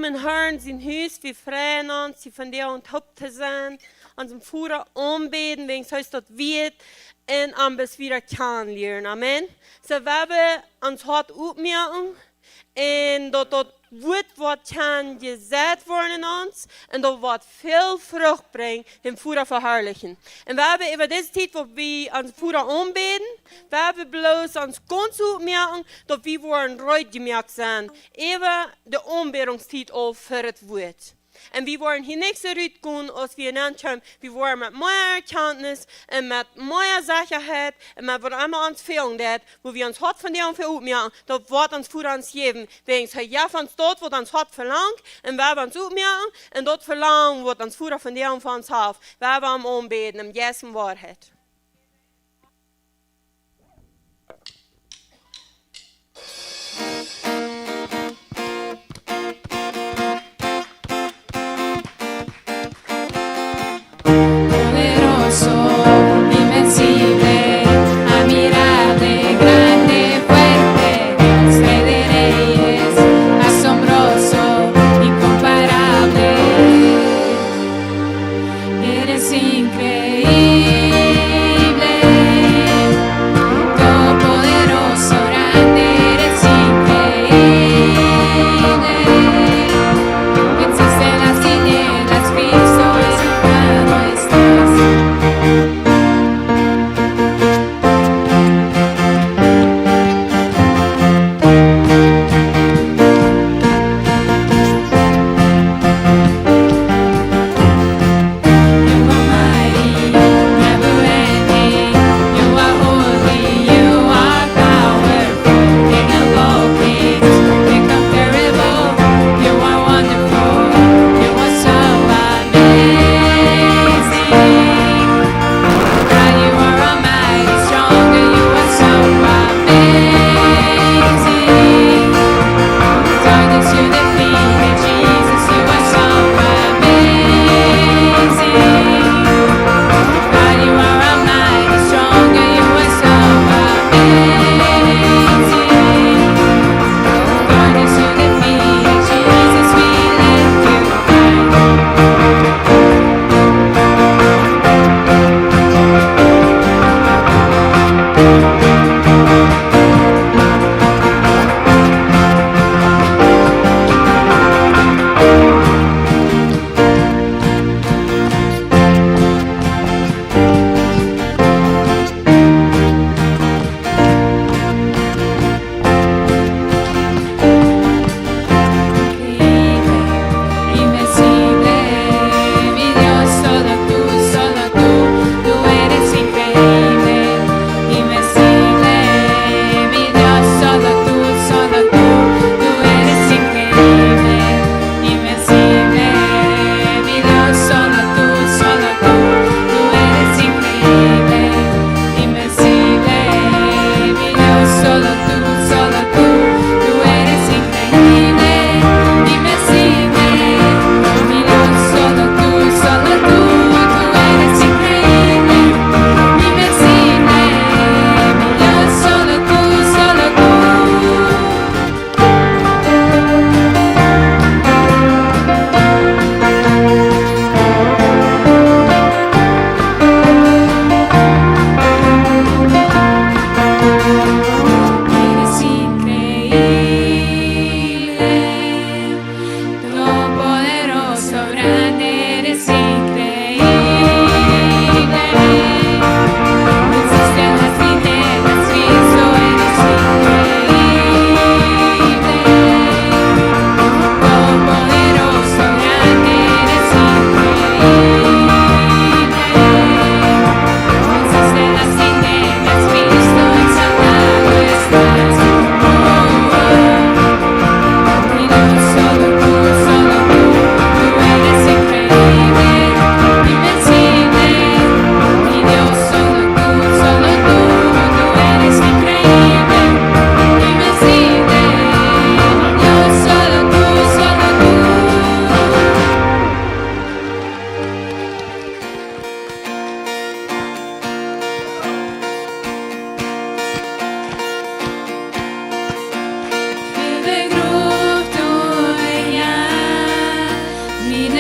komen Herrn zijn huis, wir freuen uns, sie von dir und Haupt zu sein, uns im Führer anbeten, wegen es heißt, dass wir und am bis wieder kennenlernen. Amen. So, wir haben uns hart aufmerken und dort wird was kann gesagt worden in uns und dort wird viel Frucht bringen, den Führer verherrlichen. Und wir haben über diese Zeit, wo wir uns Führer anbeten, wir haben bloß uns ganz aufmerken, dass wir wollen reut gemerkt sein, über die Anbetungszeit auf für das Wort. Und wir wollen hier nicht so weit gehen, als wir genannt haben. Wir wollen mit mehr Erkenntnis und mit mehr Sicherheit und mit was immer uns fehlen wird, wo wir uns hart von dir aufmerken, das wird uns für uns geben. Wegen es ja von uns dort, wird uns hart verlangt, und wir haben uns aufmerken, und dort verlangen, wird uns für von dir und von uns auf. Wir haben anbeten, im Jesu Wahrheit. Invencible, admirable, grande, fuerte, Dios de reyes, asombroso, incomparable. Eres increíble.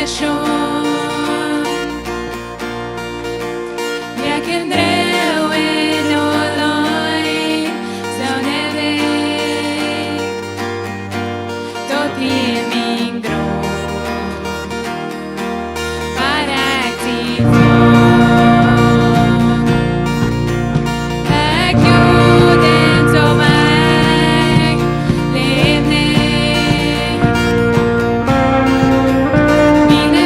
relasjon. Jeg kan drømme noe løy, sånn deg. Tot i min gråt, bare til Jorden som jeg levde, mine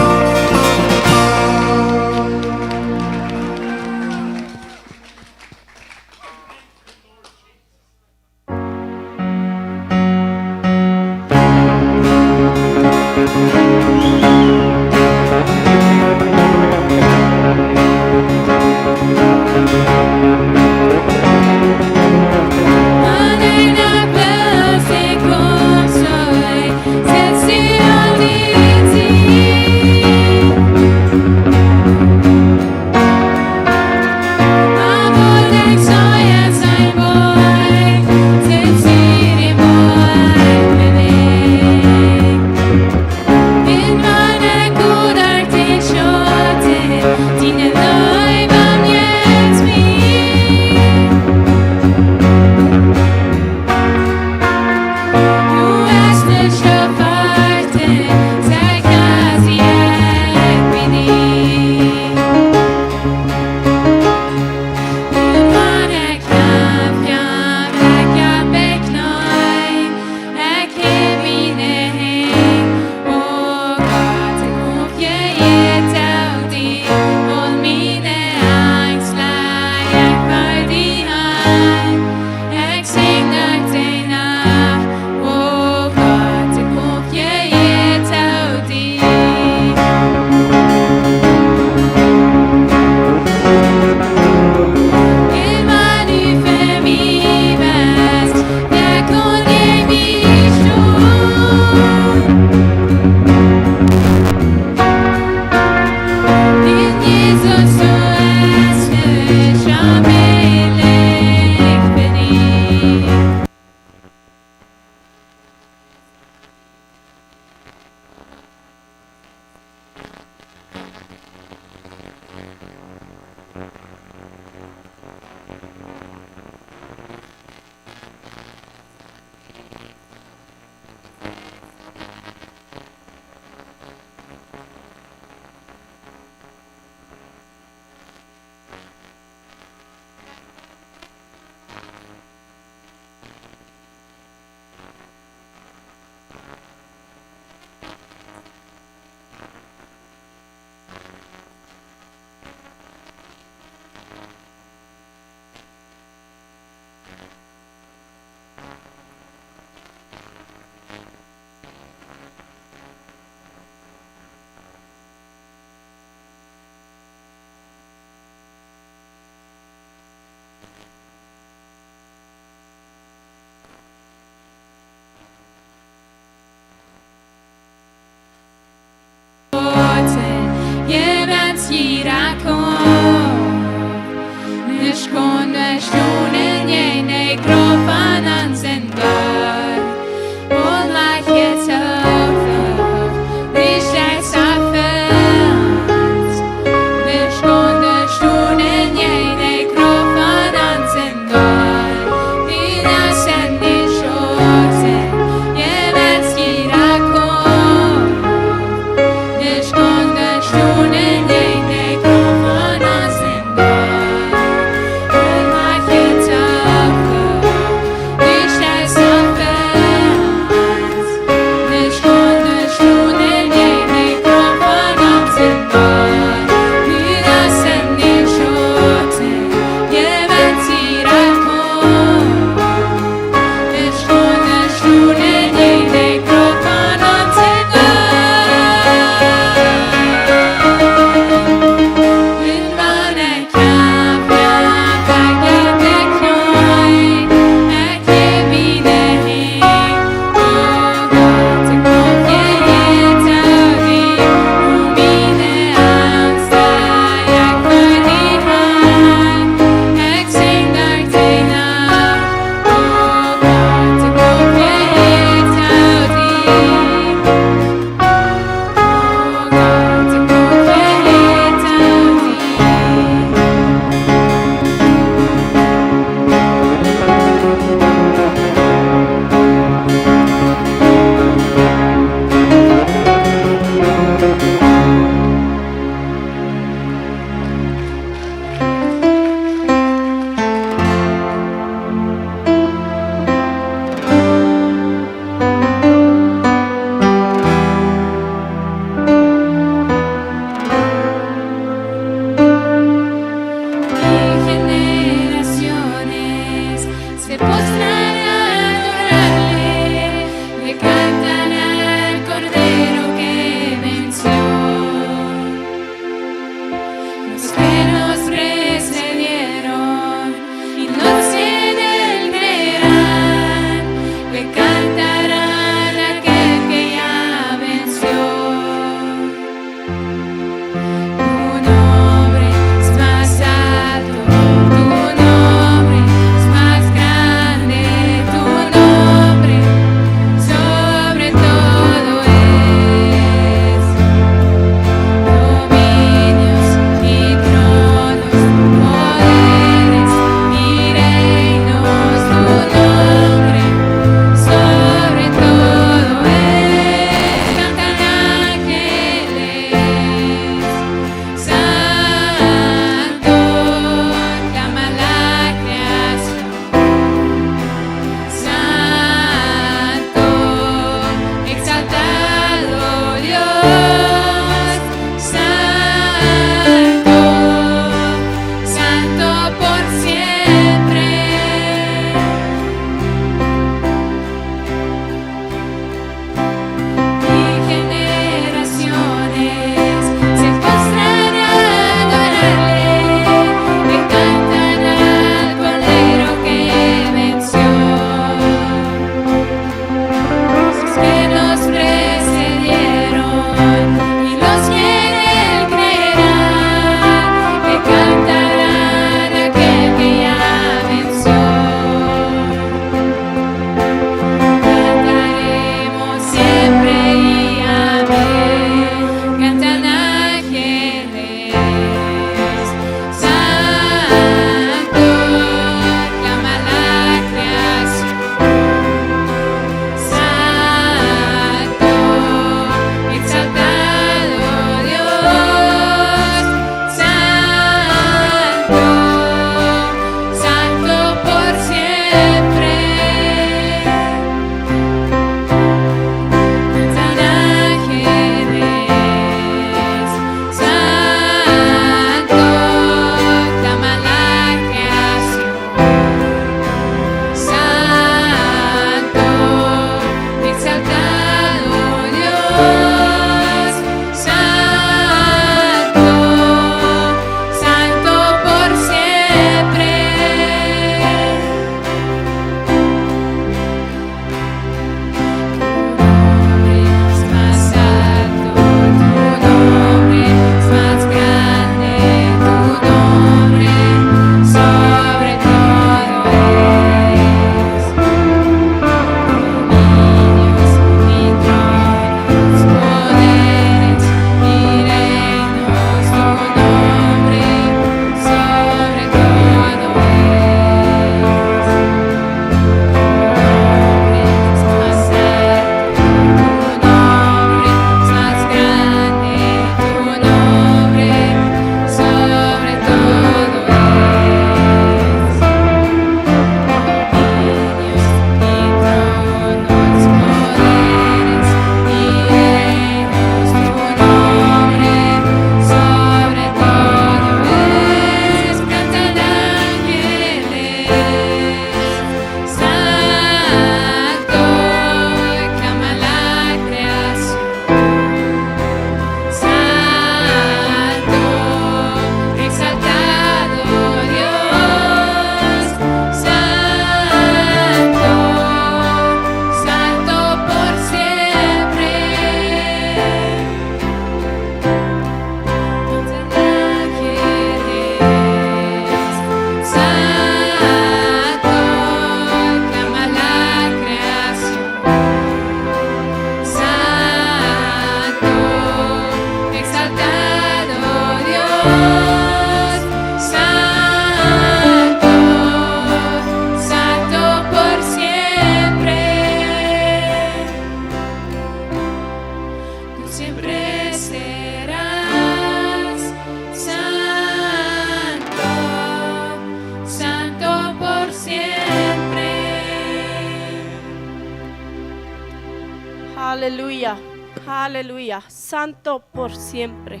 Aleluya, aleluya, santo por siempre.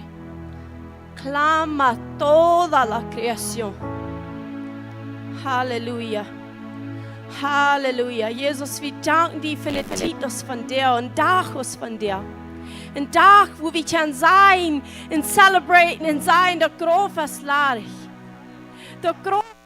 Clama toda la creación. Halleluja. Halleluja. Jesus, wir danken dir für den Titus von dir und Dachus von dir. Ein Dach, wo wir können sein und celebraten und sein, der großes Larig. Der großes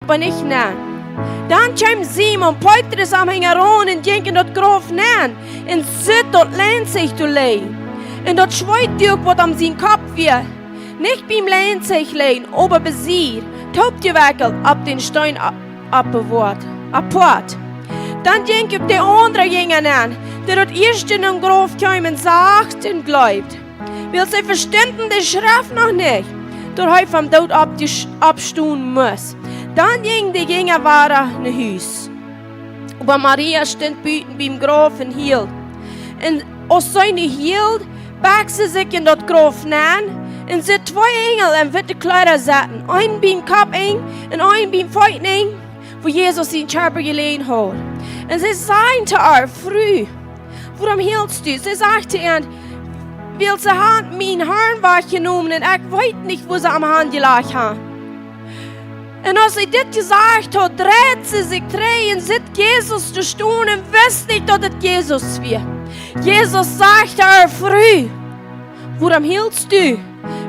aber nicht nein. Dann kam Simon, Petrus am Hängeron und denken dort grof nein. Und sit dort lehnt sich zu lehn. Und dort Schweitdürk, was am sein Kopf wird. Nicht beim lehnt sich lehn, aber besiegt. Tobt gewackelt, ab den Stein abport. Dann denkt der andere Jünger an, der dort erst in den Grof kam und sagt und glaubt. Weil sie verstanden die Schrift noch nicht. Dort er vom Tod abstehen muss. Dann ging die Jünger weiter nach Haus. Aber Maria stand beim Grof und hielt. Und als sie nicht hielt, bag sie sich in das Grof nahen und sie zwei Engel in witte Kleider saßen. Einen beim Kopf eng und einen beim Feuchten eng, wo Jesus in Körper gelegen hat. Und sie sagten zu ihr früh, warum hielst du? Sie sagte ihnen, weil sie haben mein Herrn wahrgenommen und ich weiß nicht, wo sie am Hand gelegt haben. Und als sie das gesagt hat, dreht sie sich drehen, sieht Jesus zu stehen und weiß nicht, dass es Jesus wird. Jesus sagte ihr früh, worum hielst du?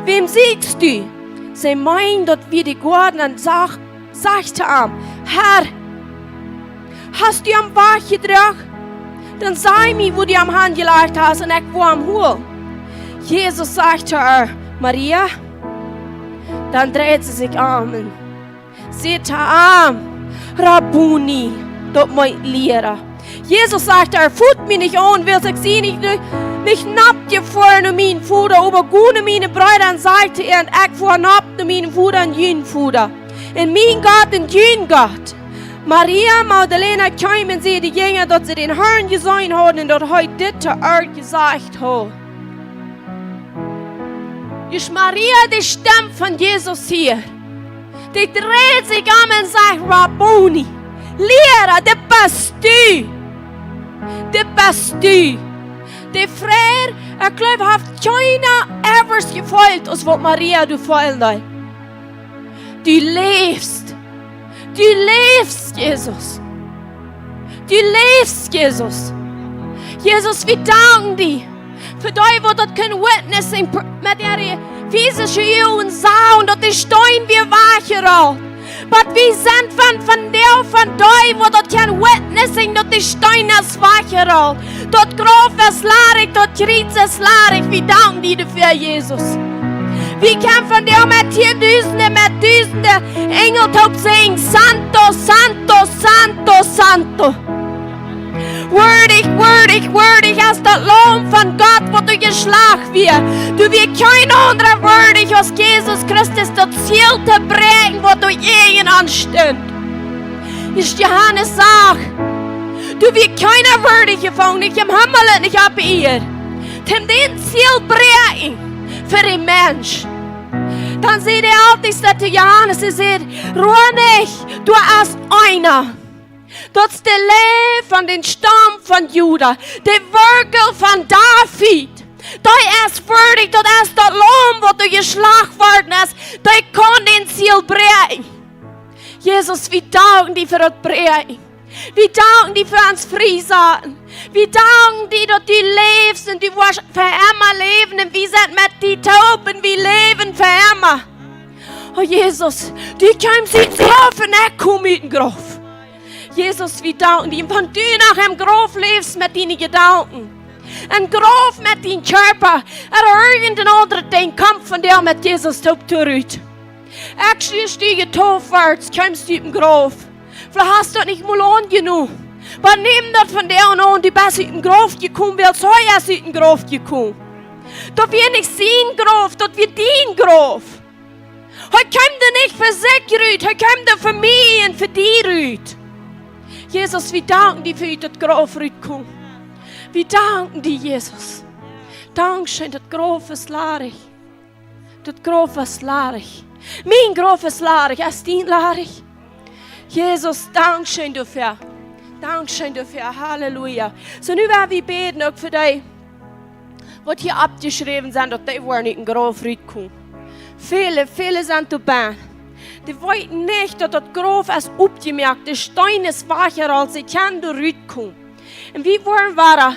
Wem siegst du? Sie meint, dass wir die Gordon und sagte ihm, Herr, hast du am Wach gedrückt? Dann sei mir, wo du am Hand gelegt hast und ich wo am Hohl. Jesus sagte ihr, Maria, dann dreht sie sich um. Seht am, Rabbuni, dort mein Lehrer. Jesus sagte, fut mich nicht an, will ich sie nicht nappt ihr vorne mein Fuder, aber gute meine Brüder sagte er, und ich vornappt meinen Fuder und jün Fuder. In mein Gott und jün Gott. Maria Magdalena kam und sie die Jünger, dass sie den Herrn gesehen haben und dort heute dit gesagt hat. Ist Maria die Stimme von Jesus hier? Die dreht sich und sagt, Rabboni, Lehrer, das bist du. Das bist du. De Frère, ik geloof, heeft keiner evers gefolgt, als wat Maria du folgt. Du lebst. Du lebst, Jesus. Du lebst, Jesus. Jesus, wir danken dir. Für dich, wo das kein Witnessing mit der physischen Jungen sah und das Stein wir wachen. Aber wir sind von dir, wo das kein Witnessing, das Stein ist wachen. Das Graf ist laarig, das Krieg ist laarig. Wir danken dir dafür, Jesus. Wir kämpfen dir mit Tausende Engeltaub singen. Santo, Santo, Santo, Santo. Würdig, würdig, würdig ist das Lamm von Gott, wo du geschlagen wirst. Du wirst kein anderer würdig als Jesus Christus, das Ziel zu bringen, wo du jeden anstehst. Ist Johannes sagt, du wirst keiner würdig gefangen, nicht im Himmel und nicht ab ihr. Denn den Ziel bringen für den Mensch. Dann sieht er altijd dat Johannes zegt, ruhe nicht, du bist einer. Dat is de Leer van den Stamm van Juda, de Werkel van David. Dat is würdig, dat is dat Lamm, wat du geslagen worden is. Dat kan den Ziel brengen. Jesus, wir danken dir für das Brengen. Wir danken dir für uns Friesen. Wir danken dir, dass du lebst und du wirst für immer leben. Und wir sind mit dir taub und wir leben für immer. Oh Jesus, du kannst uns helfen, ich komme mit dem Graf. Jesus, wir danken dir. Wenn du nach dem Graf lebst mit deinen Gedanken, ein Graf mit deinem Körper, oder irgendein anderer Ding kommt von dir mit Jesus taub zurück. Ich stehe taufwärts, kommst du mit dem Graf. Vielleicht hast du das nicht mal angenommen. Aber nimm das von der und an, du bist in den Graf gekommen, weil so ist in den Graf gekommen. Das wird nicht sein Graf, das wird dein Graf. Heute kommt er nicht für sich rüt, heute kommt er für mich und für dich rüt. Jesus, wir danken dir für das Graf rüt kommen. Wir danken dir, Jesus. Dankeschön, das Graf ist laarig. Das Graf ist laarig. Mein Graf ist laarig, ist dein laarig? Jesus, Dankeschön dafür. Dankeschön dafür. Halleluja. So, nu werden wir beten auch für dich, was hier abgeschrieben sind, dass die wollen nicht in den Graf rüberkommen. Viele sind dabei. Die wollten nicht, dass das Graf ist abgemerkt, der Stein ist wacher, als sie können da rüberkommen. Und wir wollen weiter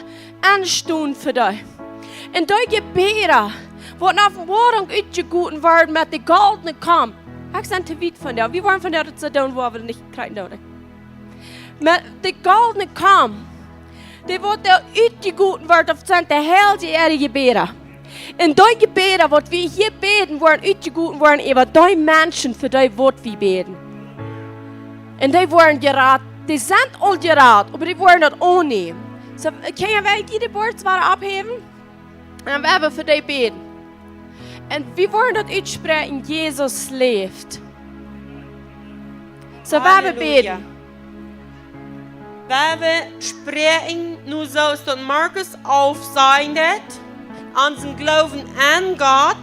anstehen für dich. Und die Gebete, die auf dem Morgen ausgeguten werden mit dem goldenen Kamm, ich sage te weit von dir. Wir wollen von dir zu tun, wo wir nicht kriegen dürfen. Mit dem goldenen Kamm, der wird der ausgeguten wird auf der Hälfte ihrer Gebete. Und die Gebete, die wir hier beten, werden ausgeguten werden über die Menschen, für die wir beten. Und die werden geraten. Die sind all geraten, aber die werden das annehmen. So, können wir jede Wort abheben? Und dann werden wir für die beten. Und wir wollen das aussprechen, Jesus lebt. So, werden wir beten. Wenn wir sprechen, nur so ist das Markus aufzeichnet, unseren Glauben an Gott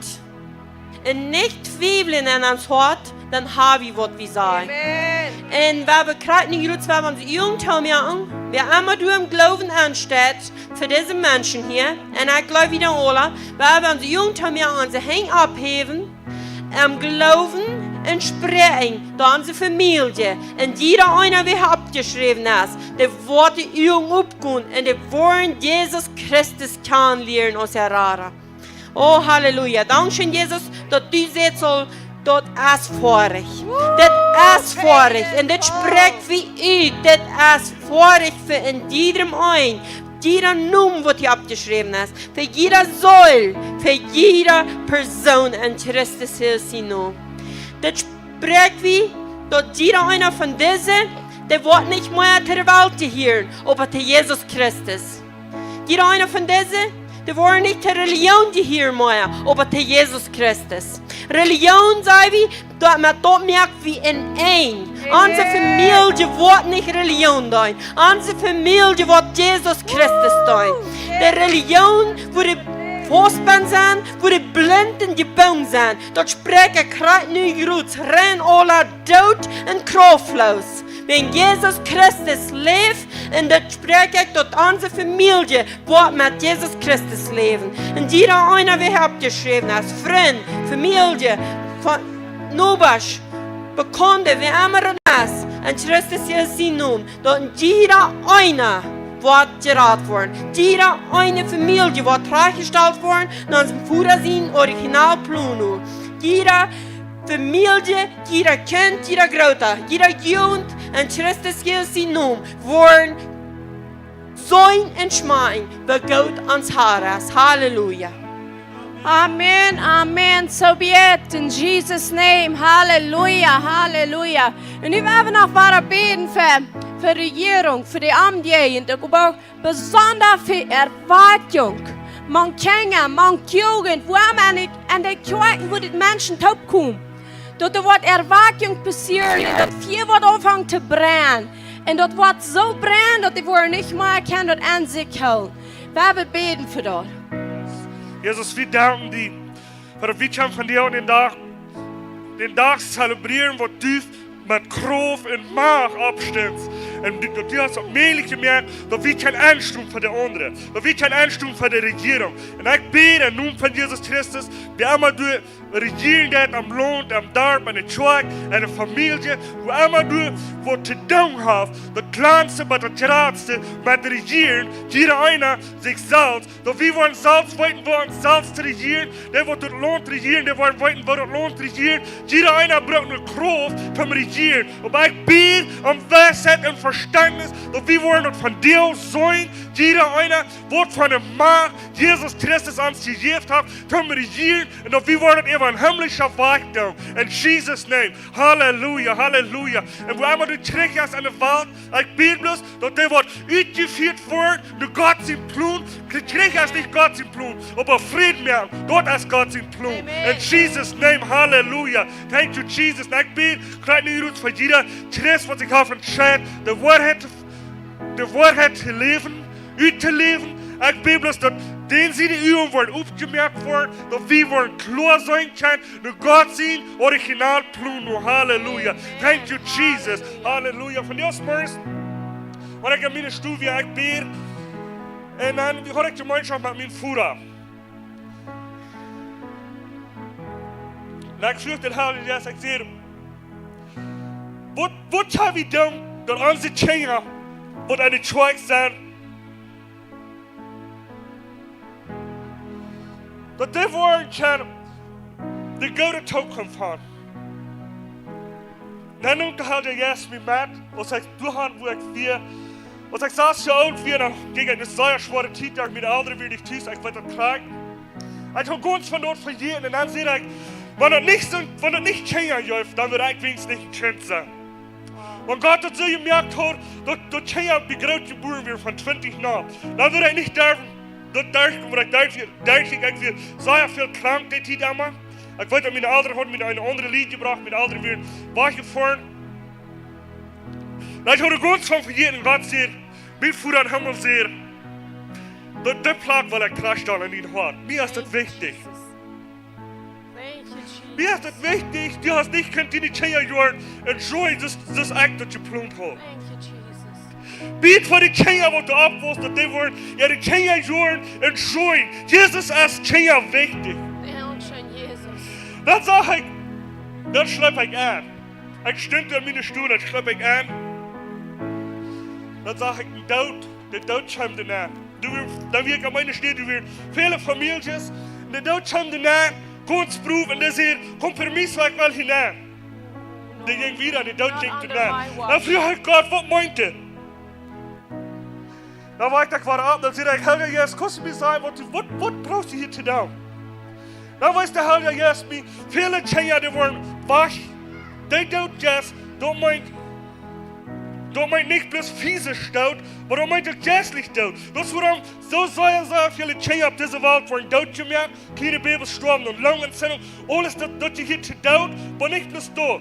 und nicht zweifeln an uns Wort, dann haben wir, was wir sagen. Und wenn wir gerade nicht gut wenn wir uns Jugendtum machen, wer immer du im Glauben ansteht, für diese Menschen hier, und ich glaube wieder alle, wenn wir uns Jugendtum machen, unsere Hände abheben, am Glauben und sprechen, da unsere Familie, und jeder einer, der abgeschrieben ist, der wird die Jungen abgehen, und die wollen Jesus Christus kennenlernen aus der Rara. Oh, Halleluja. Dankeschön, Jesus, dass du jetzt so, das ist vorig. Das ist vorig. Und das spricht wie ich. Das ist vorig für in jedem ein. Jeder Name, was hier abgeschrieben ist. Für jeder Soll. Für jede Person in Christus hinein. Das spricht wie, dass jeder einer von diesen, der wird nicht mehr zur Welt hören, aber zu Jesus Christus. Jeder einer von diesen, der wird nicht zur Religion hören mehr, aber zu Jesus Christus. Religion, sagen wir, dass man dort merkt wie in ein. Unsere Familie wird nicht Religion sein. Unsere Familie wird Jesus Christus sein. Die Religion, wo die Fußbahn sind, wo die Blinden gebaut sind, dort sprechen gerade nicht gut, rennen alle tot und kraftlos. Wenn Jesus Christus lebt Und das spreche ich tot unsere Familie, wo mit Jesus Christus leben. Und jeder einer, wie habt geschrieben, als Freund, Familie, von Nobasch, Bekannte, wie immer das, und Christus Jesus sein Namen, dort jeder einer wird geraten worden. Jeder eine Familie wird freigestellt worden, nach dem Führer sein Originalplan. Jeder Familie, jeder Kind, jeder Großer, jeder Jugend und Christus Jesus sein Namen worden sein und schmein, bei Gott ans Haares. Halleluja. Amen, amen. So be it in Jesus' name. Halleluja, Halleluja. Und nu werden wir noch weiter beten für die Regierung, für die Amtjäger, aber besonders für Erwartung. Man Kinder, man Jugend, wo man an der Kirche, wo die Menschen taub kommen. Dort wird Erwartung passieren und dort viel wird anfangen zu brennen. Und dort wird so brennen, dass die wohl nicht mehr können dort an sich halten. Wir werden beten für das. Jesus, wir danken dir, für wir können von dir und den Tag zelebrieren, wo du mit Kraft und Macht abstimmst. Und du hast allmählich gemerkt, dass wir kein Ansturm für die anderen, dass wir kein Ansturm für die Regierung. Und ich bete im Namen von Jesus Christus, wie immer du regieren dort am Land, am Dorf, an der Kirche, an der Familie, wo immer du was zu tun hast, das Kleinste bei der Größte, mit Regieren, jeder einer sich selbst, dass wir wollen selbst weiten, uns selbst zu regieren, der wird das Land regieren, der wollen weiten, wird das Land regieren, jeder einer braucht eine Kraft vom Regieren. Aber ich bete um Weisheit und Verständnis, dass wir wollen das von dir sein, jeder einer wird von der Macht Jesus Christus uns gegeben hat, zum Regieren, und dass wir wollen das ein himmlischer Weiktum. In Jesus' name. Halleluja, Halleluja. Und wo immer du zurückgehst an der Welt, ich bete bloß, dass der wird ausgeführt wird, durch Gott sein Plan. Zurückgehst nicht Gott sein Plan, aber Frieden mehr. Dort ist Gott sein Plan. In Jesus' name, Halleluja. Thank you, Jesus. Und ich bete, kleine Übung für jeder Christ, was ich habe entscheidet, die Wahrheit zu leben, zu leben. Ich bete bloß, dass den sie die Übung wollen aufgemerkt worden, dass wir wollen klar sein können, dass Gott sein Originalplan. Halleluja. Thank you, Jesus. Halleluja. Von dir aus, Morris, wenn ich an meine Stuhl wie ich bete, und dann habe ich Gemeinschaft mit meinem Führer. Und ich frage den Herrn, ich sage, was haben wir getan, dass unsere Kinder, die an der Kirche sind, dat die woorden kunnen de goede toekomst van. Dan noemt de Heer Jezus mij met, als ik doorgaan wo ik weer, als ik zelfs zo oud weer, dan ging ik een zeer zware tijd, dat ik met de ouderen weer niet thuis, ik werd dat krijgen. Ik heb ganz van dort vergeten en dan zei ik, wenn das nicht Kinder hilft, dann wird ich wenigstens nicht ein Kind sein. Und Gott hat so gemerkt, dass Kinder begraut geboren werden von 20 Jahren, dann wird ich nicht dürfen. Dat duidelijk, ik weer zeer veel krankheid die damals. Ik weet dat mijn ouders hadden met een andere lied gebracht, met ouderen weer weggefahren. Dat had ik ganz van vergeten, Gott zei, mijn Vater in Himmel zei, dat die plek wil ik terugstellen in die hart. Mir ist das wichtig. Mir ist das wichtig, du hast nicht in die 10 Jahren enjoy das Act, das du geplant hast. Bied voor de Kinder, wat du abwurst, dat die wollen, ja, die Kinder Jahren enjoyen. Jesus ist Kinder wichtig. Das sag ich, das schlepp ich an. Ich stimmt an meine Stuhl, das schlepp ich an. Das sag ich, der Tod kommt danach. Dann wird an meine Stelle, viele Familien, der Tod kommt danach, ganz Beruf, und der sagt, Kompromiss war ich mal hinein. Der ging wieder, der Tod ging danach. Dann frage ich Gott, was meint er? Dan wacht ik weer op, dan zei ik, Heer Jezus, kost me zijn, wat brauchst du hier te doen? Dan weiß de Heer Jezus me, viele Kinder, die worden wach, die doen Jezus, dat meint nicht bloß fiese Staut, aber dat meint auch geistlich Staut. Das warum so sehr viele Kinder auf dieser Welt worden Staut gemerkt, kleine Babys sterben und Lungenentzündung, alles das je hier te doen, aber nicht bloß da.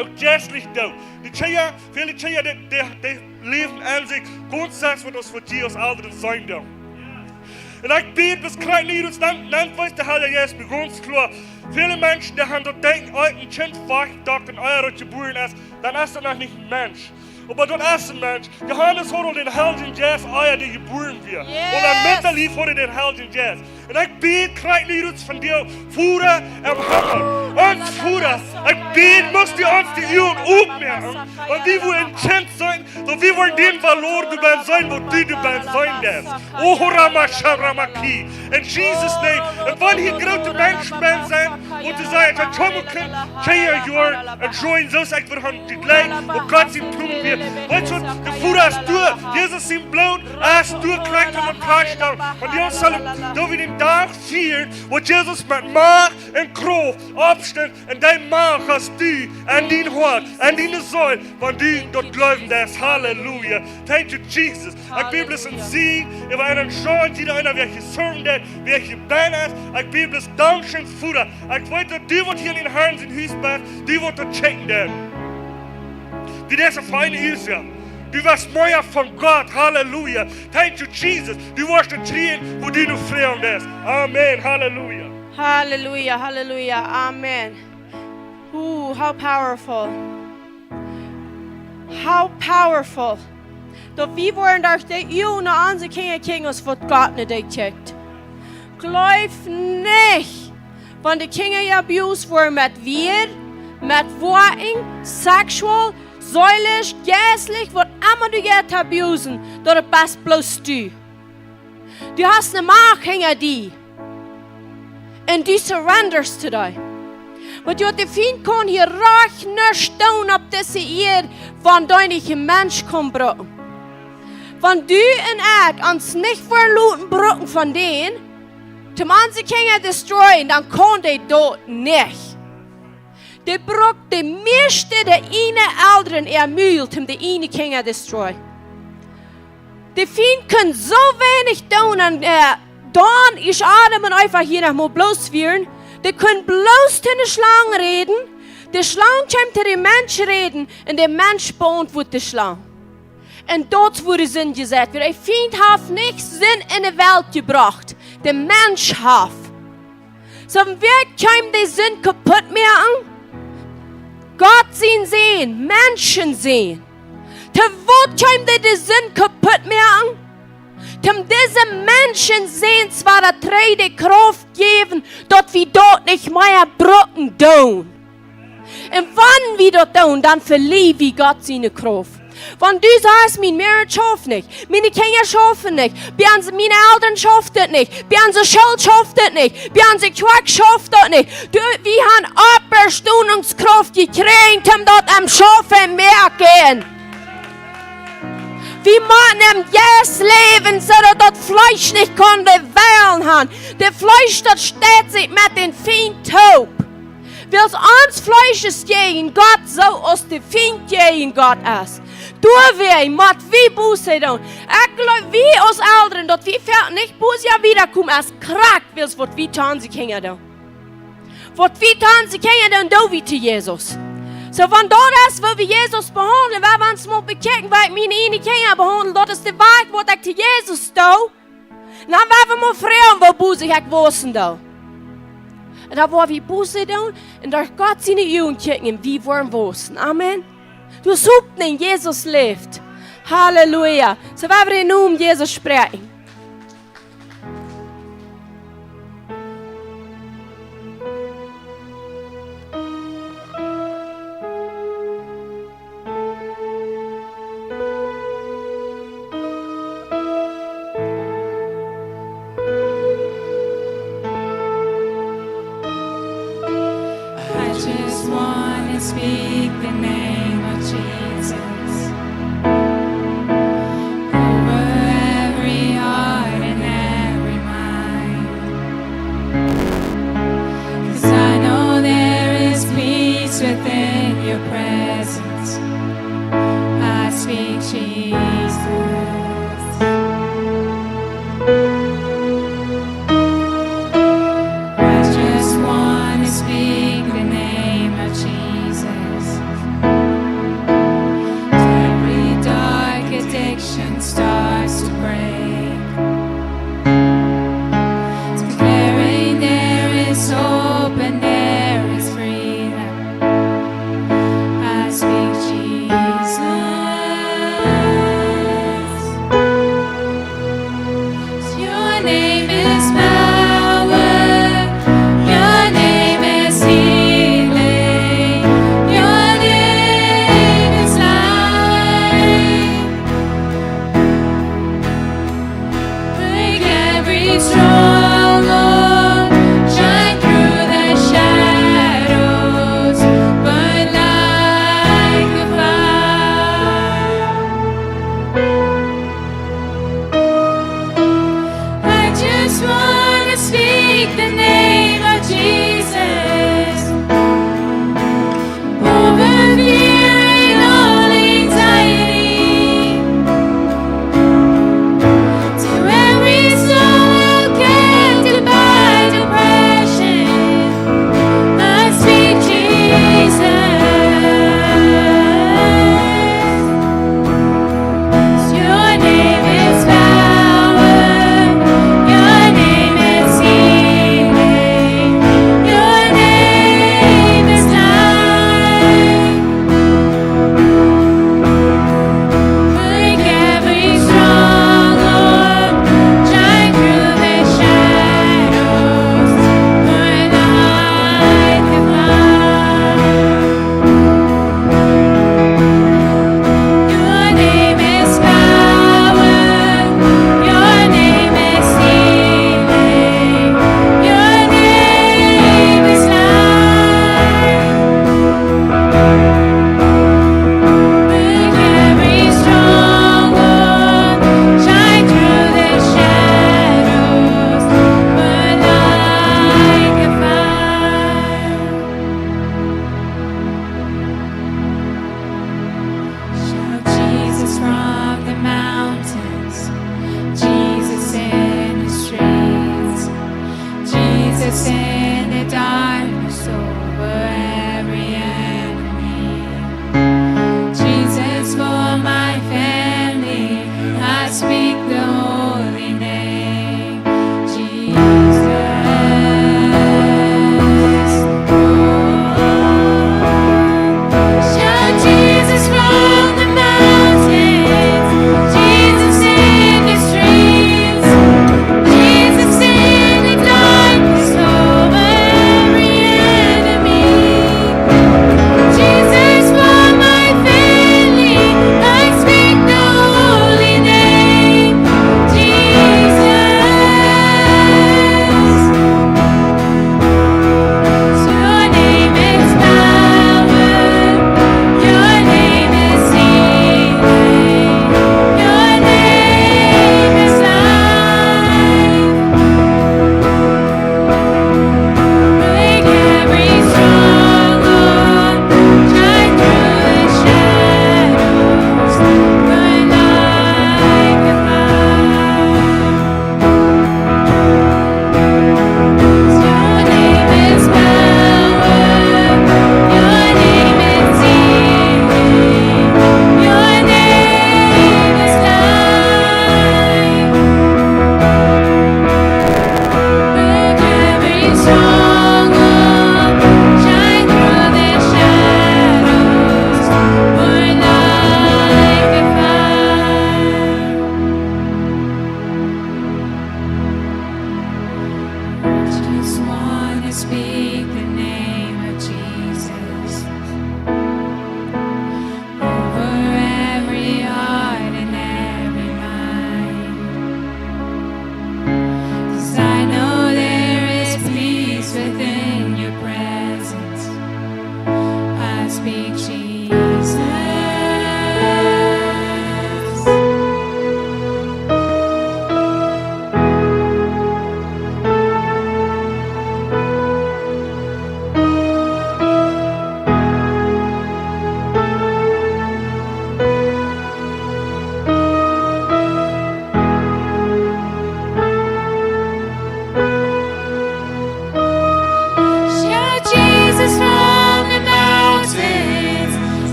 Auch geistlich Staut. Die Kinder, viele Kinder, die leben an sich ganz das, was uns von dir aus Älteren sein darf. Und ich bete, bis kleine Lieders, dann weiß der Herr Jesus mir ganz klar, viele Menschen, die haben dort denken, ein Kind wacht, und euer geboren ist, dann ist er noch nicht ein Mensch. Aber dort erste Mensch, Johannes hat den Helden Jazz Eier, die geboren wird. Und am Yes. Mittellief hat den Helden Jazz. Und ich bete, krieg nicht uns von dir, Fuhrer am Himmel. Uns Fuhrer, ich bete, musst du uns die Ohren aufmerken. Und wir wollen Kind sein, so wir wollen den Valor du ben sein, wo du ben sein darfst. Oh, Ramasharamaki. In Jesus' name. Und wenn hier große Menschen ben sein, und du sagst, ich komme, kann ich und join so, ich will haben die Leid, wo Gott sie blumen wird. Weißt du, der Fuhrer hast du, Jesus im Blut, hast du, kriegt um den Karstall. Und die uns sollen, da wir den Tag feiern, wo Jesus mit Macht und Kraft absteht, und dein Macht hast du, an dein Hort, an deine Säule, wenn du dort glauben darfst. Halleluja. Thank you, Jesus. Ich Bibel ist ein Sieg, über einen Schorn, jeder einer, welche Sorgen hat, welche Beine hat. Ich Bibel ist Dankeschön, Fuhrer. Ich weiß, du, was hier in den Herren sind, Hüßbach, du, was du checken darfst. Die das feine ist ja. Du warst Meier von Gott. Halleluja. Thank you, Jesus. Du warst ein Trien, wo du noch freuen darfst. Amen. Halleluja. Hallelujah, hallelujah, amen. Ooh, how powerful. How powerful. Dat wie worden daar de eeuw naar onze kingers wat God naar de checkt. Geloof niet, want de kinder ja abused worden met weer, met woorden, sexual, zuilig, geestlich, wat immer du gaat abusen, dat het best bloß du. Du hast eine Macht hinter die. En du surrenders to die. Want je te vind kon hier raak naar staan op deze eer van deinige mens kan brengen. Van du en ik ons niet verloten broken van den, zum onze Kinder destroyen, dan kon die dood niet. Die brok de meeste de ene ouderen mühlt om de ene Kinder destroyen. Die vind kan zo weinig doen en dan is Adam en einfach hier nog maar bloß werden. Die können bloß zu den Schlangen reden. Die Schlange kommt zu den Menschen reden und der Mensch beantwortet die Schlange. Und dort wurde Sinn gesagt. Der Feind hat nicht Sinn in die Welt gebracht. Der Mensch hat. So, wer kann den Sinn kaputt machen? Gott sehen, Menschen sehen. Zu was kann den Sinn kaputt machen? Zum diese Menschen sehen zwar der Träde Kraft geben, dort wie dort nicht mehr Brücken tun. Und wenn wir dort tun, dann verlieren wir Gott seine Kraft. Wenn du sagst, mein Marriage schafft nicht, meine Kinder schaffen nicht, meine Eltern schaffen das nicht, unsere Schule schafft das nicht, unsere Quack schafft das nicht. Wir haben Abberstunungskraft gekriegt, um dort am Schaffen mehr gehen. Wir machen im Yes leben, so dass das Fleisch nicht konnte wählen haben. Das Fleisch, das steht sich mit den Feind taub. Weil uns Fleisch ist gegen Gott, so aus dem Feind gegen Gott ist. Du wir, mat wie Buße tun. Ich glaube, wie aus Eltern, dass wir nicht Buße ja wiederkommen, als krank willst, was wir tun, sie Kinder tun. Was wir tun, sie Kinder tun, do wie zu Jesus. So, wenn das ist, wo wir Jesus behandeln, wenn wir uns mal bekennen, weil meine eine Kinder behandeln, das ist der Weg, wo ich zu Jesus tue. Dann werden wir mal fragen, wo Buße ich wissen tue. Und da wo wir Buße tun, und durch Gott seine Augen gucken, wie wollen wir wissen. Amen. Du suchst nicht, Jesus lebt. Halleluja. So werden wir nur Jesus sprechen. I just want to speak the name of Jesus over every heart and every mind. 'Cause I know there is peace within your presence. I speak Jesus. I just want to speak the name of Jesus. Every dark addiction starts to break. Declaring there is hope and there is freedom. I speak Jesus.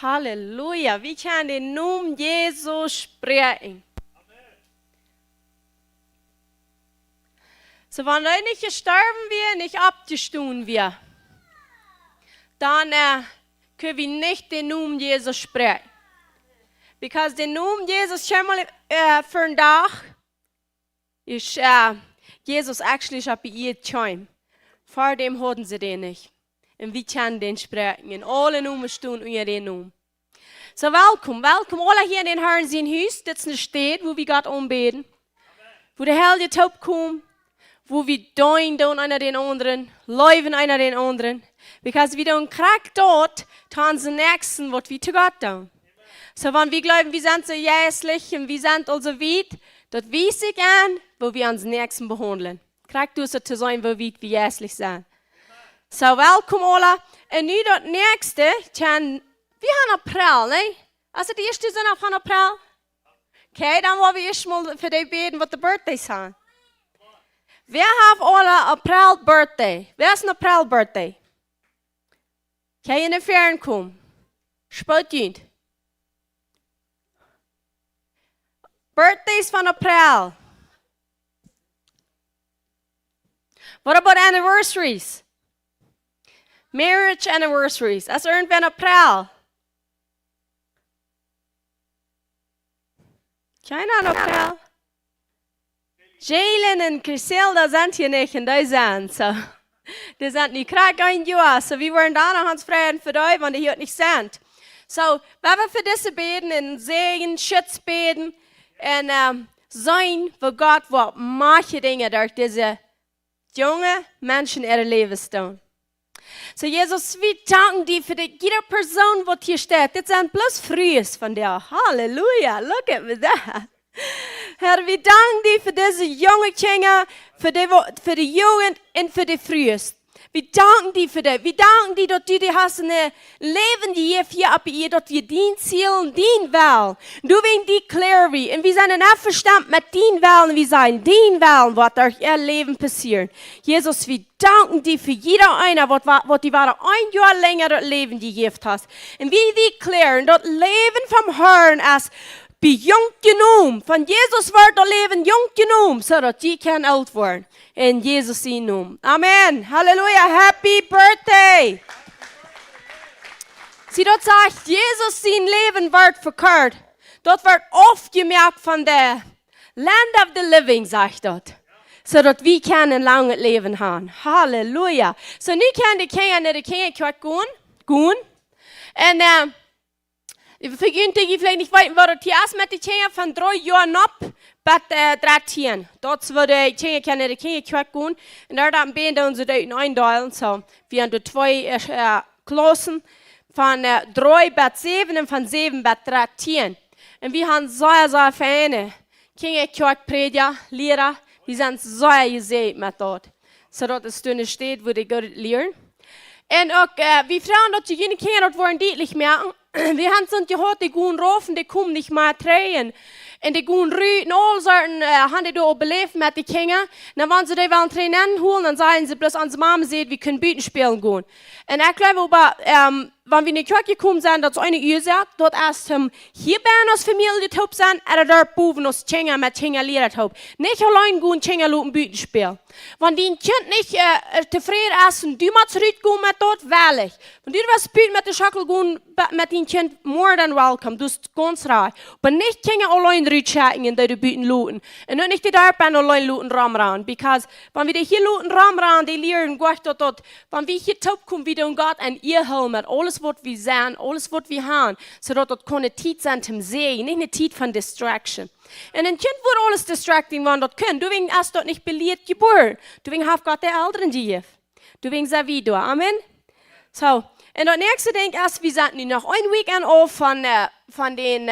Halleluja. Wir können den Namen Jesus sprechen. So, wenn er nicht gestorben wir, nicht abgestoßen wir, dann können wir nicht den Namen Jesus sprechen. Because den Namen Jesus schon mal für einen Tag ist Jesus actually auf ihr Time. Vor dem hatten sie den nicht. Und wir können den sprechen. In alle Namen stehen unter den Namen. So, welkom alle hier in den Herrn zijn huis. Dit is een stad wo wir Gott anbeten. Wo der Heilige Taub kommt. Wo wir doen einer den anderen. Leuven einer den anderen. Because wir doen krank dort, tun sie nächsten, was wir zu Gott tun. So, wenn wir glauben, wir sind so jässlich und wir sind also weit, dort weiß ich an, wo wir uns nächsten behandeln. Krank du so zu sein, wo wir jässlich sind. So, welkom alle. Und nu dat nächste, wir haben April, ne? Also die erste sind auf April. Okay, dann wollen wir erst mal für die beten, was die Birthdays haben. Wer hat alle April Birthday? Wer ist ein April Birthday? Okay, in den Ferien kommen. Spätjünd. Birthdays von April. What about anniversaries? Marriage anniversaries. Das ist irgendwann April. Keiner in April. Jalen und Griselda sind hier nicht und die sind so. Die sind nicht gerade ein Jahr. So, wir wollen da noch uns freuen für die, wenn die hier nicht sind. So, wenn wir für diese beten, in Segen, Schutz beten, und sein, wo Gott wird manche Dinge durch diese junge Menschen ihre Leben tun. So, Jesus, wir danken dir für jede Person, die hier steht. Das sind bloß Frühes von dir. Halleluja, look at me that. Herr, wir danken dir für diese junge Kinder, für die Jugend und für die Frühes. Wir danken dir für das. Wir danken dir, dass du die hast ein Leben, die hier ab ihr, dass wir dein Ziel und dein Willen. Du willst die klar wie. Und wir sind nicht verstanden mit dein Willen, wir sagen, dein Willen, was durch ihr Leben passiert. Jesus, wir danken dir für jeder einer, was die war ein Jahr länger das Leben, die gegeben hast. Und wir deklären, das Leben vom Herrn als jung genug. Von Jesus wird das Leben jung genug, so dass die kann alt werden. In Jesus' Namen. Amen. Halleluja. Happy Birthday. Sie dort sagt, Jesus sein Leben wird verkehrt. Dort wird oft gemerkt von der Land of the Living, sagt dort. So dass wir ein langes Leben haben. Halleluja. So, nu kann die Kinder nicht die Kinder gehen. Und, für ihn die vielleicht nicht weiter, war das erst mit den Kindern von 3 Jahren ab, bis 13. Dort würde die Kinder gehen. Und da haben wir uns einteilen. So, wir haben 2 Klassen von 3 bis 7 und von 7 bis 13. Und wir haben sehr feine Kinder, Prediger, Lehrer. Wir sind sehr gesehen mit dort. So, dort ist eine Stadt, wo die gut lernen. Und auch, wir fragen, dass die Kinder dort wollen deutlich merken, wir haben uns gehört, die guten Rufen, die kommen nicht mehr drehen. Und die guten Rüten, all sorten, haben die da überlebt mit den Kindern. Dann wollen sie die wollen Trainer holen, dann sagen sie bloß, unsere Mama sieht, wir können Büten spielen gehen. Und ich glaube, aber, wenn wir in die Kirche gekommen sind, dass eine Uhr sagt, dort erst hier bei uns Familie taub sind, oder dort boven uns Kinder mit Kinder Lehrer taub. Nicht allein gehen, Kinder luten Büten spielen. Wenn die ein Kind nicht zufrieden ist, und du mal zurückgehen mit dort, wählig. Wenn du was Büten mit der Schackel gehen, mit dem Kind, more than welcome, du bist ganz reich. Aber nicht Kinder allein rütschäken, in die Büten luten. Und nicht die dort allein luten Ramran. Because, wenn wir hier luten Ramran, die lehren Gott dort, wenn wir hier taub kommen, wieder um Gott an ihr Helmet, alles was wir sehen, alles was wir haben, so dass das keine Zeit sein zum Sehen, nicht eine Zeit von Distraction. Und ein Kind wird alles distracting, wenn das kann. Du willst erst dort nicht beliebt geboren. Du willst auf Gott der Eltern gegeben. Du willst sehr wieder. Amen. So, und das nächste Ding ist, wir sind noch ein Weekend auf von den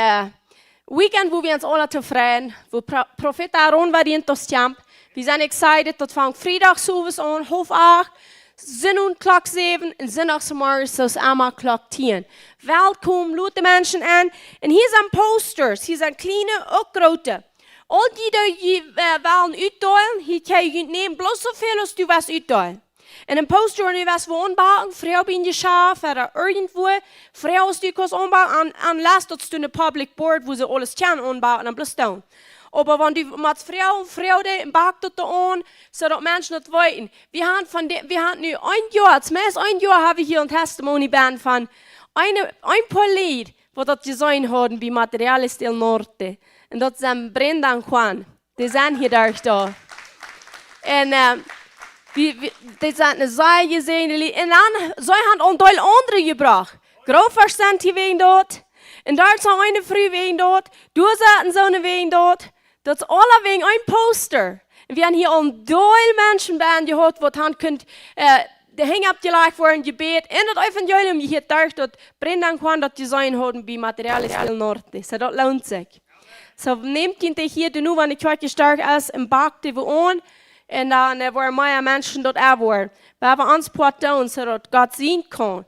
Weekend, wo wir uns alle zufrieden, wo Prophet Aaron war in das Camp. Wir sind excited, das fängt Freitagsservice an, halb 8. Sonntag Klock 7 und Sonntagsmorgens so einmal Klock 10. Willkommen, lute Menschen an. Und hier sind Posters, hier sind kleine und große. All die wollen uitdelen, hier kann je nehmen bloß so viel, als du was uitdelen. En een poster nu was woonbouwen, vrouw bin je schaaf, er irgendwo, vrouw is die kost ombouwen, en laatst tot stond een public board, wo ze alles kan ombouwen, en bloß doen. Aber wenn die met vrouw de bakt tot de on, zodat mensen het weten. We hebben nu een jaar, het meest een jaar hebben we hier een testimony band van een paar lied, wat dat gezien hadden bij Materiales del Norte. En dat zijn Brenda en Juan. Die zijn hier daar. En die zijn een zaai gezien. En dan, zij hebben een deel andere gebracht. Grovers zijn die wegen dort. En daar zijn een vrouw wegen dort. Du zaten zo'n wegen dort. Dat is alle wegen een poster. En we hebben hier een deel mensen bij gehad, wat han kunt de hing opgelegd worden, gebed. En dat evangelium hier daar, dat Brenda en Juan dat gezien hadden bij Materiales del Norte. So dat loont zich. So neemt kind hier de nu, wanneer ik wat sterk is, en bakte we aan. En dan waren meer mensen dat er waren. We hebben ons doen, zodat God zien kan.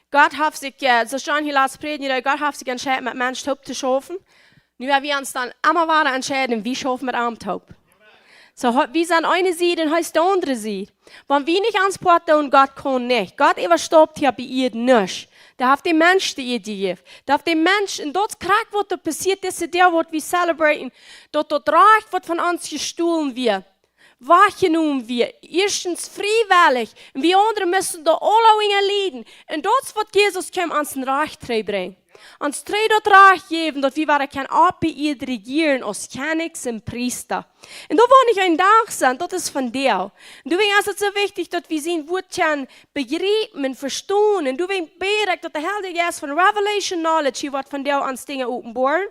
God heeft zich, zo staan hier laatst predigen, God heeft zich entschieden met mensen op te schaffen. Nu hebben we ons dan allemaal waren entschieden, wie schaffen met Armtop. So, wir sind eine Seite und heißt die andere Seite. Wenn wir nicht antworten und Gott kann nicht. Gott überstoppt ja bei ihr nicht. Da hat der Mensch die Idee. Da hat der Mensch, und dort kriegt, was da passiert ist, der wird wir celebraten. Dort reicht, was von uns gestohlen wird. Wahrgenommen wir. Erstens freiwillig. Und wir anderen müssen da alle leiden. Und dort wird Jesus kommen, uns ein Reich bringen. Ons twee dat recht geven dat we waren kan op ihr regieren als Königs und Priester. Und da wollte ich ein Tag sein, das ist von dir. Und deswegen ist es so wichtig, dass wir sehen, wo wir begreifen und verstehen. Und deswegen bete ich, dass der Heilige Geist von Revelation Knowledge hier wird von dir ans Dinge offenbaren.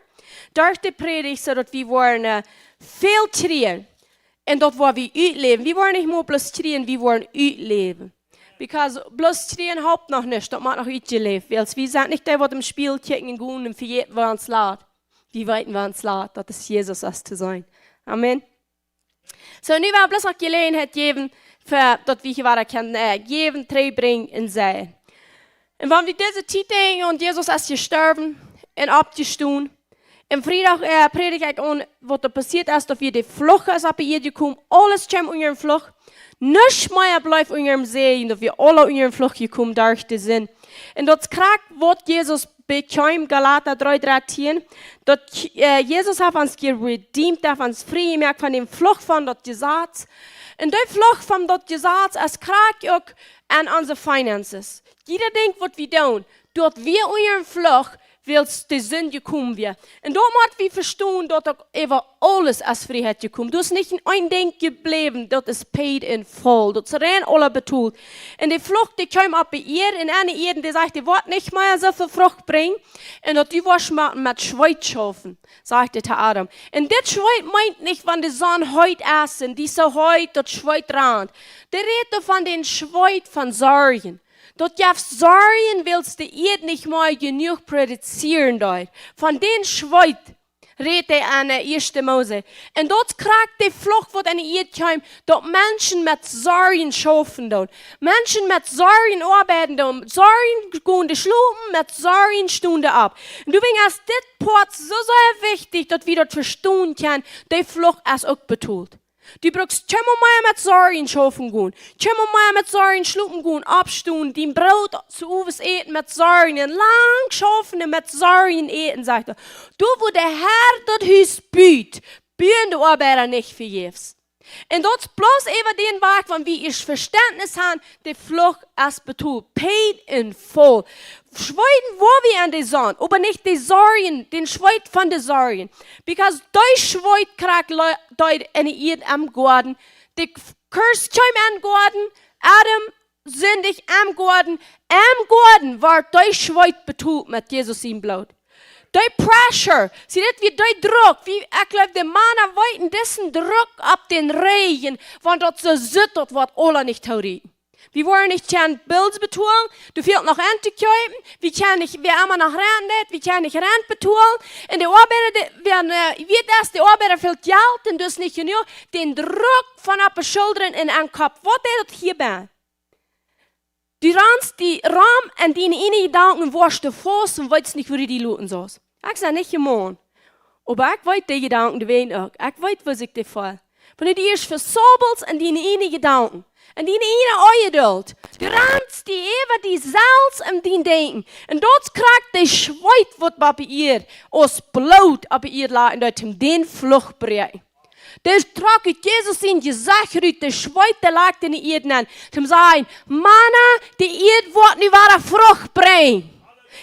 Durch die Predigt, so dass wir wollen viel schreien. Und dort, wo wir ausleben. Wir wollen nicht nur bloß schreien, wir wollen ausleben. Because bloß schreien haupt noch nicht, das macht noch ausgelebt. Weil wir sind nicht der, der im Spiel kicken gehen und verjeten wir uns lädt. Wie weiten wir uns lädt, dass es Jesus ist zu sein. Amen. So, nu will ich bloß noch Gelegenheit geben, dass wir hier können geben, bringen und sein. Und wenn wir diese Zeit denken und Jesus ist gestorben und abgestanden, am Freitag predige ich an, was da passiert ist, dass wir die Flucht ist, ab ihr gekommen, alles kommt in ihren Flucht. Nicht mehr bleibt in ihrem Sehen, dass wir alle in ihren Flucht gekommen durch den Sinn. Und das kriegt, was Jesus bekam, Galater 3,13, dass Jesus hat uns geredeemt, hat uns frei gemacht von dem Flucht von dort Gesetz. Und die Flucht von dort Gesetz, es kriegt auch an unsere Finances. Jeder denkt, was wir tun, dort wir in ihren Flucht, weil die Sünde gekommen wird. Und da muss wir verstehen, dass über alles als Freiheit gekommen. Du bist nicht in ein Ding geblieben, das ist paid in full. Das ist rein alle betont. Und die Frucht, die kam ab bei ihr, in eine Erde, die sagt, die wird nicht mehr so viel Frucht bringen. Und dass die was mit Schweiz schaffen, sagte der Adam. Und das Schweiz meint nicht, wenn die Sonne heute essen, die so heute das Schweiz rand. Der redet von den Schweiz von Sorgen. Dort darfst sorgen, willst du ihr nicht mal genug produzieren dort. Von den Schweit redet er an der 1. Mose. Und dort kriegt die Flucht, wo eine ihr kommt, dort Menschen mit Sorgen schaffen dort. Menschen mit Sorgen arbeiten dort. Sorgen gehen die Schlupen, mit Sorgen stunden ab. Und deswegen ist das Part so sehr wichtig, dass wir dort verstehen können, die Flucht ist auch betont. Du brauchst schon mal mit Sorgen schaffen gehen. Schon mal mit Sorgen schlupen gehen, abstehen, dein Brot zu Uwes eten mit Sorgen, lang schaffen mit Sorgen eten, sagt er. Du, wo der Herr das Haus baut, bauen die Arbeiter nicht für Jesus. Und dort bloß über den Weg, wenn wir ihr Verständnis haben, die Flucht ist betont. Paid in full. Schweiden, wo wir an die Sonne, aber nicht die Sorgen, den Schweid von den Sorgen. Because durch Schweid kriegt Leute in ihr am Garten. Die Curse kam am Garten, Adam sündig am Garten. Am Garten war durch Schweid betont mit Jesus im Blut. Die Pressure, sie nicht wie die Druck, wie ich glaube, die Männer wollten diesen Druck ab den Regen, wenn dort so süttert wird, alle nicht reden. Wir wollen nicht kein Bills betonen, du fehlt noch Rente kaufen, wir haben noch Rente, wir können nicht Rente betonen, und die Arbeiter, die Arbeiter fehlt Geld, und das nicht genug, den Druck von ab Schultern in den Kopf, was das hier bei? Du rennst die Raum an deine inneren Gedanken, warst du fast und weißt nicht, wo du die looten sollst. Ich sage nicht immer, aber ich weiß die Gedanken, die wehen auch. Ich weiß, was ich dir fall. Wenn du dich versobelst an deine inneren Gedanken, En die ene ongeduld. Die ramt die even die zelfs en die denken. En dat krijgt de schweit wat bij ihr als bloed op ihr laat en dat hem den vlucht brengt. Dus trok ik Jezus in gezegd uit de schweit de lag in ihr aan. Hem zei, manna, die ihr wordt nu waar vrucht brengt.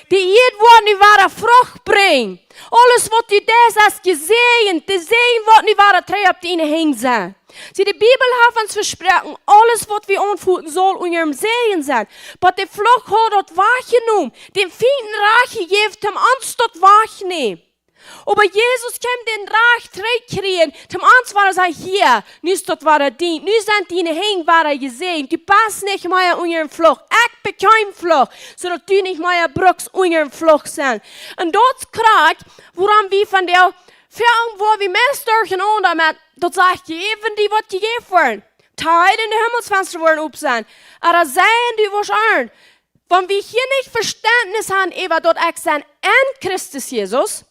Die ihr wordt nu waar vrucht brengt. Alles wat u des has gezegend, de zegen wordt nu waar trei op die heen zijn. Zie, de Bibel heeft ons versproken, alles wat we aanvoeren zal onder hem zegen zijn. Maar de vlucht had dat waargenomen. Den vinden raag gegeven, om ons tot waarnemen. Aber Jesus kam den Reich terugkriegen. Zum ans war er hier, nu ist das war er dient. Nu sind die heen war er gesehen. Du passt nicht mehr unter dem Fluch. Ich bekomme Fluch, sodass du nicht mehr brauchst unter dem Fluch sein. Und dort kriegt, woran wir von der Führung, wo wir mehr durcheinander mit, dort sagt jeden, die wird gegeben werden. Teil in die Himmelsfenster werden up sein. Aber sein, die was earn. Wenn wir hier nicht Verständnis haben, über dort ich sein in Christus Jesus,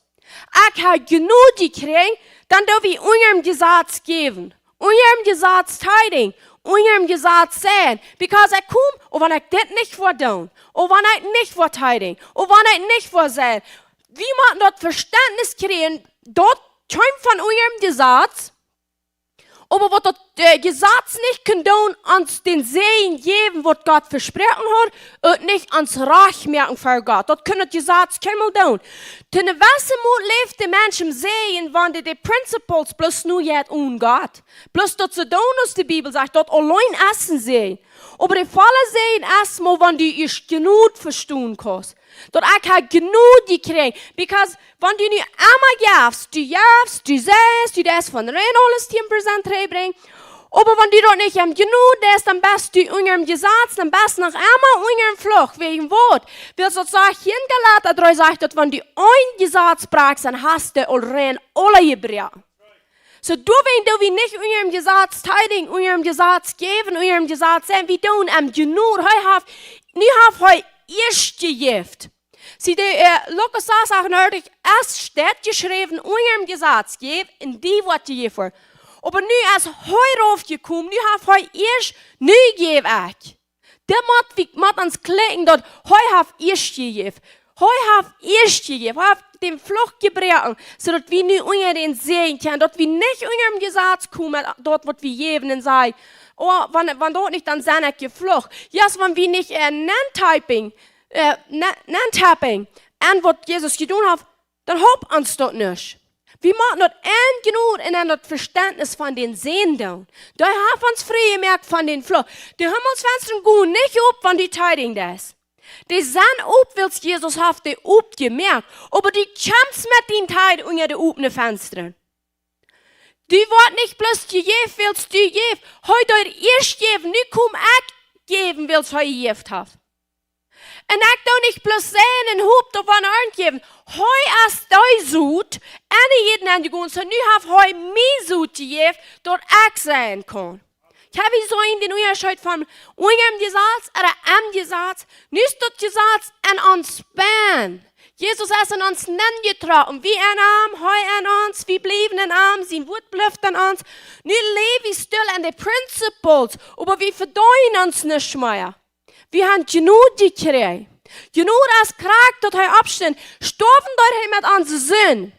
ich habe genug gekriegt, dann darf ich unter dem Gesetz geben. Unter dem Gesetz teilen. Unter dem Gesetz sein. Because ich komme, und wenn ich das nicht vertun, und wenn ich nicht verteidigen, und wenn ich nicht versehen, wie man dort Verständnis kriegen, dort kommt von unter dem Gesetz, aber was das Gesetz nicht kann tun, uns den Segen geben, was Gott versprochen hat, und nicht ans Reich merken für Gott. Das kann das Gesetz keiner tun. Denn was lebt der Mensch im Segen, wenn die Principles bloß nur jetzt un Gott. Bloß das zu tun, was die Bibel sagt, dort allein essen sehen. Aber die Falle sehen erstmal, wenn du ich genug verstehen kannst. Dort ich habe genug gekriegt. Because wenn du nicht einmal gibst, du siehst, du das von rein alles 10% reinbringen. Aber wenn du dort nicht genug das, dann bist du unter dem Gesetz, dann bist du noch einmal unter dem Fluch, wegen Wort. Weil so sagt, hier in Galater 3 sagt, dass wenn du ein Gesetz brauchst, dann hast du rein alle gebrochen. So, du wenn nicht unter dem Gesetz teilen, unter dem Gesetz geben, unter dem Gesetz sein, wie du genug, nu hab erst gegeben. Sie, Lukas sagt neulich, es steht geschrieben, unter dem Gesetz geben, in die Worte gegeben. Aber nu als heute aufgekommen, nu hab erst nu gegeben. Der macht uns klicken, dort heute hab erst gegeben. Heute hab erst gegeben, hab den Fluch gebrochen, sodass wir nicht unter den Segen können, dass wir nicht unter dem Gesetz kommen, dort, was wir geben und sagen, oh, wenn dort nicht, dann sind wir geflucht. Yes, wenn wir nicht Nantapping, an was Jesus getan hat, dann hab uns dort nicht. Wir machen dort genug in das Verständnis von den Sehenden. Da haben uns frei gemerkt von den Fluch. Die Himmelsfenster gehen nicht auf, wenn die teilen das. Die sind up, weil Jesus hat die up gemerkt. Aber die kämpfen mit den Teilen unter den offenen Fenstern. Die wird nicht bloß gegeben, weil du gibst. Heute erst geben, nicht komm ich geben, weil du heute gegeben hast. Und ich darf nicht bloß sehen und hub da von anderen geben. Heute ist dein Sud, eine jeden an die Gunst, und nu hab heute mein Sud gegeben, dort ich sein kann. Ich habe so in den Unterschied von unter dem Gesetz oder am Gesetz. Nu ist das Gesetz an uns Bein. Jesus ist an uns getragen. Wie ein Arm, heu an uns, wie blieben ein Arm, sein Wort bleibt an uns. Nu lebe ich still an den Principles, aber wir verdeuen uns nicht mehr. Wir haben genug gekriegt. Genug als Kraft, dort heu abstehen, storben dort mit uns Sinn.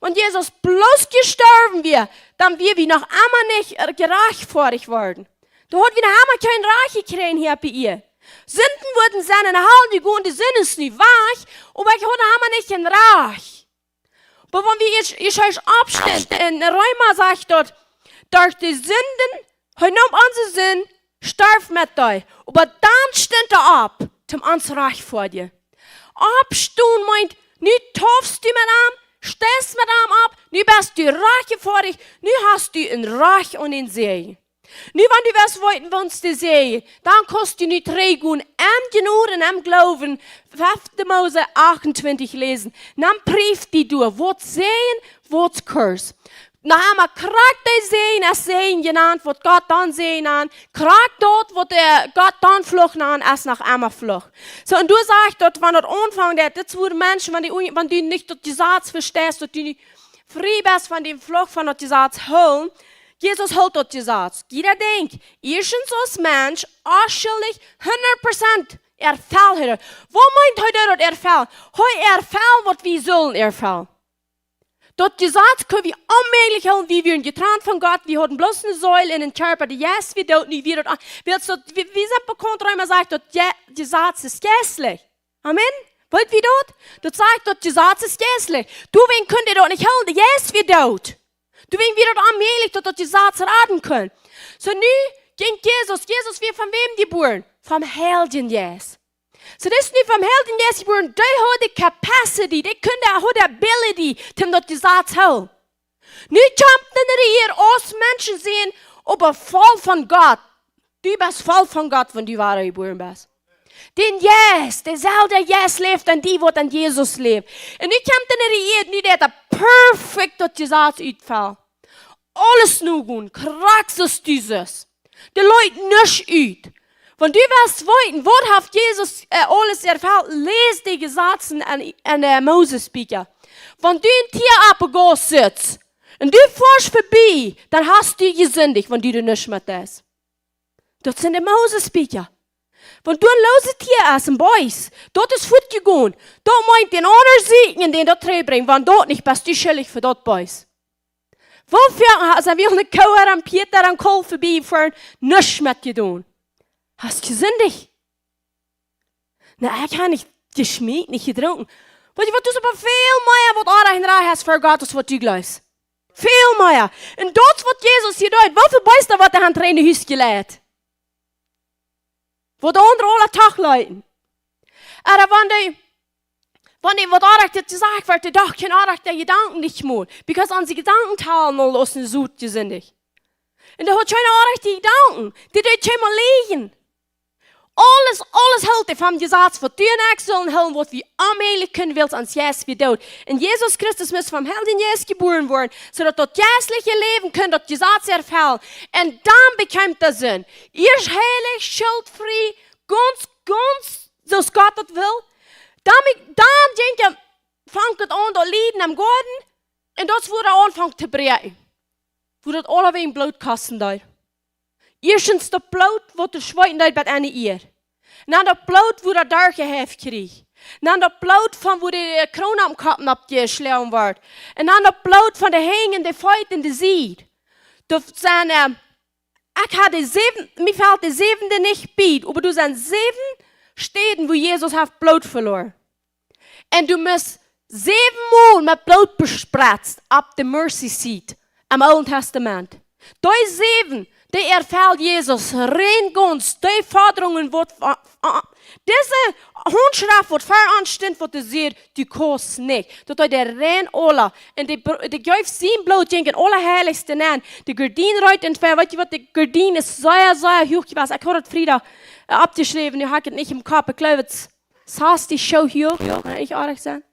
Wenn Jesus bloß gestorben wird, dann wir noch einmal nicht gerecht vor dich werden. Da hat wir noch einmal kein Reich gekriegt hier bei ihr. Sünden wurden seine Hallen gut, die Sinn ist nicht wahr, aber ich habe noch einmal nicht ein Reich. Aber wenn wir ich euch abstehen, in Römer sagt dort, durch die Sünden, heute nimmt unsere Sinn, starb mit euch. Aber dann steht er ab, zum uns Reich vor dir. Abstehen meint, nicht taufst du mit ihm, stehst mit ihm ab, nu bist du reich vor dich, nu hast du ein Reich und ein Segen. Nu, wenn du was wollten wir uns die Segen, dann kannst du nicht regeln, genug und am Glauben, 5. Mose 28 lesen. Dann prüft die durch, was Segen, was Kurs. Na einmal kriegt der Segen, als Segen genannt, was Gott dann Segen an, kriegt dort, wo der Gott dann Flucht an, als nach einmal Flucht. So, und du sagst dort, wenn das Anfang der, das wurden Menschen, wenn du nicht dort die Satz verstehst, dass du nicht frei bist von dem Flucht, von dort die Satz holen, Jesus hat dort gesagt, jeder denkt, erstens als Mensch, ausschuldig, 100% erfällt. Wo meint heute dort erfällt? Heute erfällt, was wir sollen erfällt. Dort gesagt, können wir unmöglich haben, wie wir getrennt von Gott, wir hatten bloß eine Säule in den Körper, die yes, wir dort nicht wieder, wie sind bekannt, man sagt, dort gesagt, ist gässlich. Amen? Wollt wir dort? Dort sagt, dort gesagt, ist gässlich. Du, wen könnt ihr dort nicht halten? Yes, wir dort. Du, wen wir dort allmählich dort gesagt raten können. So, nu ging Jesus, wir von wem geboren? Vom Helden, yes. So, das ist nicht vom Helden, yes, geboren. Die hat die Capacity, die können auch die Ability, die dort gesagt haben. Nu kommt ihr aus Menschen sehen, aber voll von Gott. Du bist voll von Gott, wenn du wahre geboren bist. Den Yes, derselbe Yes lebt an die, was an Jesus lebt. Und nu kommt ihr der perfekt dort gesagt uitval. Alles nu goed, kraxes dieses. De Leute nicht uit. Wenn du was wollten, was hat Jesus alles erfällt, les die Gesetze an Moses Bücher. Wenn du ein Tier abgehst sitzt und du fährst vorbei, dann hast du gesündigt, wenn du nicht mit das. Das sind die Moses Bücher. Wenn du ein loses Tier hast, ein Boys, dort ist gut gegangen. Dort meint den anderen Segen, den dort bringen, wenn dort nicht bist du schuldig für dort Boys. Wofür sind wir eine Kauer am Peter am Kohl vorbeigefahren, nichts mitgetan? Hast du gesündigt? Na, ich habe nicht geschmiert, nicht getrunken. Weil du so aber viel mehr, was andere in Reihe hast für Gott, als was du glaubst. Viel mehr. Und dort, was Jesus hier tut, wofür weißt du, was der Hand in die Hüste gelegt? Wo die anderen alle Tag leiden. Aber wenn die was anderes gesagt wird, die doch kein anderes der Gedanken nicht mehr. Because unsere Gedanken teilen all aus dem Sud gesündigt. Und der hat schon anderes die Gedanken. Die dort schon mal liegen. Alles hält vom Gesetz, was du nicht sollen halten, was wir allmählich können willst, ans Yes wie dort. Und Jesus Christus muss vom Helden Jesus geboren werden, sodass das jässliche Leben kann das Gesetz erfüllen. Und dann bekommt er Sinn. Ihr ist heilig, schuldfrei, ganz, so es Gott das will. Dann fängt es an, das Lieden am Garten, und das wurde anfangen zu brechen. Wo das alle wegen Blut kosten da. Erstens das Blut, wo der Schweiten da bei einer Ehe. Dann das Blut, wo der Dörke heeft kriegt. Dann das Blut, von wo die Krone am Kopf abgeschlagen wird. Und dann das Blut von der hängenden Feit in der Sied. Das sind, mir fällt der 7. nicht bei, aber du sind 7 Städten, wo Jesus hat Blut verloren. Und du musst 7 Mal mit Blut bespritzt, ab der Mercy Seat, am Alten Testament. Die 7, die erfällt Jesus rein ganz, die Forderungen, diese Handschrift, die veransteht, was du siehst, die kostet nicht. Das ist der rein alle. Und die gibt 7 Blut, die alle Heiligsten an. Die Gardine reut in zwei, weißt du was, die Gardine ist sehr, sehr hoch gewesen. Ich habe das Frieda abgeschrieben, ich habe es nicht im Kopf. Ich glaube, es heißt die Show hoch, kann ich ehrlich sein?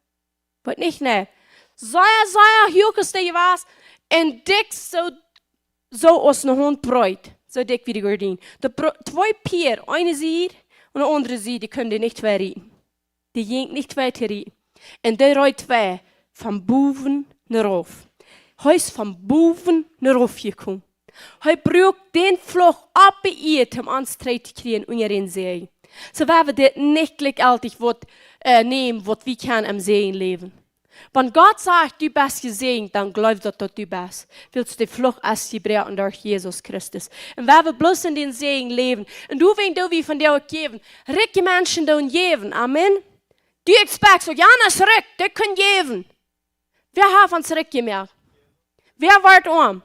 Wollt nicht, ne. Sehr, sehr hoch ist die gewesen. Und dick so aus einem Hund bräut. So dick wie die Gardine. Die 2 Pier, eine Seite und eine andere Seite, die können die nicht verrieten. Die gehen nicht weiter rein. Und die reut 2 vom Buven nach rauf. Er ist vom Buven nach rauf gekommen. Er braucht den Fluch abbeirrt, um Anstreit zu kriegen und ihren Segen. So werden wir nicht gleichzeitig nehmen, was wir können am Segen leben. Wenn Gott sagt, du bist gesegnet, dann glaubst du, dass du bist. Willst du die Flucht ausgebrechen durch Jesus Christus. Und wenn wir bloß in den Segen leben, und du willst du wie von dir geben, ricke Menschen dann geben. Amen. Du expectst, so, Janas rick, die können geben. Wer hat uns rick gemerkt? Wer wird arm?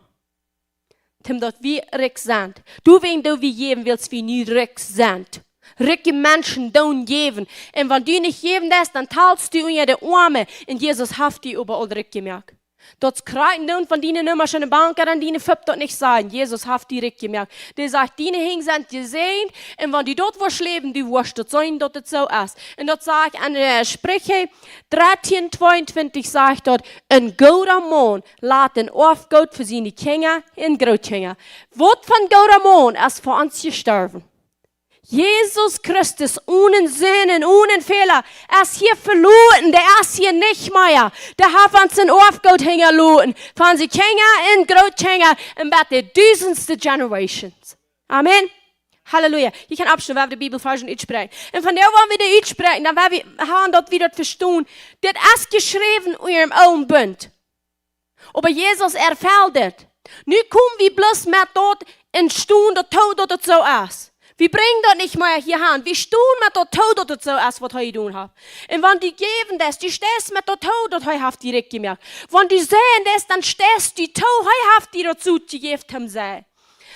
Tim, dass wir rick sind. Du willst du wie geben willst, wie nie rick sind. Ricke Menschen don't geben. Und wenn du nicht geben lässt, dann teilst du unter die Arme. Und Jesus hat die überall Rick gemerkt. Dort kreien und von denen immer schon eine Bank an denen Fipp dort nicht sein. Jesus hat die Rick gemerkt. Der sagt, denen hing sind gesehen. Und wenn die dort was leben, die wirst dort sein, dort das so ist. Und dort sagt an der Sprüche 13:22 sagt dort, ein guter Mann lädt den auf Gott für seine Kinder und Großkinder. Was von guter Mann ist für uns gestorben. Jesus Christus, ohne Sünden, ohne Fehler, er ist hier verloren, der ist hier nicht mehr. Der hat von seinen Aufgott hängen von sie Kinder in Großkinder, in der tausendste Generations. Amen. Halleluja. Ich kann abschließen, wenn wir die Bibel falsch uitspreken. Und von der wollen wir die uitspreken, dann werden wir haben dort wieder verstehen. Das ist geschrieben in ihrem alten Bund. Aber Jesus erfällt das. Nu kommen wir bloß mit dort in Stunden, der Tod dort so ist. Wir bringen das nicht mehr hier an. Wir stehen mit der Tod dort so ist, was wir tun haben. Und wenn die geben das, die stehst mit der Tod dort haft direkt gemerkt. Wenn die sehen das, dann stehst die Tod haft die dazu gegeben haben.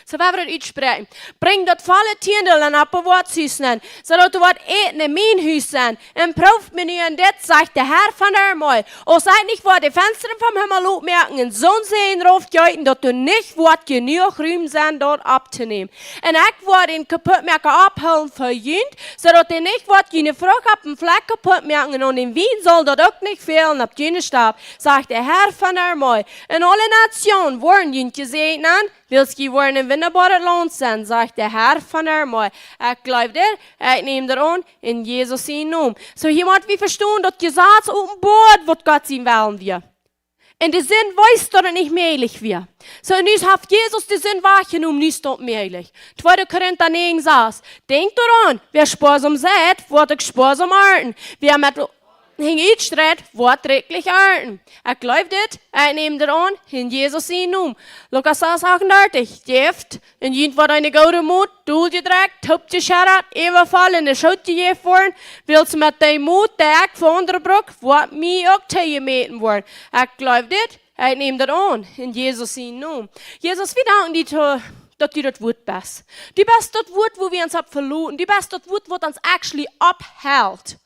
So werden wir das uitspreken. Bring dat volle tiendelen op een woordhuis zijn. Zodat er wat eten in mijn huis zijn. En proeft me nu en dit, zegt de Herr van der Armee. O seid nicht vor de Fenstern vom Himmel opmerken en zo'n zee raufgeiten, dat er nicht wordt genoeg ruim zijn dort abzunehmen. En ik word den kapotmerken abholen verjünt, zodat er nicht wordt jene Frucht op een Fleck kapotmerken und in Wien soll dat ook nicht fehlen op jene Stab, zegt de Herr van der Armee. En alle Nationen worden jene gezeten aan, Wils je worden een winnerbare land zijn, zegt de Herr van der Armee. Ik geloof dit, ik neem er aan in Jesus zijn naam. So hier moet we verstaan dat Gesetz openbaart wat God zien willen wir. En de zin weiß dat het niet möglich wir. So nu heeft Jesus de zin wahrgenommen, nu is dat möglich. 2. Korinther 9 saß, denk daran, wer sparsam seid, wordt ook sparsam arten. Wer met hing uitstrijd, wordt redelijk arten. Ik geloof dit, ik neem er aan in Jesus zijn naam. Lukas 6:38, jeft, en jent wordt een gouden moed, doel je direct, top je scherrat, even vallen en schoot je jeft worden, wil ze met die moed, die ik voor andere broek, wordt mij ook tegen meten worden. Ik geloof dit, ik neem er aan in Jesus zijn naam. Jesus, we danken die dat du dat woord best. Du best dat woord wo wir uns ab verloren. Du best dat woord wat ons actually uphält.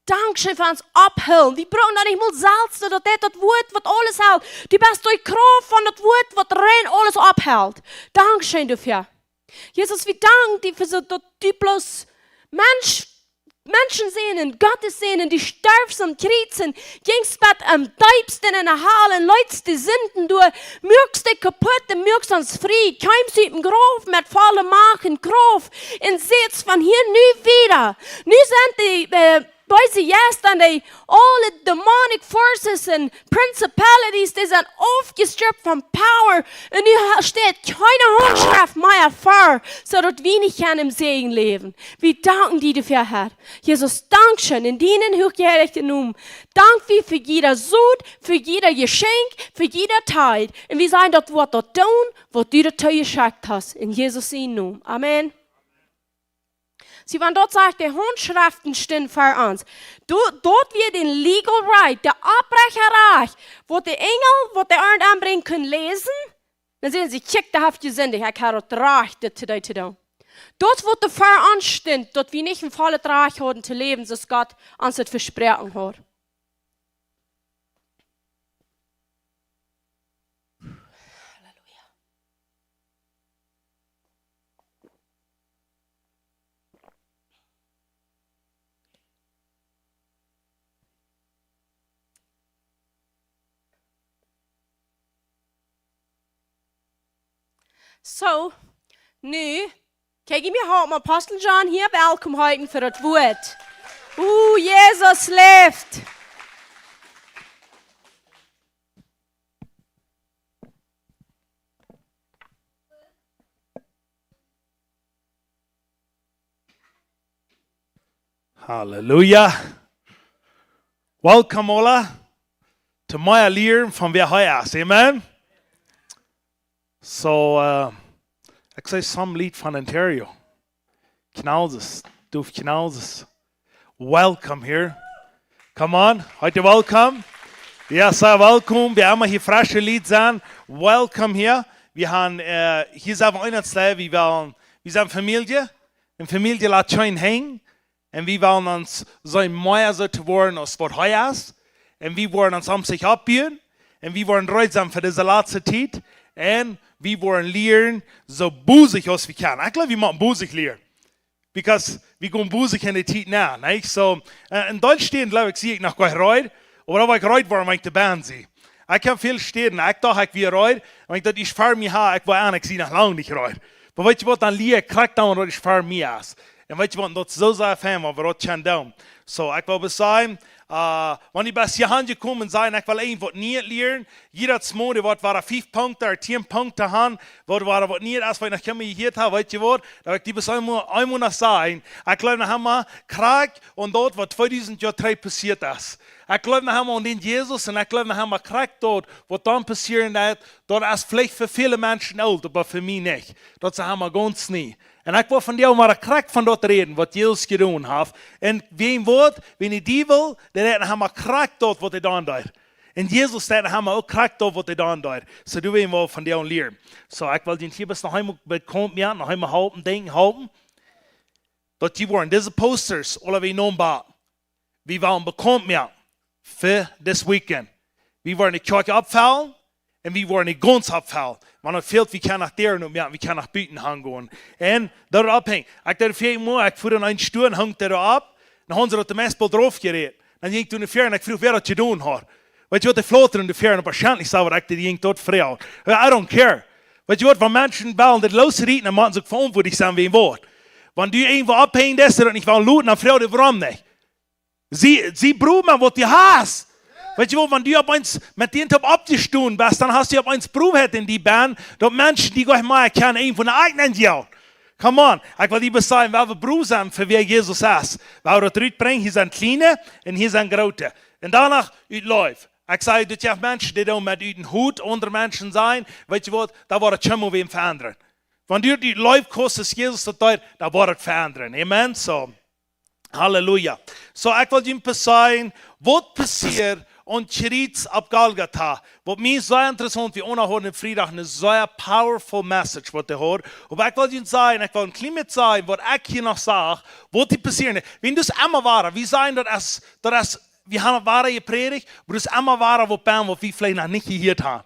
Dankschön für uns abhüllen. Wir brauchen da nicht mal Salz oder das Wort, was alles hält. Du bist durch Kraft von das Wort, was rein alles abhält. Dankschön dafür. Jesus, wir danken dir für so, dass du bloß Menschen sehen, Gottes sehen, die sterben, kriechen, gingst mit am Deibsten in der Halle, leutst die Sünden durch, mürkst dich kaputt, und mürkst uns frei, keimst du im Grof mit voller Macht in Grof, und seht's von hier nie wieder. Nu sind die, Boys, yes, and all the demonic forces and principalities, die sind aufgestrippt von Power. Und nu steht keine Handschrift mehr vor, so dass wir nicht im Segen leben. Wir danken dir dafür, Herr. Jesus, Dankeschön in deinen hochgeheiligten Namen. Dank wir für jeder Sud, für jeder Geschenk, für jeder Teil. Und wir sagen, das Wort dort tun, was du dazu geschenkt hast. In Jesus' Namen. Amen. Sie waren dort sagt, die Handschriften stehen für uns. Dort wird den Legal Right, der Abbrecherrecht, wo die Engel, wo die Ernte anbringen können, lesen. Dann sehen sie, kiek, da habt ihr Sünde, ich habe das Recht, das zu tun. Dort, wo der für uns steht, dort wir nicht im vollen Recht haben zu leben, so Gott uns das versprochen hat. So, nu, kijk je me mijn Apostel John hier welkom heute für das Wort. Jesus lebt. Hallelujah. Welcome alla to my leer van weer huis. Amen. So, ik zei some lied van Ontario. Knauses, doof knauses. Welcome here. Come on, heute welcome. Ja, so welkom. Wir haben hier frische Lied sein. Welcome hier. Wir haben hier sind wir einerseits, wir sind Familie. Eine Familie lässt schön hängen. Und wir wollen uns so mehr so zu werden, als was heute ist. Und wir wollen uns am sich abbauen. Und wir wollen reitsam für diese letzte Zeit. Und wir wollen lernen, so busig als wir können. Ich glaube, wir machen busig lernen. Because wir gehen busig in die Zeit nach. Nicht? So, in Deutsch stehen, glaube ich, sehe ich noch gar nicht reut. Aber wenn ich reut war, ich die Band sehe. Ich kann viel stehen. Ich dachte, ich wäre reut. Und ich dachte, ich fahre mich her, ich war auch nicht, noch lange nicht reut. Maar weet je wat, dan leer ik krijg dan wat ik voor mij is. En weet je wat, dat is zo zijn fan, maar wat kan doen. So, ik wil zeggen, wanneer je bij je handje komt en zeggen, ik wil één wat niet leren, jeder smoorde wat waren 5 Punkte oder 10 Punkte haben, wat waren wat niet, als wir nach Kimme hier haben, weet je wat, dat ik die besluit einmal noch sagen, ich glaube, wir haben Krieg und dort, was 2000 Jahre 3 passiert ist. Ich glaube, wir haben an den Jesus und ich glaube, wir haben Krieg dort, was dann passieren wird, dort ist vielleicht für viele Menschen alt, aber für mich nicht. Das haben wir ganz nie. En ik wil van jou maar een krak van dat reden, wat Jezus gedaan heeft. En wie wordt, wie die wil, dan hebben we krak dat wat hij dan doet. En Jezus zei, dan hebben we ook krak dat wat hij dan doet. Zo doen we wel van jou leren. Zo, ik wil je hier nog eenmaal bekomen, nog eenmaal houden, denken, houden. Dat die worden, deze posters, alle wie noembaar. We willen bekomen voor dit weekend. We worden de kerk opvallen. En we worden niet ganz abfallen. Maar nog veel, we kunnen naar daar nog meer, we kunnen naar buiten gaan. En daarop hang. Ik dacht veel mooi, ik voer een stoel en hang daarop. Dan hebben ze dat de meestal drauf gereden. Dan ging ik toen de ver en ik vroeg, wer dat je doen had. Weet je wat, de floten in de ver en waarschijnlijk zou ik die ging tot vrij. I don't care. Weet je wat, van mensen bellen dat losrieten, dan moeten ze ook verantwoordelijk zijn wie een woord. Want die een wat abhängen, dat ze dat niet van looten, dan vraagt hij waarom niet. Sie broer maar wat je haast. Weet je wel, wenn du op eens met die top opgestoen bist, dan hast du op eens proef in die band, dat mensen die gleich mal kennen, een van de eigenen jou. Come on, ik wil die zeggen, waar we broer zijn voor wie Jezus is. Waar we het uitbrengen, hier zijn kleine en hier zijn grote. En daarna uitläuft. Ik zei, dat je mensen die dan met een hoed onder mensen zijn, weet je wat, dat wordt het schon weer veranderen. Wanneer die läuft, kostet Jezus dat daar, dat wordt het veranderen. Amen, so. Halleluja. So, ik wil je zeggen, wat passiert und Chritz ab Golgatha. Wat mij zo interessant wie onderhouden vrijdag een zo powerful message wat er hoort. Und ik wil je zeggen, ik wil een klein beetje zeggen, wat ik hier nog zeg, wat die passieren. Wenn du es einmal waren, wie sagen das, wir haben wahre gepredigt, aber das einmal waren, wat wir vielleicht noch nicht gehört haben.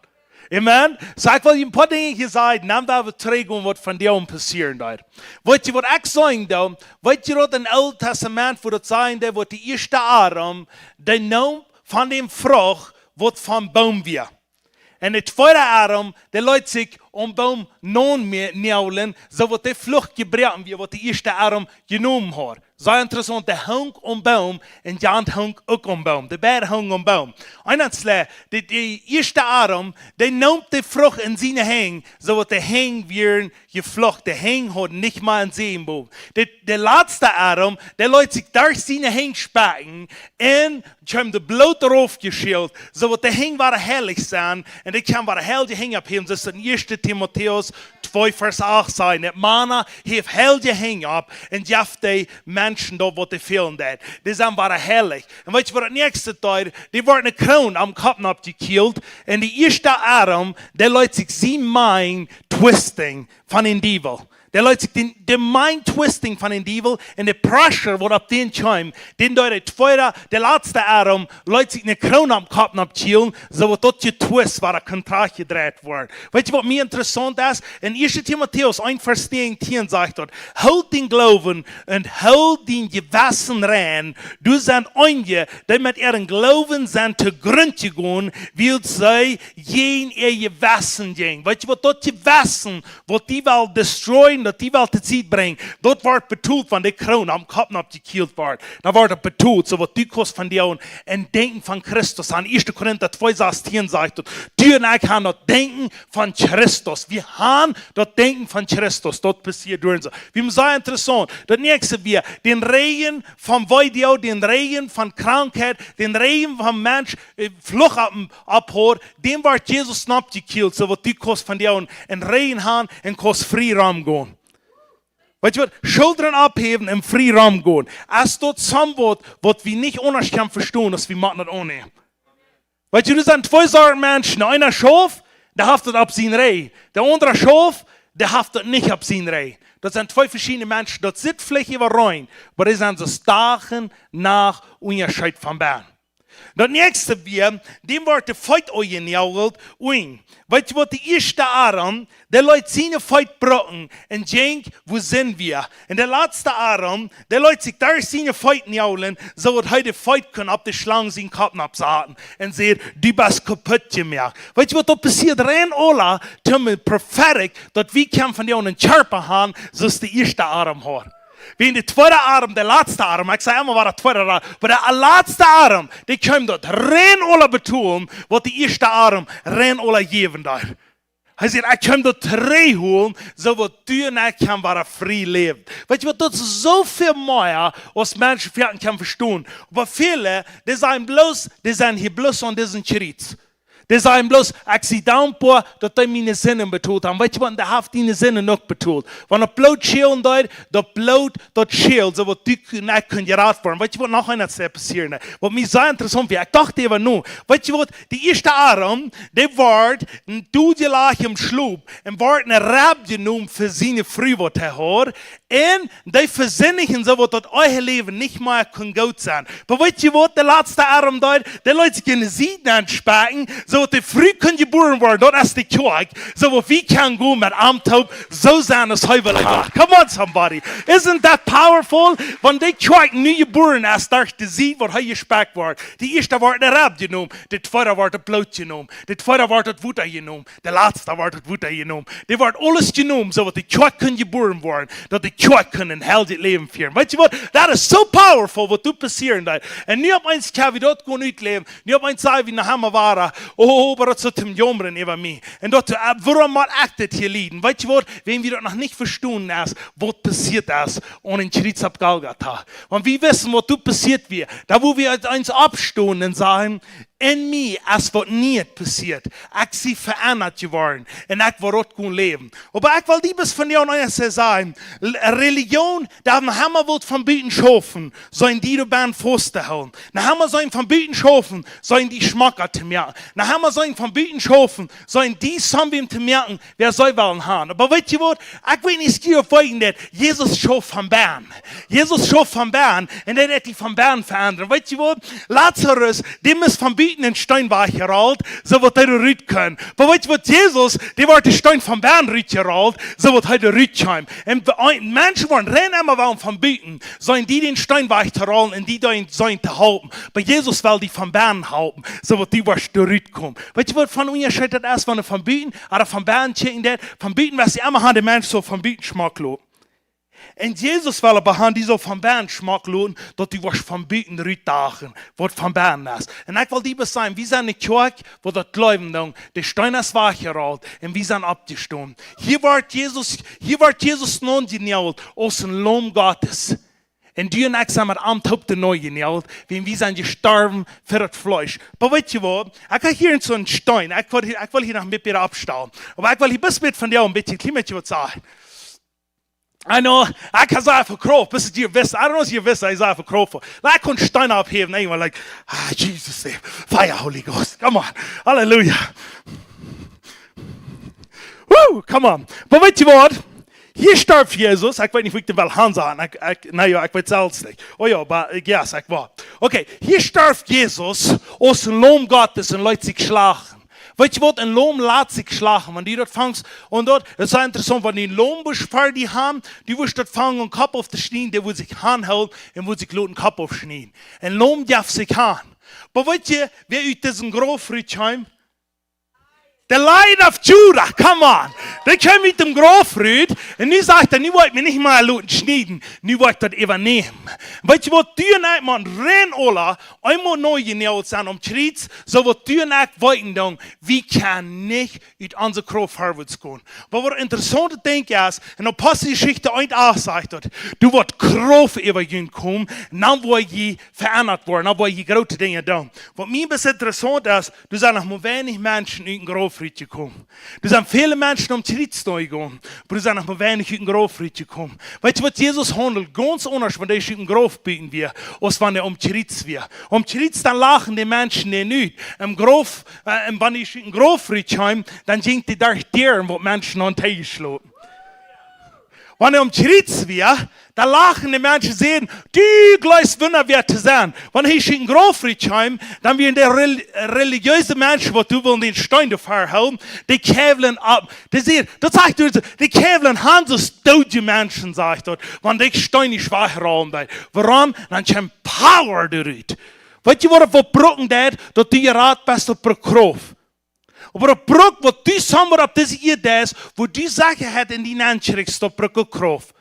Amen. So ik wil je een paar dingen gezegd, neem daar wat terug om wat van jou passieren daar. Weet je wat ik zeg dan? Weet je wat in het Oude Testament voor het zijn, dat wat de eerste Adam, de naam van dem Frucht wat van boom weer. En de tweede Adam, der leidt zich om boom non meer neulen, zo wat de vlucht gebruiken wie wat de eerste Adam genomen had. Zo interessant, de hang om boom en Jan hang ook om boom. De beide hang om boom. Eindsle, de eerste Adam, die neemt de vrucht in zijn hang, zo wat de hang weer gevlucht. De hang had niet maar een zeeboom. De laatste Adam, der leidt zich daar zijn hang spaken en hem de bloot erop geschild, zo wat de hang waren heilig zijn en die kan waren heilig hang op hem. Dat is in 1 Timotheus 2 vers 8 zijn. Dat mannen heeft heilig hang op en jaft die mensen dat wat te veel dat. Die zijn waren heilig. En weet je wat het nächste tijd? Die worden een kroon am Kopf abgekielt. En die eerste Adam, der leidt zich zijn mind twisting van een duivel. Der leidt zich de mind twisting van een duivel en de pressure wat op den kwam. Den door de tweede, de laatste Adam, leidt zich een kroon am Kopf abkielen, zodat dat je twist waar een contract gedraaid wordt. Weet je wat mij interessant is? In 1 Timotheus 1 vers 10 zegt dat, houd den Glauben en houd den Gewissen rein. Du zijn onje, die met ihren Glauben zijn te grond gegaan, wil zij geen Gewissen gaan. Weet je wat dat Gewissen, wat die wil destroyen, dat die wil te ziet brengen, dat wordt bedoeld van de kroon am Kopf abgekielt wordt. Dat wordt bedoeld, zo wat du kost van jou en denken van Christus. Aan 1 Korinther 2 vers 10 zegt dat, du en ik gaan dat denken van Christus. We gaan dat denken van Christus. Dat passiert door ons. We moeten zo interessant. Dat nächste weer, den regen van weidjou, den regen van krankheid, den regen van mens, vlug abhoort, den wordt Jesus abgekielt, zo wat du kost van jou en regen gaan en kost vrij ram gaan. Weet je wat? Schultern abheben en vrij ram gaan. Als dat somewhat, wat we niet anders kan verstaan, als we maken het aannemen. Weet je, er zijn twee soorten mensen. De ene Schaf, der haft het op zijn rij. De andere Schaf, der haft het niet op zijn rij. Dat zijn twee verschillende mensen. Dat zit vlecht over rein. Maar die zijn ze dagen nach Unterscheid van baan. Dat nächste wir, dem wordt de feit ojen jaugelt, oin. Weet je wat de eerste Adam, der Leute seine feit brocken, en denk, wo sind wir? En der letzte Adam, der Leute sich daar seine feit jaulen, so wat hij de feit kan op de slang zijn kop abzaten, en zegt, du bist kaputt gemaakt. Weet je wat dat passiert? Rein Ola, toen prophetic, dat wie kan van jou een Körper haben, zoals de eerste Adam hat. Wie in de tweede Adam, de laatste Adam, ik zei immer, war de tweede Adam, maar de laatste Adam, die kwam dat rein Ola betonen, wat de eerste Adam rein Ola geven daar. Hij zegt, ik kan dat terugholen, zo wat du en ik kan waar vrij leven. Weet je wat, dat is zoveel meer, als mensen verder kan verstaan. Maar velen, die zijn hier bloos aan deze chirits. Die zijn bloos, ik zie dankbaar dat hij mijn zinnen betoelt. En weet je wat, die heeft die zinnen ook betoelt. Wanneer het bloed schelen dat bloed dat scheelt, zo wat du en ik kunnen geraad worden. Weet je wat, nog een stap passieren. Wat mij zo interessant vindt, ik dacht even nu, weet je wat, die eerste Adam, die wordt een toedelag im sloop. En wordt een rab genoemd voor zijn vrouw wat hij hoort. En die verzinnigen zo wat dat eigen leven niet meer kan goed zijn. Maar weet je wat, de laatste Adam daar, die Leute kunnen zien aanspaken, zo wat de vrouw kan geboren worden, dat is de kerk. Zo wat wie kan gaan met Amtaub, zo zijn als hij wil gaan. Come on somebody. Isn't that powerful? Want die kerk nu geboren is, daar te zien wat hij gespakt wordt. Die eerste wordt de rab genoemd, de tweede wordt het bloed genoemd, de tweede wordt het woede genoemd, de laatste wordt het woede genoemd. Die wordt alles genoemd, zo wat de kerk kan geboren worden, dat de kerk kan een helder leven vieren. Weet je wat? Dat is so powerful wat du passieren daar. En nu op eens kan we dat gewoon uitleven. Nu op eens zeggen we naar hem waren, oh, maar dat zit hem jommeren over mij. En dat, waarom maar echt het geleden? Weet je wat? Wenn wir das noch nicht verstehen, was passiert ist und in Schritz ab Golgatha. Und wir wissen, was du passiert wird. Da wo wir uns abstehen und sagen, in mir ist was nicht passiert. Ich bin verändert geworden und ich will dort gut leben. Aber ich will liebes von dir und euch sagen, Religion, da haben wir von Bieten schaffen, sollen die Band festhalten. Da haben wir sollen von Bieten schaffen, sollen die Schmacker zu merken. Da haben wir sollen von Bieten schaffen, sollen die Zombie zu merken, wer soll wollen haben. Aber weißt du was? Ich will nicht hier folgendes. Jesus schuf von Bern. Jesus schuf von Bern und er hat die von Bern verändert. Weißt du was? Lazarus, dem ist von Bieten in Stein war gerollt, so wird er rüt können. Aber weißt du was? Jesus, der war der Stein von Bern rüt gerollt, so wird er rüt können. Und Menschen waren rein immer waren von Bieten, sollen die den Stein war gerollen und die sollen zu halten. Bei Jesus will die von Bern halten, so wird die was der rüt kommen. Weißt du was? Von Unterschied das ist, wenn er von Bieten, oder von Bern checken, von Bieten, was sie immer haben, die Menschen so von Bieten schmacklos. Und Jesus will aber haben, die so von Bern Schmack lohnen, dass die was von Bieten rüttachen, was von Bern ist. Und ich will lieber sagen, wir sind eine Kirche, wo das Glauben dann, der Stein ist wachgerollt und wir sind abgestorben. Hier wird Jesus nun genialt aus dem Lohn Gottes. Und du und ich sind mit Amtaub der Neu genialt, wenn wir sind gestorben für das Fleisch. Aber weißt du was? Ich kann hier in so einen Stein, ich will hier noch mit mir abstellen. Aber ich will hier bis mit von dir ein bisschen was sagen. I know, I can say for crow, bis you wisst, I don't know if you wisst, I say for crow. I couldn't stand up here and anyone like, Jesus, fire, Holy Ghost, come on, hallelujah. Woo, come on. Aber weißt du was? Hier starb Jesus, ich weiß nicht, wie ich den will sagen, naja, ich weiß selbst nicht. Oh ja, aber yes, ich war. Okay, hier starb Jesus aus dem Lohn Gottes und Leute sich schlagen. Weißt du was, ein Lohm lässt sich schlagen, wenn die dort fangst. Und dort, das ist interessant, wenn die einen Lohnbusch fertig haben, die wirst dort fangen und Kopf auf den Schnee, der will sich anhalten und will sich den Kopf aufschneiden. Ein Lohm darf sich an. Aber weißt du, wer uit diesen Grofrüt heim? The Lion of Judah, come on. Der kam mit dem Grofrüt und nu sagt er, nu wollt mir nicht mal schneiden, nu wollt das übernehmen. Weißt du was, du und ich, man, rein alle, einmal neu genäht sein, Schritt, so was du und ich wollten dann, wir können nicht mit unserer Kraft vorwärts gehen. Aber was interessante Ding ist, in der Apostelgeschichte 1 sagt, du wirst Kraft über ihn kommen, dann wo je verändert worden, dann wo je große Dinge tun. Was mir bis interessant ist, du sagst noch mal wenig Menschen in den Grofrüt gekommen. Du sind viele Menschen Schritt gegangen, aber du sind noch mal wenig in den Grofrüt gekommen. Weißt du was, Jesus handelt ganz anders, wenn der in den Grof bieten wir, als wenn er Schritt wird. Schritt dann lachen die Menschen nicht. Im Grof, wenn ich in den Grofrüt heim, dann ging die da deren, wo Menschen an den Teil schlagen. Wenn er Schritt wird, Da lachen die Menschen sehen, die gleich Wunder wird zu sein. Wenn ich in Grofried heim, dann werden die religiöse Menschen, die du willst, den Stein dafür hauen, die käveln ab. Das sagt du, die käveln Hanses tote Menschen, sagt dort, wenn die Stein nicht schwach raum. Warum? Dann kommt Power durch. Weißt du, was wir brauchen, dass du ihr Rat bist auf der Krof. Aber op brug wat du samen op deze idees, wo du Sachen hat in die Nanschrift op der Krof.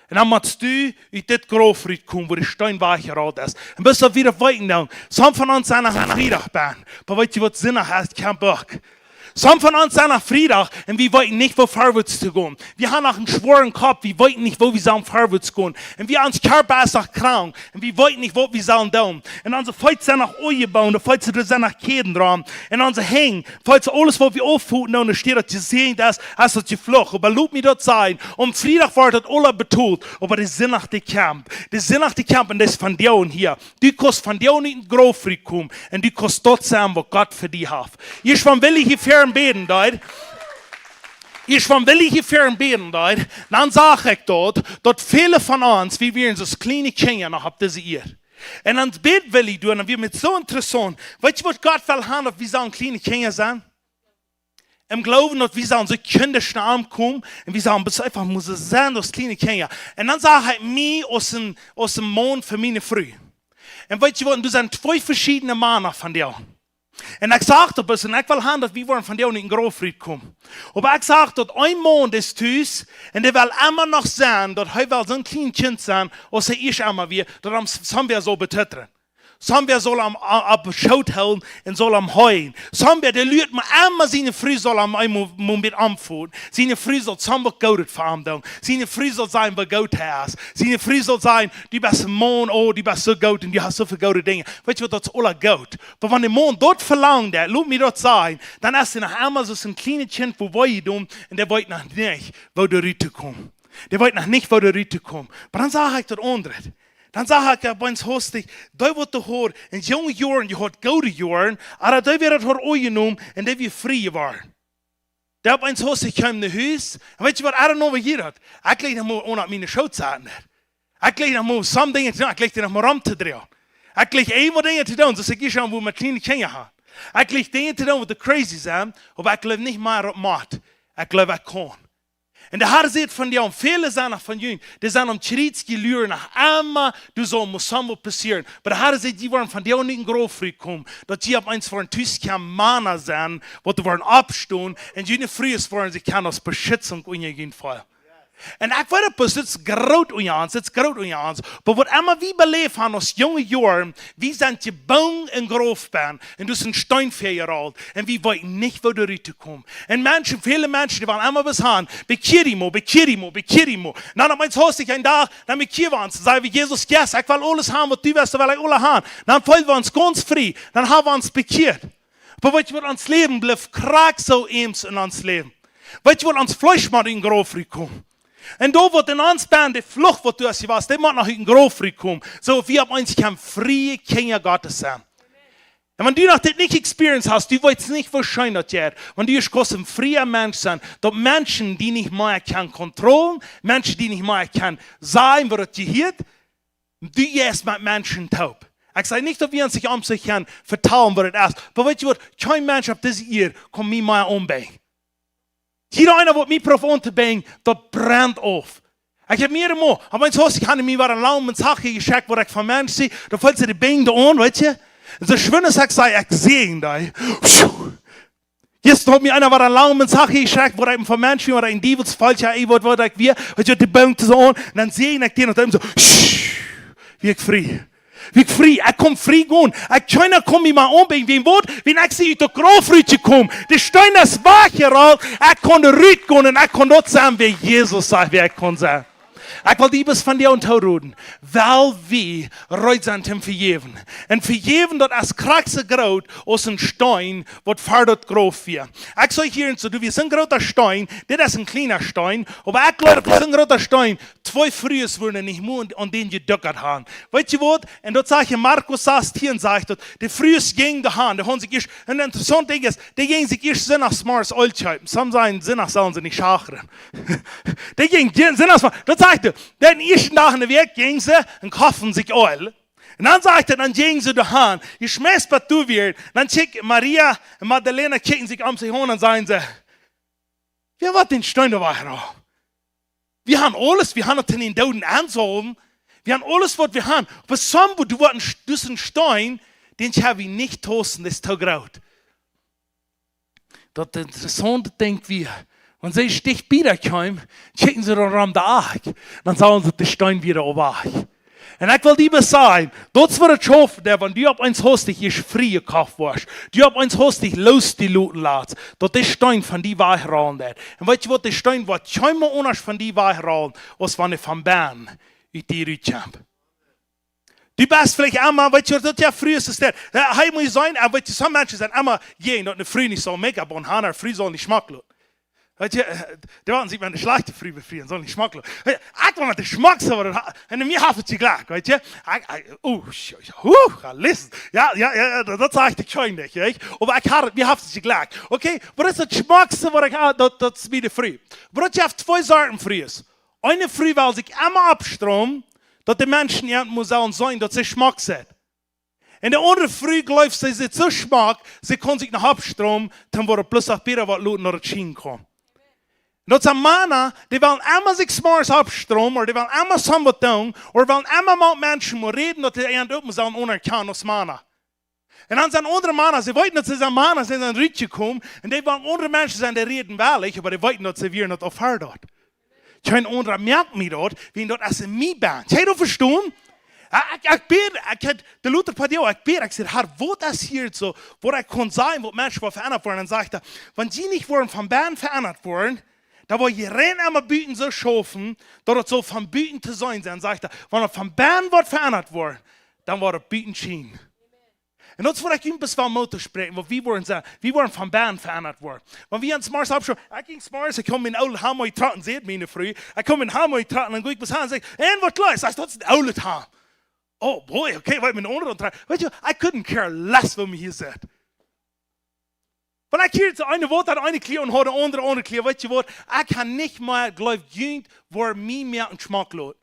En dan moet du uit dit Grofried komen, waar de stein weggeraad is. En bist du wieder weiten dan. Some van ons zijn nach Freitag ben. Maar weet je wat zinnig is? Kein Bock. Some von uns sind nach Freitag und wir wollten nicht, wo vorwärts zu gehen. Wir haben noch einen schweren Kopf, wir wollten nicht, wo wir sollen vorwärts gehen. Und wir haben uns Körper ist noch krank und wir wollten nicht, wo wir sollen tun. Und unsere Feute sind nach Oje bauen, und Feute sind nach Käden dran. Und unsere Hängen, Feute alles, was wir aufhuten, und da steht, dass sie sehen, dass es die Flucht. Aber lass mich dort sein. Und Freitag wird das alle betont. Aber das sind nach der Camp. Das sind nach der Camp und das ist von dir und hier. Du kannst von dir nicht in den Grofried kommen und du kannst dort sein, wo Gott für dich hat. Ich will hier für beten dort. Ich will hier für beten dort. Dann sage ich dort viele von uns, wie wir in so kleine Kinder noch auf diese Erde. Und dann beten will ich tun, und wir mit so interessant. Weißt du, was Gott will haben, dass wir so kleine Kinder sein? Im Glauben, dass wir so unsere Kinder schnell kommen, und wir sagen, bis einfach muss es sein, das kleine Kinder. Und dann sage ich mir aus dem Mond für meine Früh. Und weißt du was, du sind zwei verschiedene Männer von dir. Und ich sagte, ich will haben, dass wir von dir nicht in den Grofried kommen. Aber ich sagte, dass ein Mann ist Tüß, und der will immer noch sein, dass er will so ein kleines Kind sein, als ich immer will, dass wir so betötern. Sommer soll am Schaut halten und soll am heulen. Sommer, der lügt mir immer seine Früh soll am mit anführen. Seine Früh soll sommer Gott verarmen. Seine Früh soll sein, wo Gott hast. Seine Früh soll sein, die bist Mann, oh, die bist so gut und die hast so viele gute Dinge. Weißt du, das ist alles gut. Aber wenn der Mann dort verlangt, lass mich dort sein, dann ist er noch einmal so ein kleines Kind, wo wir tun, und der weiß noch nicht, wo der Rüte kommt. Der weiß noch nicht, wo der Rüte kommt. Aber dann sage ich das andere. Dan zag ik bij ons hostig, dat wordt te horen, in jonge jaren, je hoort gouden jaren, maar dat werd het hoor ooit noemen, en dat we vrij waren. Dat bij ons hostig kwam naar huis, en weet je wat, I don't know wat je dat. Ik leed nog maar aan mijn show zaten. Ik leed nog maar some dingen te doen, ik leed nog maar om te draaien. Ik leed eenmaal dingen te doen, zoals ik hier zo met kleine kinderen had. Ik leed dingen te doen wat de crazy zijn, maar ik leef niet meer op maat. Ik leef ik kan. En de Herr zegt van jou, viele zijn nog van jullie, die zijn om Tschritski luren nach einmal, du soll muss samen passieren. Aber der Herr sagt, die waren von dir nicht in Grofried kommen, dass die ab eins von Tüskern Mana sein, wo die waren abstehen, und jene Frühes waren, sie kann aus Beschützung in jeden Fall. En ik weet het, het is groot aan ons, het is groot aan ons. Maar wat immer wie beleefd hebben als jonge jaren, wie zijn je bang en grof ben, en dus een stein voor je rolt, en wie weten niet waar de ruimte komt. En mensen, viele mensen, die waren immer bis aan, bekirimo. Nou, dan meint het een dag, dan bekeer we ons, zeggen we, Jezus, yes, ik wil alles hebben wat du willst, wil ik alles hebben. Dan voelen we ons ganz vrij, dan hebben we ons bekeerd. Maar weet je wat ons leven blijft, krak zo eens in ons leven. Weet je wat ons vlees maar in Grofried komt. En daar wordt in ons band de vlucht wat du als je was, die moet nog in Grofried komen. Zo wie op ons kan vrije Kinder Gottes zijn. En wenn du noch das nicht experience hast, du weißt nicht, wo schön das ist. Wenn du ein freier Mensch sein, dass Menschen, die nicht mehr kann kontrollieren, Menschen, die nicht mehr kann sein, wo das gehört, du erst mit Menschen taub. Ich sage nicht, dass wir uns sich um sich kann vertrauen, wo das ist. Aber weißt du was, kein Mensch auf diese Erde kann mich mehr umbringen. Jeder einer, der mich prof unterbringen, das brennt auf. Ich habe mir immer, aber ich kann mir eine lange Sache geschickt, wo ich von Menschen sehe, da fällt sie die Beine da an, weißt du? So schön ist, ich sage, ich sehe ihn da. Jetzt hat mir einer eine lange Sache geschickt, wo ich von Menschen, oder ein Diebels falsch, ja, ich wollte, ich wir, weißt du, die Beine so an, und dann sehe ich den und dann so, wie ich frei. Wie frei, ich komme frei gehen. Ich kann mich mal umbringen. Wie ein Wort, wenn ich sie in der Grofried komme, die Steine ist wach gerollt, ich kann ruhig gehen und ich kann dort sein, wie Jesus sagt, wie ich kann sein. Ich will etwas von dir unterreden, weil wir reut sind für jeden. Und für jeden, das als kraxe Graut aus einem Stein, wird fördert groß wird. Ich sage hier, du wirst ein großer Stein, das ist ein kleiner Stein, aber ich glaube, das ist ein großer Stein, zwei Frühes würden nicht mehr an den gedöckert haben. Weißt du was? Und dort sage ich, Markus sagt hier und sagt, die Frühes gingen da haben, die haben sich erst, und das interessante Ding ist, die gingen sich erst Sinn nach Smars Oldscheiben. Some sagen, Sinn nach sollen sie nicht schachern. Die gingen Sinn nach Smars, dort sage sagte, den ersten Tag in der Weg gingen sie und kaufen sich Öl. Und dann sagte er, dann gingen sie daheim. Ich schmeiß was du wirst. Dann schick Maria und Magdalena kicken sich um sich hin und sagen sie, wir wollen den Stein da weiter. Wir haben alles, wir haben den Toten anzuholen. Wir haben alles, was wir haben. Aber so, du wolltest diesen Stein, den habe ich nicht toasten, das ist zu groß. Das Interessante denkt wir, wenn sie sticht wieder kommen, schicken sie dann rum der Ark. Dann sagen sie, der Stein wieder auf Ark. Und ich will dir sagen, das wird es hoffen, wenn du auf eins hast, dich ist frei gekauft wirst, du auf eins hast, dich los die Luten lässt, dass der Stein von dir wegrollen wird. Und weißt du, was der Stein wird scheinbar anders von dir wegrollen, als wenn er von Bern in die Rütschamp. Du bist vielleicht einmal, weißt du, das ja früher ist das. Hey, muss sein, aber weißt du, so Menschen sind immer, je, dass eine Früh nicht so mega bon haben, früh soll nicht schmacklos. Weißt du, da waren sie, wenn eine schlechte Früh befrieren, soll nicht schmacklos. Ich will nicht den Schmack so, und mir haben sie gleich, weißt du? Listen. Ja, das sage ich dir schon nicht, aber ich habe, mir haben sie gleich. Okay, aber das ist das Schmack so, was ich habe, das ist wieder früh. Aber ich habe zwei Sorten Frühs. Eine Früh, weil sich immer abstrom, dass die Menschen muss auch sein, dass sie Schmack sind. In der andere Früh läuft sie so Schmack, sie können sich nach abstrom, dann wird bloß auch wieder was Leute nach der Schiene kommen. Und das sind Männer, die wollen immer sich smart abstrom, oder die wollen immer so was tun, oder wollen immer mit Menschen reden, dass die einen sollen unerkennen als Männer. Und dann sind andere Männer, sie wollten, dass sie sind Männer, sie sind rübergekommen, und die wollen andere Menschen sein, die reden wahrlich, aber die wollten, dass sie wieder nicht aufhören dort. Kein anderer merkt mich dort, wie dort als in mir bin. Hey, du verstehen? Der Luther Padio, ich sage, Herr, wo das hier so, wo er kann sein, wo Menschen verändert wurden, dann sagt er, wenn sie nicht wurden von Bern verändert wurden, da wo ihr rein einmal Büten so schaffen, dass es so von Büten zu sein sein, sagt er, wenn er von Bern wird verändert worden, dann wird er Büten schien. Und das wollte ich ein bisschen Motto sprechen, weil wir wurden von Bern verändert worden. Wenn wir ans Mars abschauen, ich ging Mars, ich komme in Aule Hamoi traten, seht meine Früh, ich komme in Hamoi traten, dann gehe ich bis hin und sage, was los? Das ist ein Aule Ham. Oh boy, okay, weil ich mit anderen traten. Weißt du, I couldn't care less, was mir hier sagt. Wenn ich hier zu einer Wort hat, eine Klier und hat eine andere Klier, weißt du was, ich kann nicht mal, glaube ich, wo mir mehr einen Geschmack lässt.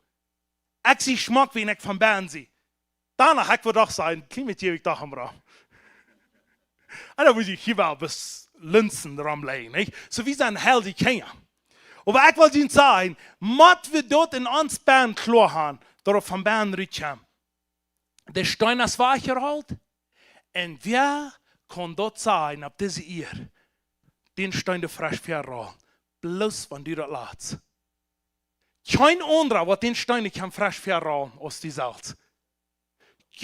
Ich sehe Geschmack, wie ich von Bern sehe. Danach ich würde auch sagen, klimatisiere ich doch am Raum. Und da muss ich hier mal bis Linsen rumlegen, nicht? So wie sein Held die Kinder. Aber ich wollte Ihnen sagen, was wir dort in uns Bern klar haben, dort von Bern rüberkommen. Der Stein ist weitergeholt, und wer kann dort sein, ab diese Ehe, den Stein der frisch verrollen, bloß wenn du das lässt. Kein anderer, was den Stein kann frisch verrollen, aus die Salz.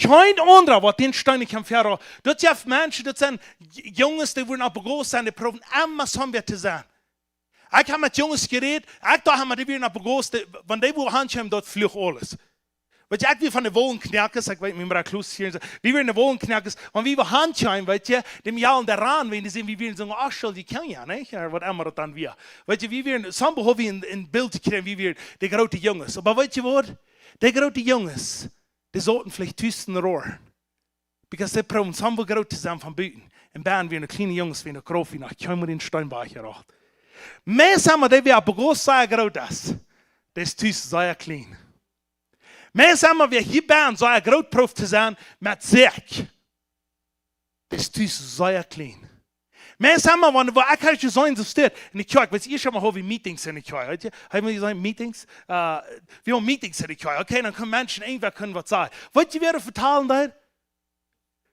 Kein anderer, was den Stein kann verrollen. Das sind Menschen, das sind Jungs, die wollen aber groß sein, die probieren immer so zu sein. Ich habe mit Jungs geredet, ich dachte, die wollen aber groß, wenn die wo Handschirm, dort fliegt alles. Weet je, ik wil van de wollenknakkers, ik weet niet meer kloos hier, wie willen de wollenknakkers, want wie wil handschijn, weet je, dem jaren daaraan, wenn die zien, wie willen zo'n Aschel, die ken je, ne? Wat immer dat dan weer. Weet je, wie willen, soms hebben we in beeld gekregen, wie willen, de grote jongens. Maar weet je wat? De grote jongens, die sollten vielleicht tussen roeren. Because die proben soms groot zijn van buiten. En bijna weer een kleine jongens, wie een groot, wie een kein den Steinbach geraakt. Meestal, die wir aber groß sehr groot is, das tussen sehr klein. Meestal, wir hier bent, sehr groot proef te zijn met zich. Das tussen sehr klein. Meestal, wanneer we eigenlijk je zijn zo stil in de kerk, weet je, eerst hebben we meetings in de kerk, weet je? Hebben we zijn meetings? We hebben meetings in de kerk, okay? Dan kunnen mensen irgendwer kunnen wat zeggen. Weet je, wie er vertalen daar?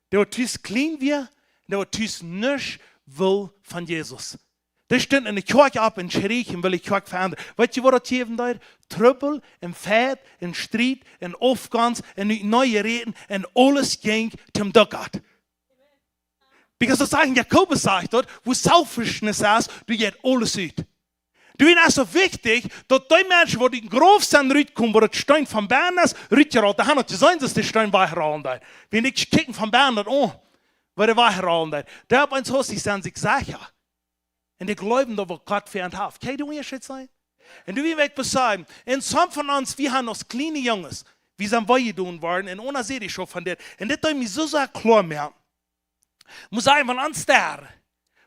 Der wat tussen klein weer, der wat tussen niks wil van Jezus. Die stond in de kerk op en schreef en wil de kerk veranderen. Weet je wat dat geven daar? Trubbel en feit en strijd en opgangs en nieuwe reden en alles ging zum Duckert. Because das sagen Jakobus sagt dort, wo Selfishness ist, du geht alles uit. Du ist also wichtig, dass die Menschen, die in Grof sind, rauskommen, wo das Stein von Bern ist, rausgerollt. Da haben nicht sein, dass der Stein weiterrollen da. Wenn ich kicken von Bern dort an, wo der weiterrollen da. Da hat uns Haus, die sind sich sicher. Und die glauben, dass wir Gott verändert haben. Kann du mir jetzt sein? Und du wirst sagen, in some von uns, wir haben noch kleine Jungs, wie sind wir tun worden, und ohne sehe ich schon von dir. Und das hat mir so sehr klar mehr. Muss sagen, von uns der,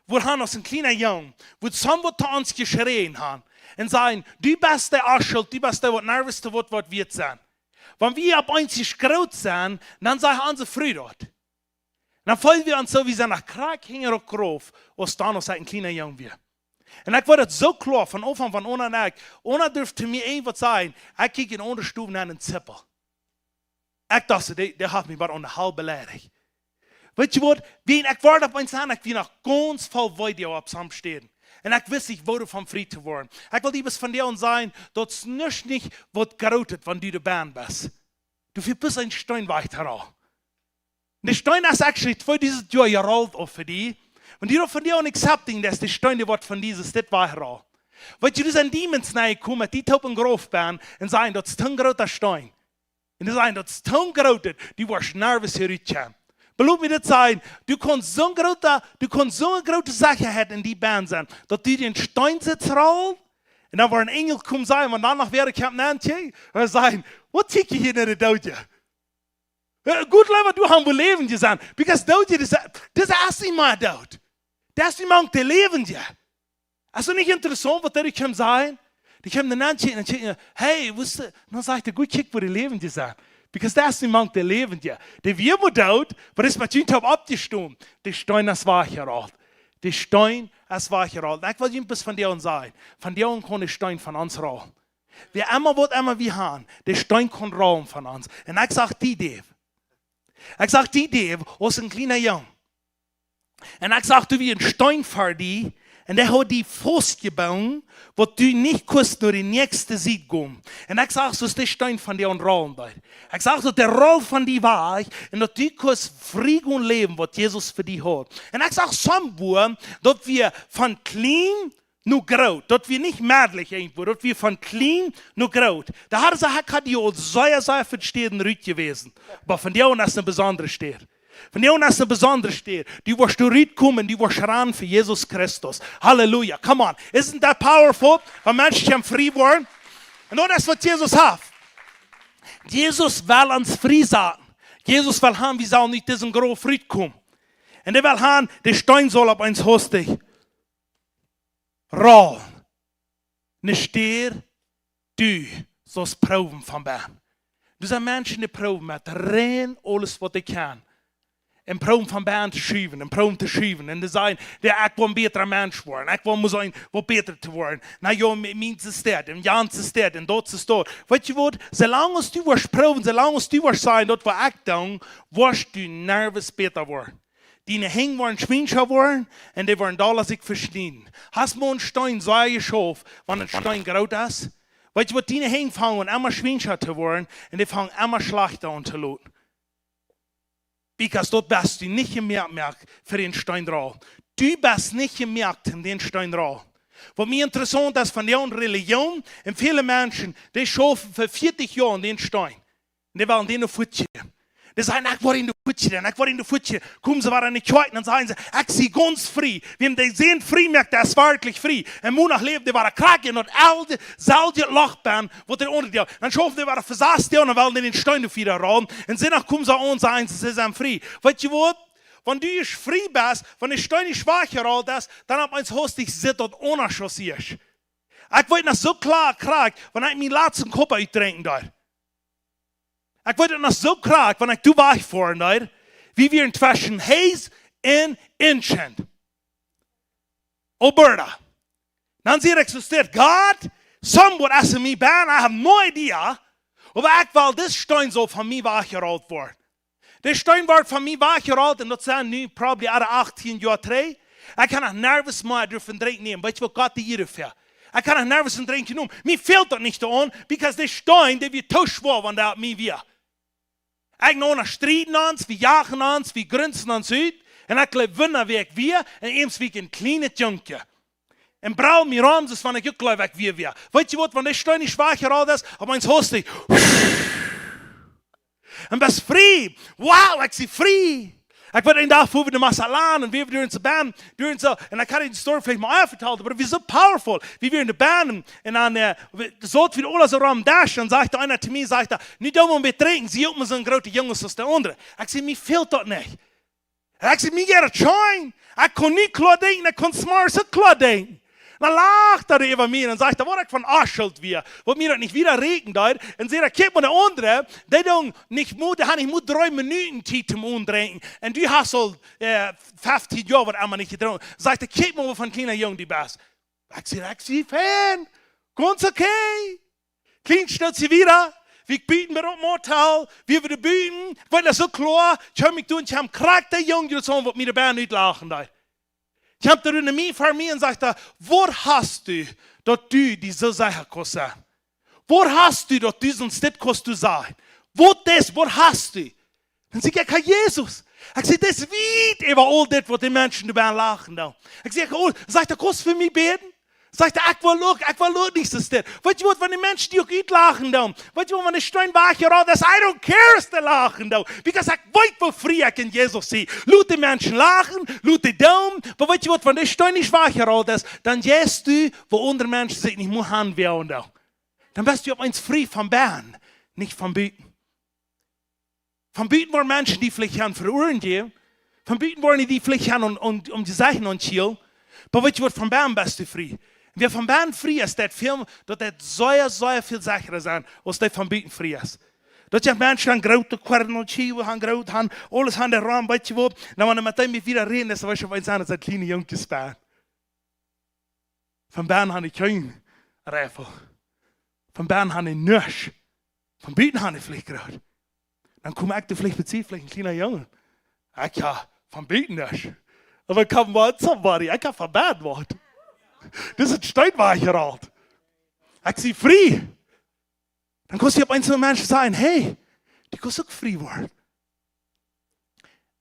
wo han uns ein kleiner Jung, wo some was zu uns geschrien haben, und sagen, du bist der Arscheld, du bist der, was nervöste was wird sein. Wenn wir ab 90 groß sind, dann sagen unsere Früh dort. Dann fallen wir uns so wie so nach Krieg hängen auf Grof, was da noch ein kleiner Junge wir. Und ich war das so klar, von Anfang von ohne dürfte mir irgendwas sagen, ich kicke in andere Stufen an den Zippel. Ich dachte, der hat mich aber eine halbe beleidigt. Weißt du was, ich war auf eins an, ich bin noch ganz voll Video ab Samstehen. Und ich wusste, ich wurde vom Fried zu werden. Ich will etwas von dir und sagen, dass nicht wird geroutet, wenn du der Band bist. Du bist ein Stein weiter an. Der Stein ist actually für dieses Jahr gerollt auf für dich. Und die von dir auch accepting, dass der Stein wird von dieses, das war an. Weil du sind Demons kommen, die toppen groß werden und sagen, das ist ein großer Stein. Und die sagen, das ist ein großer, die warst nervös hier rüberkommen. Belob mir das sein, du kannst so eine große Sache haben in die Band sein, dass du den Stein sitzt rollen und dann war ein Engel kommen sein und danach wäre ich Nantje und sagen, was ticke hier in der Doge? Gut, Leute, du haben wohl Leben gesagt, because Doge, das ist nicht mal dort. Das ist niemand, der leben ja. Also nicht interessant, was die kommen sagen? Die kommen dann Nantje und sagen, hey, wusste, und dann sagt er, gut, kick, wo die leben gesagt. Because das ist niemand, der leben ja. Der wir wo dort, wo das mit Jüntab abgestimmt, der Stein, das war gerollt. Der Stein, das war gerollt. Ich will etwas von dir und sagen. Von dir und kann der Stein von uns rollen. Wer immer wird, immer wie haben, der Stein kann rollen von uns. Und ich sag die Dave. Ich sag die Dave, aus ein kleiner Junge. Und ich sag, du wie ein Stein für die, und der hat die Fuß gebaut, wo du nicht kannst nur die nächste Sieg gehen. Und ich sag, so ist der Stein von dir und rollen dort. Ich sag, so der Roll von dir war ich, und dass du kannst Frieden und Leben, was Jesus für dich hat. Und ich sag, Sambuhr, dass wir von klein nur groß, dass wir nicht mädlich irgendwo, dass wir von klein nur groß. Da hat er die sehr für die Städten rüt gewesen. Aber von dir und das ist eine besondere Stadt. Von dir und das ist eine besondere Stadt. Die wirst du rütkommen, die wirst ran für Jesus Christus. Halleluja, come on. Isn't that powerful? Wenn Menschen frei werden. Und das ist, was Jesus hat. Jesus will uns frei sagen. Jesus will haben, wir sollen nicht diesen großen Fried kommen. Und er will haben, der Stein soll auf uns hostig rollen. Nicht der, du sollst proben von Bern. Du sind Menschen, die proben mit rein alles, was sie können. En proben van baan te schuiven, en proben te schuiven. En te zijn, ik wil een betere mens worden. Ik wil zijn wat beter te worden. Nou, ja, mijn stad, en Jan stad, en dat stad. Weet je wat? Zolang du wirst proben, zolang du wirst zijn, dat wat ik doe, wirst du nervös beter worden. Die hängen worden schwindscher worden, en die worden alles ik verstehen. Hast du einen Stein so geschaffen, wenn ein Stein groß ist? Weet je wat? Die hängen fangen immer schwindscher zu worden, en die fangen immer schlechter an zu lauten. Because dort bist du nicht gemerkt für den Steindrall. Du bist nicht gemerkt in den Steindrall. Was mir interessant ist von der Religion, und viele Menschen, die schaffen für 40 Jahre den Stein. Und die wollen den auf Futsche. Die sagen, ich war in der Futsche, ich war in der Futsche. Kommen sie wieder in die Zweiten und sagen sie, ich sehe ganz frei. Wenn die sehen frei, merkt er ist wirklich frei. Und Monat lebt, die waren kraken und alte, selbe Lachbahn, wo der unter dir. Dann schaffen die wieder versaßt und wollen den Stein auf wieder rollen. Und danach kommen sie an und sagen, sie sind frei. Weißt du was? Wenn du frei bist, wenn der Stein nicht schwach gerollt ist, dann hat man es hostig, sitzt dort ohne Chaussier. Ich wollte das so klar kriegen, wenn ich meinen letzten Kopf trinken darf. Ich wollte das so krank, wenn ich du weich fahren, wie wir in zwischen Hayes und Inchend. Alberta. Dann sie existiert Gott, somewhat as in me ban, I have no idea, aber ich will, das Stein soll von mir wachgerollt werden. Der Stein wird von mir wachgerollt und das sind nu probably 18 Jahre 3. Ich kann auch nervös mal dürfen trinken nehmen, weißt du, was Gott dir dafür? Ich kann auch nervös trinken nehmen. Mir fehlt das nicht an, because der Stein, der wird tauschbar, wenn der mir wir. Ich noch nach Streiten uns, wir jagen uns, wir grinsen uns aus. Und ich glaube, wenn wir und eins wie ein kleines Junkie. Und brauchen wir uns, das wenn ich glaube, wir. Weißt du was, wenn der Stein nicht schwach ist, aber eins hostig. Und bist frei. Wow, ich bin frei. Ich war in der Tag, wo wir die Masalan und wir durch unsere Band, und ich kann die Story vielleicht mal erzählt, aber wir sind so powerful, wie wir in der Band, und dann, so wie alles so rum dashen, sagt einer zu mir, sagt er, nicht um wir trinken, sie haben so ein großer Jungs als der andere. Ich sage, mir fehlt das nicht. Ich sage, mir geht es schon. Ich kann nicht klar denken, ich kann smart so klar denken. Dann lacht er über mich und sagt, wo ich von Arschschuld wir, wo mir das nicht wieder regen dort. Und sagt er, guck mal, der andere, der dann nicht Mut, der hat nicht Mut 3 Minuten Zeit zum Umdrehen. Und du hast so 15 Jahre, was einmal nicht getrunken. Sagt er, guck mal, wovon kleiner Jung du bist. Ich sage, ich bin Fan. Ganz okay. Klein stellt sie wieder. Wir bieten mir auf Motel. Wir würden bieten. Weil das so klar, ich habe mich tun, ich habe einen Charakter Jung, die so, was mir dabei nicht lachen da. Ich habe da eine Mie von mir und sagte, wo hast du, dass du diese Sache kannst sein? Wo hast du, dass du sonst nicht kannst du sein? Wo hast du? Dann sage ich, Jesus. Ich sage, das ist weit über all das, was die Menschen dabei lachen. Ich sage, oh, sagt er, kannst du für mich beten? Sagt er, ich will nicht das. Weißt du was, wenn die Menschen die auch nicht lachen, weißt du, wenn die Stein wachen, das I don't care, dass die lachen, because ich weiß, wo frei ich in Jesus sehe. Laut die Menschen lachen, laut die Daumen, aber weißt du was, wenn die Stein nicht wachen, dann gehst du, wo andere Menschen sich nicht mehr handeln. Dann bist du auf eins frei vom Bern, nicht vom Bieten. Vom Bieten waren Menschen, die vielleicht an verurteilen gehen, vom Bieten waren die vielleicht an um die Sachen und chill, aber weißt du was, vom Bern bist du frei. Wir vom Bern frei ist, das Film, dass das sehr viel sicherer sein, als das vom Bieten frei ist. Dass die Menschen haben große Querden und Schiebe, haben groß, haben alles an der Raum, weißt du wo, dann wenn wir mit dem wieder reden, das ist schon ein als ein kleiner Junges Bern. Vom Bern habe ich kein Räfel. Vom Bern habe ich nichts. Vom Bieten habe ich vielleicht gerade. Dann komme ich vielleicht beziehen, vielleicht ein kleiner Junge. Ich habe vom Bieten nichts. Aber ich kann mal somebody, ich habe vom Bern was. Das ist ein Steinweicher alt. Ich sehe frei. Dann kannst du auf einzelne Menschen sagen, hey, die kannst auch frei werden.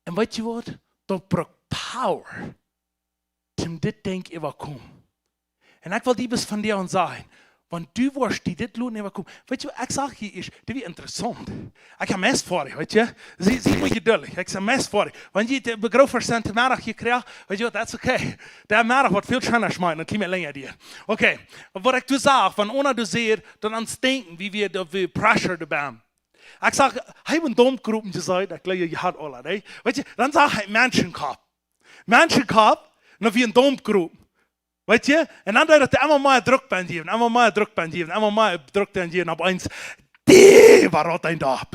Und weißt du was? Das braucht Power, um das Ding überkommen. Und ich will dir was von dir und sagen, wenn du wirst, die das Lohn überkommen, weißt du, ich sage hier, das ist interessant. Ich habe Mess vor dir, weißt du? Sie mich geduldig, ich habe Mess vor dir. Wenn je den Begriff verstanden, den Mittag hier kriegt, weißt du, das ist okay. Der Mittag wird viel schöner schmecken, dann kommen wir länger dir. Okay, was ich dir sage, wenn einer du siehst, dann ans Denken, wie wir Pressure dabei haben. Ich sage, ich habe eine Domgruppe gesagt, ich glaube, ihr habt alle, ne? Weißt du, dann sage ich Menschenkopf. Menschenkopf, und wie eine Domgruppe. Weet je? En dan dat hij allemaal maar druk bent geven, allemaal maar druk bent geven, allemaal maar druk bent geven op eens. Die war een dorp.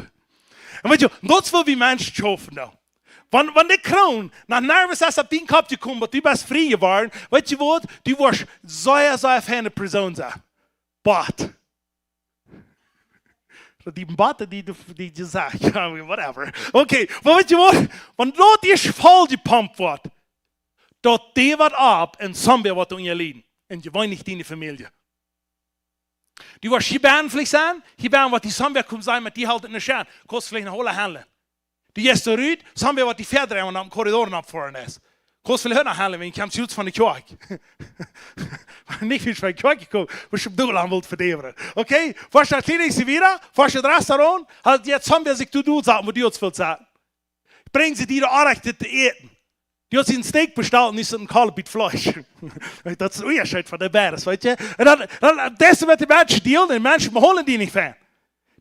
En weet je, dat is wat we mensen schaffen nou. Wanneer de kroon naar nervous is op die kop gekomen, wat die best vrij geworden, weet je wat? Die was zeer fijne persoon zijn. But. Die Bate, die zegt, whatever. Okay, maar weet je wat? Wanneer dat is vol gepumpt wordt, dat die wat ab en somber wat in je leven. En je woont niet in de familie. Die was hier bij vielleicht zijn, hier bij wat die somber komt zijn met die halt in de schijn. Kost vielleicht een hele handelen. Die is eruit, somber wat die verder en aan de corridoren opvoeren is. Kost vielleicht een handelen, wenn je komt van de kerk. Niet wie van de kerk gekomen, was je op doel aan wilt verdeveren. Oké, was je kleding ze weer, was je het restaurant, had je somber zich toe doen, zeggen, wat die ons wilt zeggen. Brengen ze die de aanrecht te eten. Die hat sich einen Steak bestellt und nicht so ein Kalbit Fleisch. Das ist ein Unterschied von der Bären, weißt du? Und dann, das mit den Menschen dealen, die Menschen holen die nicht fern.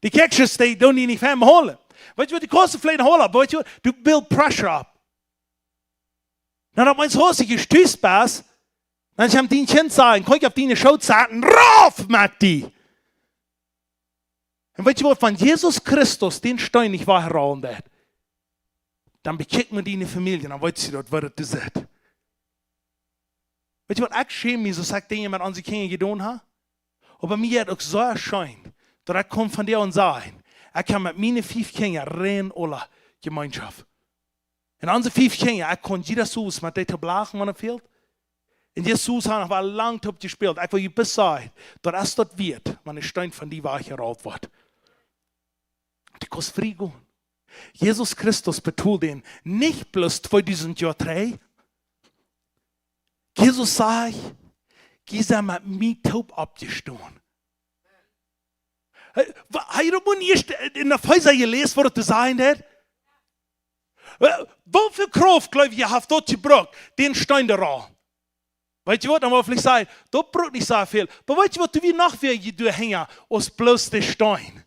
Die Kekses, die tun die nicht fern holen. Weißt du, die kosten vielleicht holen, aber weißt du build pressure up. Dann hat mein Haus sich gestützt, dann haben die Kind sagen, kann ich auf die Show sagen, rauf, Matti! Und weißt du, von Jesus Christus den Stein nicht war herausgeholt. Dan bekijkt men die in de familie, dan weet je dat wat het is. Weet je wat, ik schäme me, zo sagt dingen met onze kinderen gedaan ha? Aber mir hat auch so erscheint, dass ich komme von dir und sage, ich kann mit meinen 5 Kindern rein alle Gemeinschaft. Und unsere 5 Kinder, ich kann Jesus mit den Tablachen, wenn er fehlt. Und Jesus hat noch lange top gespielt. Ich will je besagen, dass es dort wird, wenn ein Stein von dir weich heraus wird. Die kannst frei gehen. Jesus Christus betont den nicht bloß für diesen Jahr 3. Jesus sagt, dieser mit mir taub abgestoßen. Hast du nicht in der Häuser gelesen, was das sein hat? Wofür Kraft, glaube ich, ihr habt dort gebraucht, den Stein da raus. Weißt du was, dann will ich vielleicht sagen, das braucht nicht so viel. Aber weißt du was, du wie noch wie hängen, als bloß der Stein.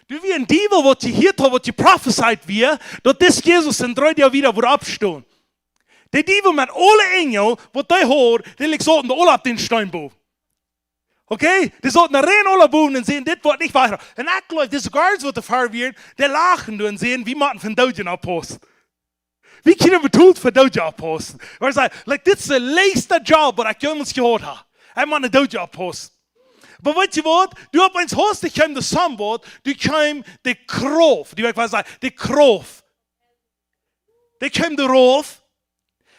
Du wie ein Diebel, was hier hat, was prophesied wird, dass das Jesus in 3 Jahren wieder abstehen. Die dieven met alle engel, wat die hoor, die ligt zo in alle op den Steinboom. Okay? Die sollten rein alle boven und sehen, das wird nicht weiter. Und ich glaube, diese Guards, die fahren werden, die lachen und sehen, wie man von Dogen abposten. Wie können wir tun für Dogen abposten? Weil ich sage, like, das ist der letzte Job, den ich jemals gehört habe. Ich muss eine Dogen abposten. Aber weißt du was? Du hast eins Haus, die kommt das Sambot, die kommt die Kraft. Die was sagen, die Kraft. Die kommt der Rauf.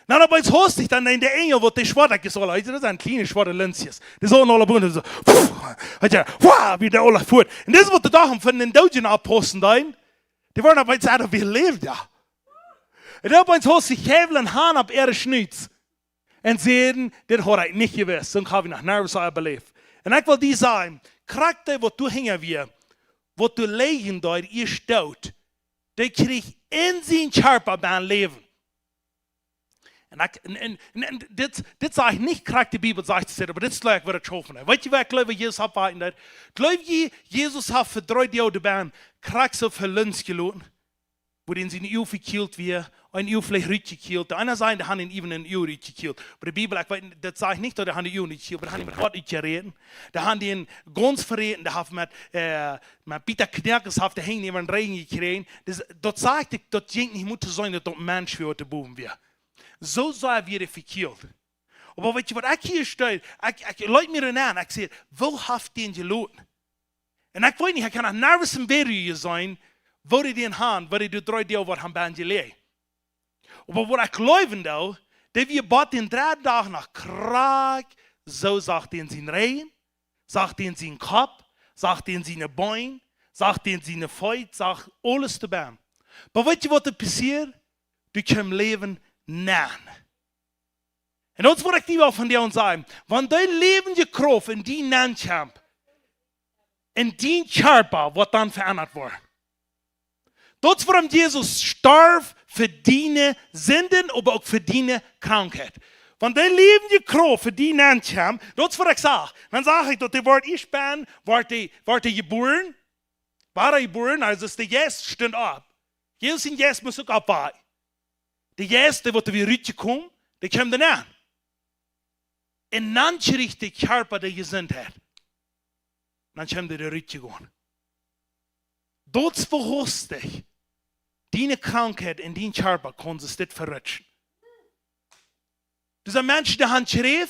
Dann aber eins Haus, dann in der Engel, wird die Schwader gesagt, das sind kleine Schwader Lenzjes. Die sollen alle bunten so, wie der alle fuhrt. Und das wird der Tag von den Dogen abposten, die waren aber jetzt auch, wie lebt ja. Und dann eins Haus, die Kävelen Hahn ab ihre Schnitz. Und sehen, das hat ich nicht gewusst. So habe ich nach Nervus belebt. Und ich will dir sagen, Charakter, was du hängen wir, was du legen dort, ihr staut, der kriegt in sein Körper beim Leben. Und das sage ich nicht, Charakter, die Bibel sagt es, aber das glaube ich, wird es schaffen. Weißt du, wer glaube Jesus hat weiter? Glaube ich, Jesus hat für 3 Jahre beim Charakter für Lunz gelassen, wo den seine Ehe verkehlt wird, ein Ehe vielleicht richtig gekillt. Der eine sagt, der hat ihn eben in Ehe richtig gekillt. Aber die Bibel, das sage ich nicht, dass der hat die Ehe nicht gekillt, aber der hat ihn mit Gott nicht geredet. Der hat ihn ganz verreten, der hat mit Peter Knerkes, der hängt neben den Regen gekriegt. Das sagt ich, das denkt nicht muss sein, dass das ein Mensch für heute Buben wird. So soll er verkehlt. Aber weißt du, was ich hier stehe, ich leute mir an, ich sage, wo habt ihr ihn gelassen? Und ich weiß nicht, ich kann ein nervös im Berge sein, wo die den haben, wo die 3 Jahre was haben bei gelegt. Aber was ich glaube, da, der wir bad den 3 Tagen nach Krag, so sagt er in seinen Rehen, sagt er in seinen Kopf, sagt er in seine Beine, sagt er in seine Feut, sagt alles dabei. Aber weißt du, was da passiert? Du kannst leben nein. Und das wollte ich dir auch von dir und sagen, wenn dein Leben Kraft in die Nahen kommt, in dein Körper wird dann verändert worden. Das, warum Jesus starb für deine Sünden, aber auch für deine Krankheit. Wenn dein Leben Kraft für die Nahen kommt, das, was ich sage, dann sage ich, dass die Wort ich bin, war geboren, also ist der Jesus stand ab. Jesus in Jesus muss auch abwarten. Der Jesus, der wird wieder rüberkommen, der kommt dann an. Und dann kriegt der Körper der Gesundheit. Dann kommt der rübergekommen. Das verhust dich. Deine Krankheit in deinem Körper kannst du nicht verrutschen. Dieser Mensch, der hat schrieb,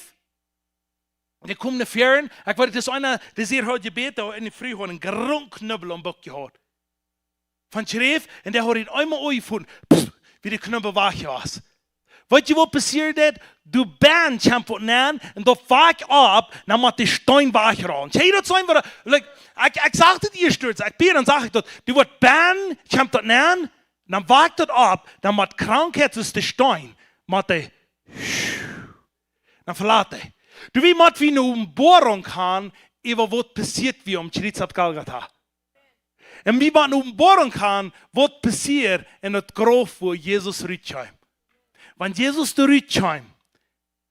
und der kommt nach Fern, ich weiß, das ist einer, der sehr heute gebeten hat, in der Früh hat einen Grundknüppel am Bock gehabt. Von schrieb, und der hat ihn einmal angefunden, wie der Knüppel wach war. Weißt du, was passiert ist? Du bist kämpfen und du wach ab, dann macht der Stein wach ran. Jeder Stein wird, ich sagte dir stürz, ich bin, dann sage ich dort, du wirst bären, kämpfen dann wagt das ab, dann macht Krankheit ist der Stein, macht der, dann verlässt er. Du wie macht wie eine Bohrung kann, über was passiert wie Schritzat Galgata. Und wie man eine Bohrung kann, was passiert in das Grab, wo Jesus rüberkommt. Wenn Jesus rüberkommt,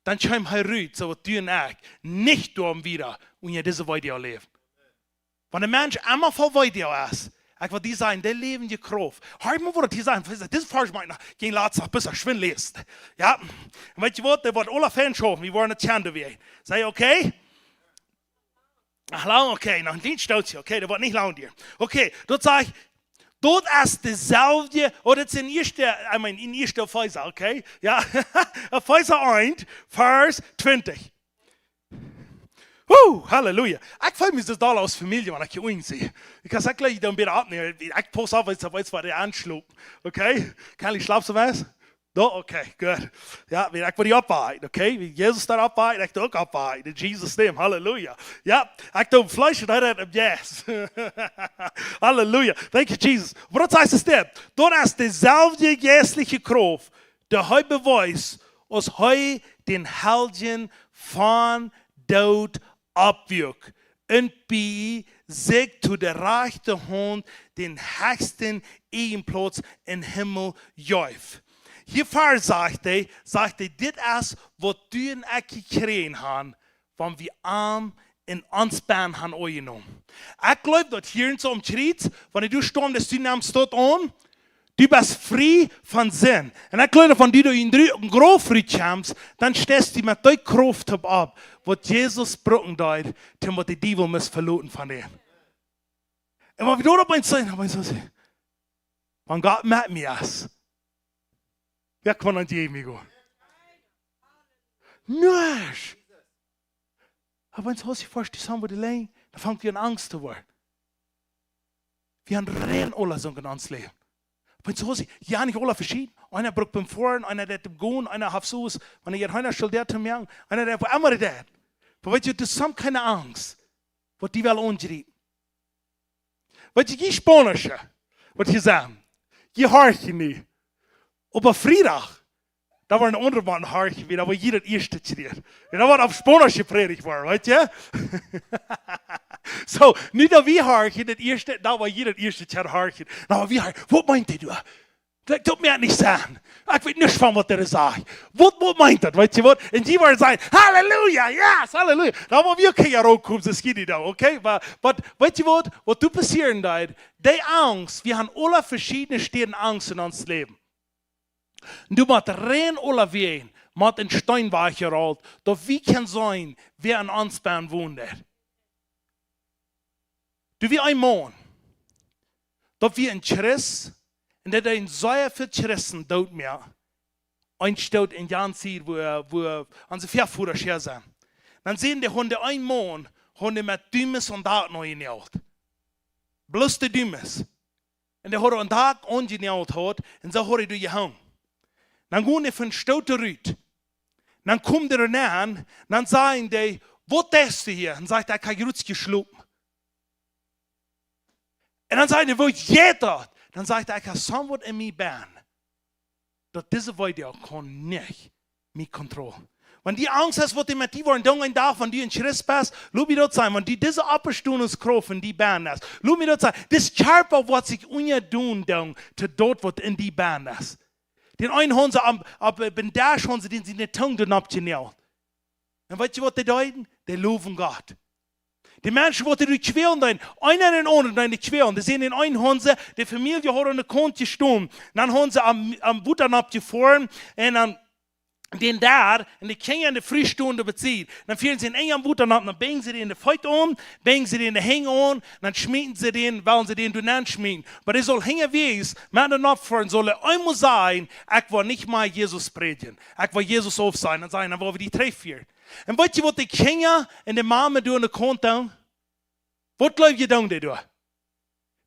dann kommt er rüber, so was du und ich nicht tun wieder und ihr diese Weide leben. Wenn ein Mensch einmal vor Weide ist, ich will dir sagen, der Leben die Kraft. Hör mal, wo die sagen, das ist falsch, meiner, gegen Latzach, bis er schwindel ist. Ja, und weißt du was, der wird alle Fans schauen, wir wollen nicht Chande wie. Sei okay? Ach, lang, okay, noch ein Dienst stolz, okay, der wird nicht lang dir. Okay, dort sag ich, dort ist derselbe, oder das ist in erster Pfizer, okay? Ja, Pfizer 1, Vers 20. Halleluja. Ich freue mich, dass das als Familie, wenn ich hier unten sehe. Ich kann sagen, ich dann wieder abnehmen. Ich poste auf, jetzt war der Anschluss. Okay? Kann ich schlafen, was? No? Okay, gut. Ja, ich will die abarbeiten, okay? Wie Jesus da abarbeiten, ich auch abarbeiten. In Jesus' name, Halleluja. Ja, ich tue Fleisch und yes. Halleluja. Thank you, Jesus. Aber das heißt es nicht. Dort ist derselbe geistliche Kraft, der heute beweist, als heute den Helden von Tod abwirkt und bei sich zu der rechten Hand den höchsten Ehrenplatz im Himmel jäuft. Hierfür sagt er, das ist, was du und ich gekriegt haben, wenn wir arm in uns Bein haben angenommen. Ich glaube, dass hier in so einem Schritt, wenn du stehst, das du nimmst dort an, Du bist frei von Sinn. Und ich glaube, wenn du in den Großfried kommst, dann stehst du mit der Kraft ab, was Jesus brücken dort, damit die Teufel muss verloren von dir. Und wenn wir dort auf ein Sein haben, so sagen, wenn Gott mit mir ist, wer kann an die mich gehen? Nicht. Aber wenn du sich vorstellst, haben wir die Länge, dann fängt wir an Angst zu werden. Wir haben rein alle so in uns Leben. Wenn du siehst, ja nicht alle verschieden. Einer braucht beim Fahren, einer der beim Gehen, einer hat so, wenn er einer studiert hat, einer der für immer der. Aber weißt du, das ist keine Angst, was die will umdrehen. Weißt du, die Spanische, was die sagen, die horchen nicht. Aber Freitag, da war ein anderer Mann horchen wieder, wo jeder erste steht. Und da war auf Spanische Predigt war, weißt du? So, nicht da wir horchen, das erste, da war jeder erste Tag horchen. Aber wir horchen, was meint ihr? Das tut mir nicht sagen. Ich weiß nicht, von was der sagt. Was meint das? Weißt du was? Und die waren sagen, Halleluja, yes, Halleluja. Da waren wir keine rauskommen, das geht nicht da, okay? Aber weißt du was du passieren da? Die Angst, wir haben alle verschiedene Stellen Angst in uns Leben. Und du musst rein alle wehen, musst in Steinweiche rollt, doch wie kann sein, wer an uns beim wohnt. Du wie ein Mann, doch wie ein Christ, und der ein sehr viel Christen dort mehr, einstellt in Jan Zeit, wo unsere Vorführer hier sind. Dann sehen die Hunde ein Mann, Hunde mit Dümmes und Tag noch in Jalt. Bloß die Dümmes. Und der hat einen Tag angenäht hat, und so hat er durch Hang. Dann gehen die von Stote rüt. Dann kommt er an, dann sagen die, wo ist du hier? Und sagt er, ich habe Rutsch geschluckt. Und dann sagt er, wo jeder? Dann sagt er, ich habe somewhat in mir bin, dass diese Weide kann nicht mich kontrollieren. Wenn die Angst hast, was die mit dir wollen, dann ein Tag, wenn du in Christ bist, lass mich dort sein, wenn die diese Abstuhlungskraft in die Band ist, lass mich dort sein, das Körper, was sich untun, zu dort, was in die Band ist. Den einen haben sie am Bandage, haben sie den sie in der Tongue abgenäht. Und weißt du, was die deuten? Die loben Gott. Die Menschen, die durch quälen, einer den anderen quälen. Die sehen den einen Hanse, die Familie hat eine Konte gestummt. Dann haben sie am Butternab gefahren und dann den da, und die Kinder in der Frühstunde bezieht. Dann führen sie den eng am Butternab, dann bringen sie den in den Feucht an, bringen sie den in den Hänge an, dann schmieden sie den, weil sie den durch schmieden. Aber der soll hängen wies, mit den Opfern soll einmal sein, ich will nicht mal Jesus predigen. Ich will Jesus auf sein und sagen, dann wollen wir die treffen. Und weißt du, was die Kinder und die Mama durch den Kont tun? Was glaubt ihr tun die durch?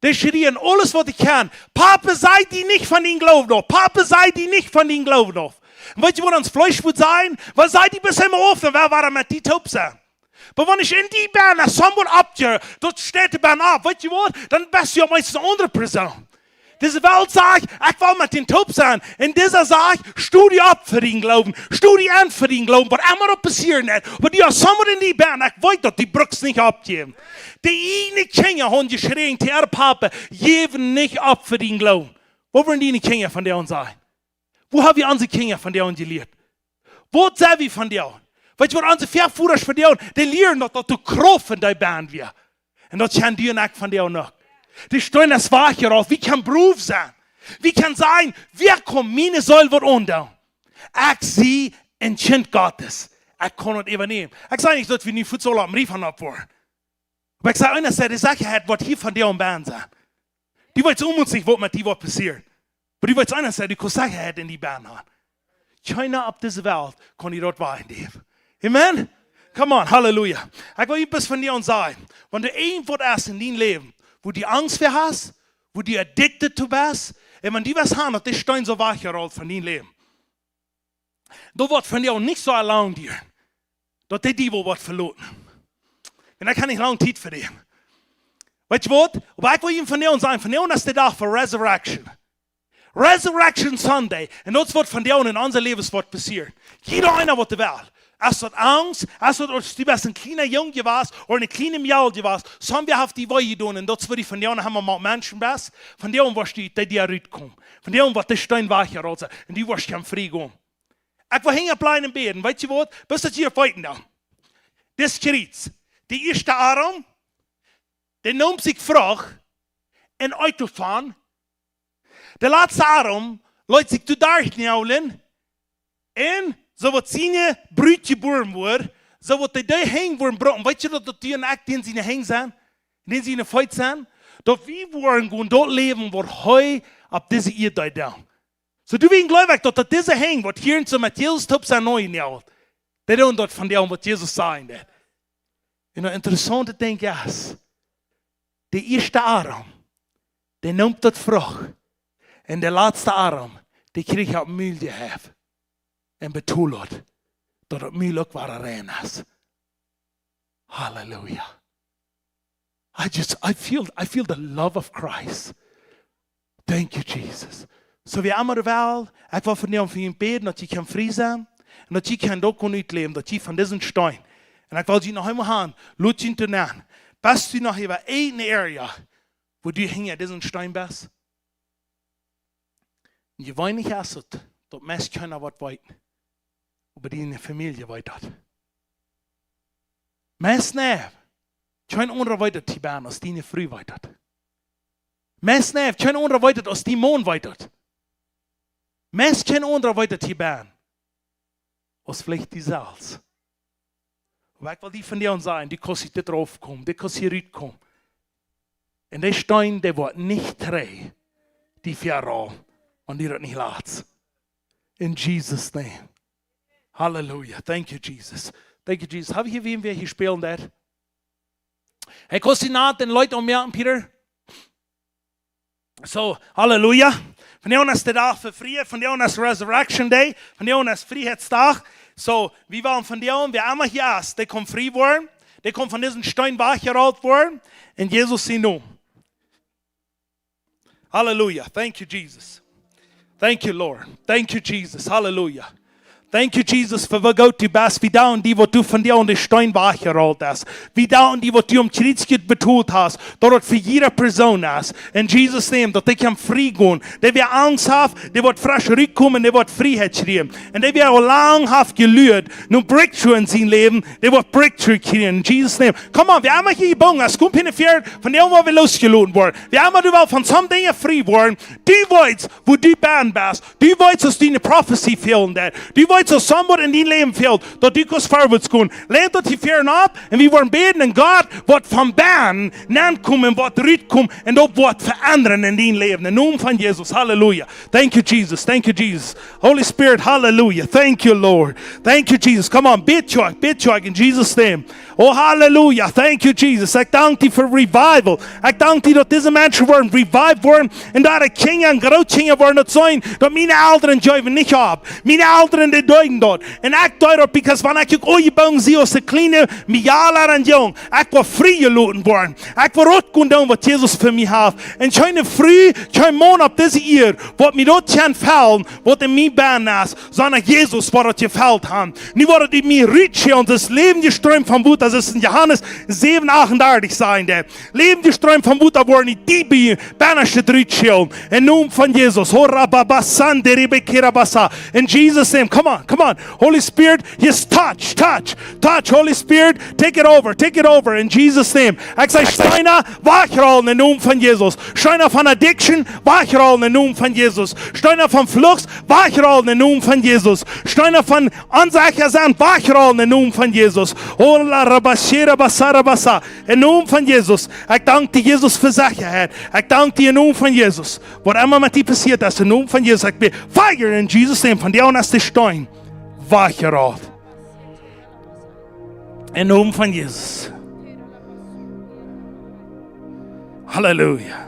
Die schrien alles, was ich kann. Papa, seid die nicht von den Glauben auf. Papa, seid die nicht von den Glauben auf. Und weißt du, wo ans Fleisch wird sein? Weil seid die bis immer offen, wer war da mit die Taub sein? Aber wenn ich in die Band, als someone abgehe, dort steht die Band ab, weißt du was? Dann bist du ja meistens eine andere Person. Diese Welt sagt, ich will mit den Taub sein. Und dieser sagt, studie ab für den Glauben. Studie an für den Glauben. Was immer passiert nicht. Aber die haben someone in die Band, ich weiß doch, die brücks nicht abgeben. Die eine Kinder haben geschrien, die ihre Papa, geben nicht ab für den Glauben. Wo wollen die Kinder von der uns sein? Wo haben wir unsere Kinder von der uns gelehrt? Wo sind wir von der uns? Weißt du, was unsere Verführer von der uns, die lehren doch, dass du Kraft in der Band wir. Und das kann die nicht von der uns noch. Die stellen das Wache raus. Wie kann Beruf sein? Wie kann sein, wer kommt meine Säule wird unter? Ich sehe ein Kind Gottes. Ich kann das übernehmen. Ich sage nicht, dass wir nicht Futsal am Rief haben abwurden. Aber ich sage, einer die Sache hat, was hier von der und Band sein. Die weiß uns nicht, was mit dir passiert. Aber die weiß einer die Sache hat in die Band haben. Keiner auf dieser Welt kann die dort wahrnehmen. Amen? Come on, Halleluja. Ich will etwas von dir und sagen, wenn du irgendwo hast in deinem Leben, wo du Angst für hast, wo du addicted to bist, und wenn die was haben, dass die Stein so weich rollt von deinem Leben, da wird von dir auch nicht so allein dir, dass die wird verloren. Und da kann ich lange Zeit verdienen. Weißt du was? Aber ich will ihm von dir sagen, von dir ist der Tag für Resurrection. Resurrection Sunday. Und das wird von dir in unser Lebenswort passieren. Jeder einer wird der Welt. Es hat Angst, es hat, ob du bist ein kleiner Junge warst oder eine kleine Mädel warst, so haben wir auf die Weide tun. Und das würde ich von dir haben wir mal Menschen bist, von dir wirst du die rauskommen. Von dir wird der Stein weicher raus. Und die wirst du frei gehen. Ich will hängen bleiben im Bett. Weißt du was? Bis das hier feiten da. Das Kreuz. Die erste Arm, der nimmt sich Frach, ein Auto fahren, Der letzte Aram, Leute, sich zu durchnehmen, und so wird seine Brüte geboren worden, so wird die hängen worden, brochen. Weißt du, dass die ein Akt, den sie hängen sind, den sie in der Feit sind? Dass wir wollen gehen, dort leben, wo heu ab diese Erde da. So du wie gläubig, dass diese hängen, was hier in so Matthäus Top sein neu in der der tun dort von dem, was Jesus sagen wird. Und ein interessantes Ding ist, der erste Aram, der nimmt das Frucht. Und der letzte Aram, der kriegt auch Müll gehabt. Und betont, dass das Müll auch rein ist. Halleluja. I feel the love of Christ. Thank you, Jesus. So wir einmal wel, ich will von dir für ihn beten, dass ich kann frei sein und dass ich kann doch nicht leben, dass ich von diesem Stein. Und ich will sie noch einmal haben, lass ihn zu nennen. Bist du noch über eine Area, wo du hinter diesen Stein bist? Und je wenig hast du, dass Menschen können was weiten, über deine Familie weiter. Menschen können andere weiter tiben, als deine früh weiter. Mensen können andere weiter, als die Mond weiter. Mensen können andere weiter tiben, als vielleicht die Salz. Aber ich will die von dir sagen, die kann hier drauf kommen, die kann hier rauskommen. Und der Stein, der wird nicht drehen, die Fjärral, und die wird nicht lassen. In Jesus' name. Halleluja. Thank you, Jesus. Thank you, Jesus. Habe ich hier wen wir hier spielen, das? Hey, kannst du nach den Leuten ummerken, Peter? So, Halleluja. Von dir ist der Tag für Frieden, von dir ist Resurrection Day, von dir ist Freiheitstag. So, wir wollen von dir, wer immer hier ist, der kommt frei worden, der kommt von diesem Stein wachgerollt worden, in Jesus sein Namen. Halleluja. Thank you, Jesus. Thank you, Lord. Thank you, Jesus. Hallelujah. Thank you, Jesus, für was Gott du bist, wie da und die, wo du von dir und den Stein wachgerollt hast. Wie da und die, wo du Kriegskind betont hast, dort für jede Person ist. In Jesus' Name, dass die kann frei gehen. Der wir Angst haben, der wird frisch rückkommen, der wird Freiheit schreiben. Und der wir auch langhaft gelüht, nur Breakthrough in sein Leben, der wird Breakthrough kriegen. In Jesus' Name. Komm on, wir haben hier gebaut, es kommt in der Fährt, von dem, wo wir losgeladen wurden. Wir haben du von so Dingen frei worden. Du weißt, wo du bist. Du weißt, dass deine Prophecy fehlen. Du weißt, dass somebody in dein Leben fehlt, dass du kannst vorwärts gehen. Lehnt dort die Fähren ab und wir wollen beten und Gott wird vom Bern kommen, wird rauskommen und dort wird verändern in dein Leben. Im Namen von Jesus. Halleluja. Thank you, Jesus. Thank you, Jesus. Holy Spirit, hallelujah. Thank you, Lord. Thank you, Jesus. Come on, bitte euch in Jesus' name. Oh, hallelujah. Thank you, Jesus. Ich danke dir für Revival. Ich danke dir, dass diese Menschen werden revived worden und dass die Kinder und Großkinder werden sein, dass meine Eltern joiven nicht ab. Meine Eltern, die deuten dort. Und ich deute dort, because wenn ich euch bauen sehe, aus der kleinen Mialer und Jung, ich will frei gelassen worden. Ich will rutschen tun, was Jesus für mich hat. Und keine früh, kein Monat auf diese Ehe, was mir dort nicht fallen, was in mir bein ist, sondern Jesus, was dort gefällt hat. Nicht, was dort in mir rütschen und das Leben geströmt vom Wut, das ist in Johannes 7, 38 sein, der Leben geströmt vom Wut, wo nicht die Beine steht rütschen. In Namen von Jesus. In Jesus' name. Come on. Holy Spirit, yes, touch. Holy Spirit, take it over in Jesus' name. Ich sage, Steiner, wachrollen in Namen von Jesus. Steiner von Addiction, wachrollen in Namen von Jesus. Steiner von Flucht, wachrollen in Namen von Jesus. Steiner von Unsicher sein, wachrollen in Namen von Jesus. In Namen von Jesus. Ich danke dir, Jesus, für Sicherheit. Ich danke dir in Namen von Jesus. Was immer mit dir passiert ist, in Namen von Jesus. Ich bin Feier in Jesus' name. Von dir und ist der Stein wachgerollt. In Namen von Jesus. Halleluja.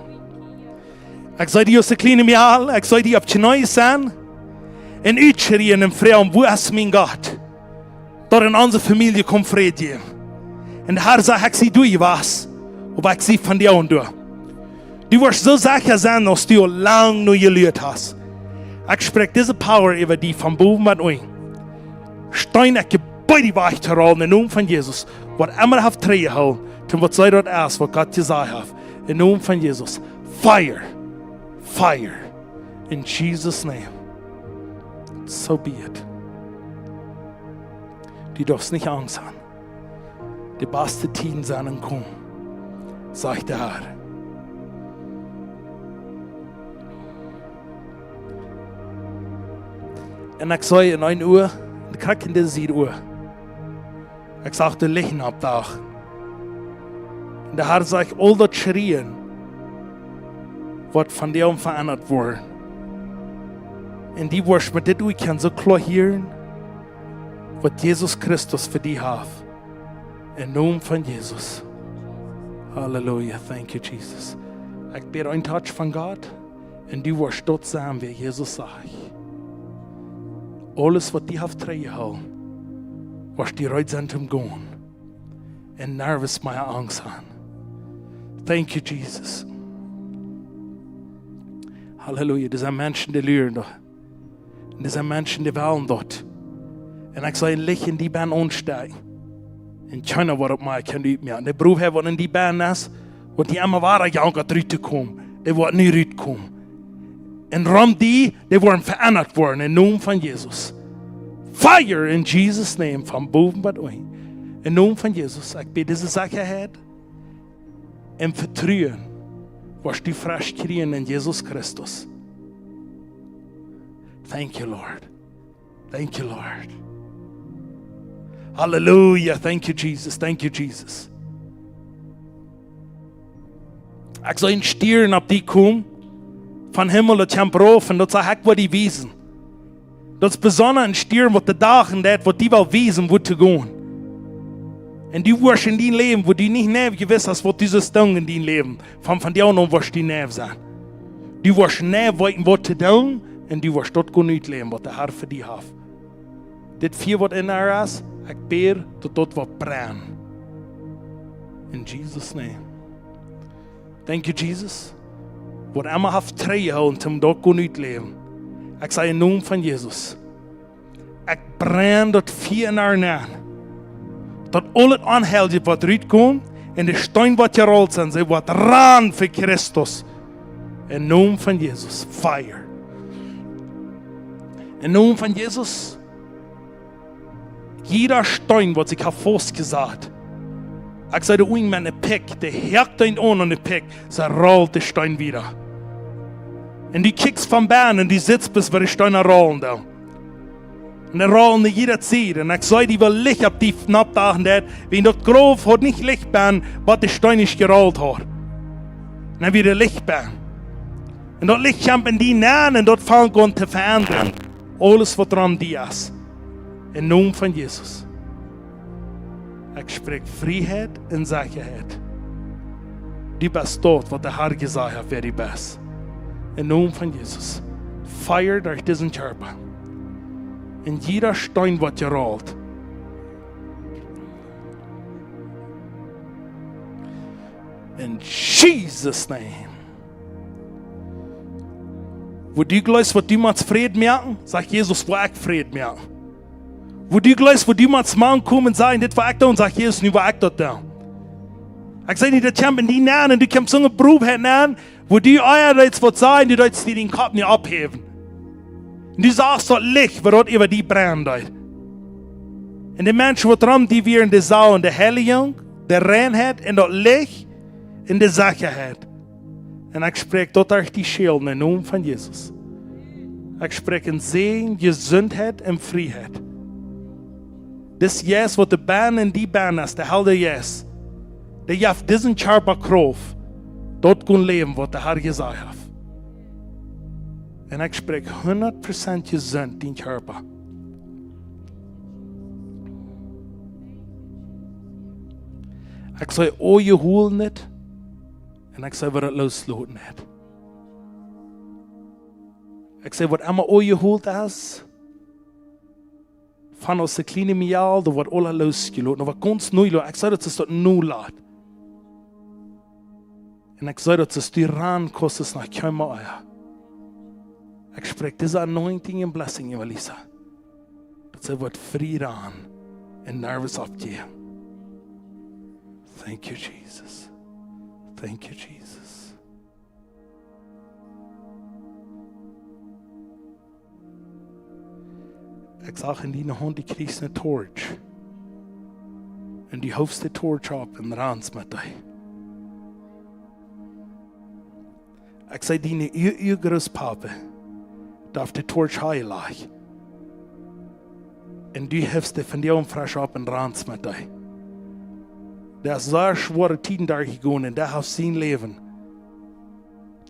Ich soll dir aus der kleinen Mial, ich soll dir auf die Neue sein. In Utschrien im Freien, wo ist mein Gott? Dort in unsere Familie kommt Frieden. Und der Herr sagt, ich sehe was, aber ich sehe von dir und du. Du wirst so sicher sein, dass du lange nur gelehrt hast. Ich spreche diese Power über die von Boven mit euch. Stein, ich bei die Weich zu rollen, in Namen von Jesus. Was immer haft Träge holen, tun was sei dort erst, was Gott gesagt hat. In Namen von Jesus. Fire. In Jesus' name. So be it. Du darfst nicht Angst haben. Die beste Tien sein kommen, sagt der Herr. En ik zei in 1 uur, de krijg in deze 4 uur. Ik zag de lichten op dag. En de Herr zegt, al dat schreeuwen, wordt van jou veranderd worden. En die wordt met dit uur kan zo klar horen, wat Jesus Christus voor die heeft. In naam van Jezus. Halleluja, thank you Jesus. Ik bid een touch van God en die wordt dort zijn wie Jesus zegt. Alles wat die heeft tegengehouden, was die right zijn te gaan. En nervous mijn angst aan. Thank you Jesus. Halleluja, er zijn mensen die leren dat. Er zijn mensen die willen dat. En ik zei, licht in die baan onstijgen. En China wordt op mij kan niet meer. De broer heeft wat in die baan is, wat die allemaal waren janken eruit te komen. Die wordt niet uitkomen. En rond die worden veranderd worden in naam van Jezus. Fire in Jesus' name van boven bij u. In naam van Jezus, ik bid deze zaken en vertrouwen, was die fresh krijgen in Jezus Christus. Thank you, Lord. Thank you, Lord. Hallelujah. Thank you, Jesus. Thank you, Jesus. Ik zou een stieren op die komen, van hemel het temperoof, en dat zeg ik wat die wezen. Dat is bijzonder een stier wat de dagen dat wat die wel wezen moet te gaan. En die wordt in die leven, wo die niet neef gewiss als wat diese stung in die leven. Van die anderen wordt die neef zijn. Die wordt neef weten wat te doen, en die wordt dat gewoon uitleven wat de Herr voor die heeft. Dit vier wat in haar is, ik bid tot wat brand. In Jesus' name. Thank you, Jesus. Wat Emma heeft tegengehouden, om dat gewoon uitleven. Ik zei in naam van Jezus. Ik brand dat vier in haar naam. Dat al het aanheldje wat eruit komt, en de steun wat je rolt zijn, ze wordt raan voor Christus. In naam van Jezus. Fire. In naam van Jezus. Jeder steun wat ik heb vastgezet. Ik zei de oing met een pik, de hekt een aan de pik, ze rolt de steun wieder. En die kiks van baan en die sitzt bis waar de steun rollen dan. En dan rollen die jeder ziet. En ik zei die wel licht op die napdagen dat, wie dat groof had niet licht baan, wat de steun is gerold had. En dan weer licht baan. En dat licht komt in die naam en dat vangt gewoon te veranderen. Alles wat er aan die is. In naam van Jezus. Ik spreek vrijheid en zekerheid. Die bestaat wat de Herr gezegd heeft, die best. In naam van Jezus. Fire door deze körper. En jeder stein wat je rolt. In Jesus' name. Wo du glaubst, wo du mit Frieden merken, sagt Jesus, wo ich Frieden merken. Wo du glaubst, wo du mit Mann kommen und sagen, das war ich da, und sagt Jesus, nu war ich dort da. Ich sage nicht, das kommt in die Nahen, und du kommst so eine Probe hinein, wo du einerseits was sagen, du sollst dir den Kopf nicht abheben. Und du sagst dort Licht, wo dort über die brennt. Und die Menschen, die dran, die wir in der Sau, in der Heiligung, der Reinheit, in das Licht, in der Sicherheit. Und ich spreche dort durch die Schild in Namen von Jesus. Ich spreche in Segen, Gesundheit und Freiheit. Das Jes, was die Bahn in die Bahn ist, der Held der Jes, der auf diesen Körper Kraft, dort kann leben, was der Herr gesagt hat. Und ich spreche 100% gesund, den Körper. Ich sage, oh, je holen nicht. Und ich sage, was das loslassen nicht. Ich sage, was immer oh, je holt ist, van ons kleine miaal, dat wordt alle losgelaten. Dat wordt ganz neu laat. Ik zei dat ze dat nu laat. En ik zei dat ze die ran kosten naar Kjømmer. Ik spreek deze anointing en blessing in Lisa. Dat ze wordt vrij aan en nervous op je. Thank you, Jesus. Thank you, Jesus. Ik zag in die hand, die kreeg een torch. En die hoofd de torch op en raans met die. Ik zei, die grootpapa darf de torch heilig. Und du hilfst dir von dir frisch ab und rannst mit dir. Der ist sehr schwere Tiden durchgegangen und der hat sein Leben.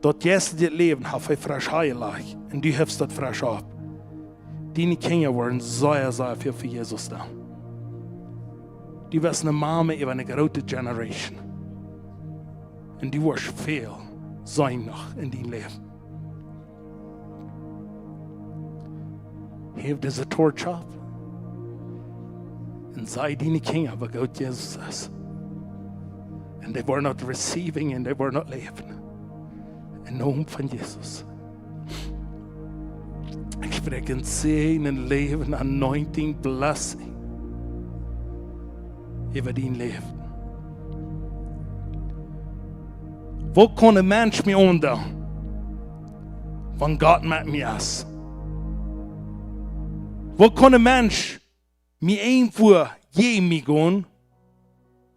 Dort jetzt das Leben hat er frisch heilig und du hilfst das frisch ab. Deine Kinder waren sehr, sehr viel für Jesus da. Du warst eine Mama über eine große Generation. Und du wirst viel sein noch in deinem Leben. Heb diese Torch ab und sei deine Kinder, aber Gott Jesus ist. And they were not receiving and they were not living. In Namen von Jesus. Ich spreche ein Segen, Leben, Anointing, Blessing über dein Leben. Wo kann ein Mensch mich unter, wenn Gott mit mir ist? Wo kann ein Mensch mich irgendwo gegen mich gehen,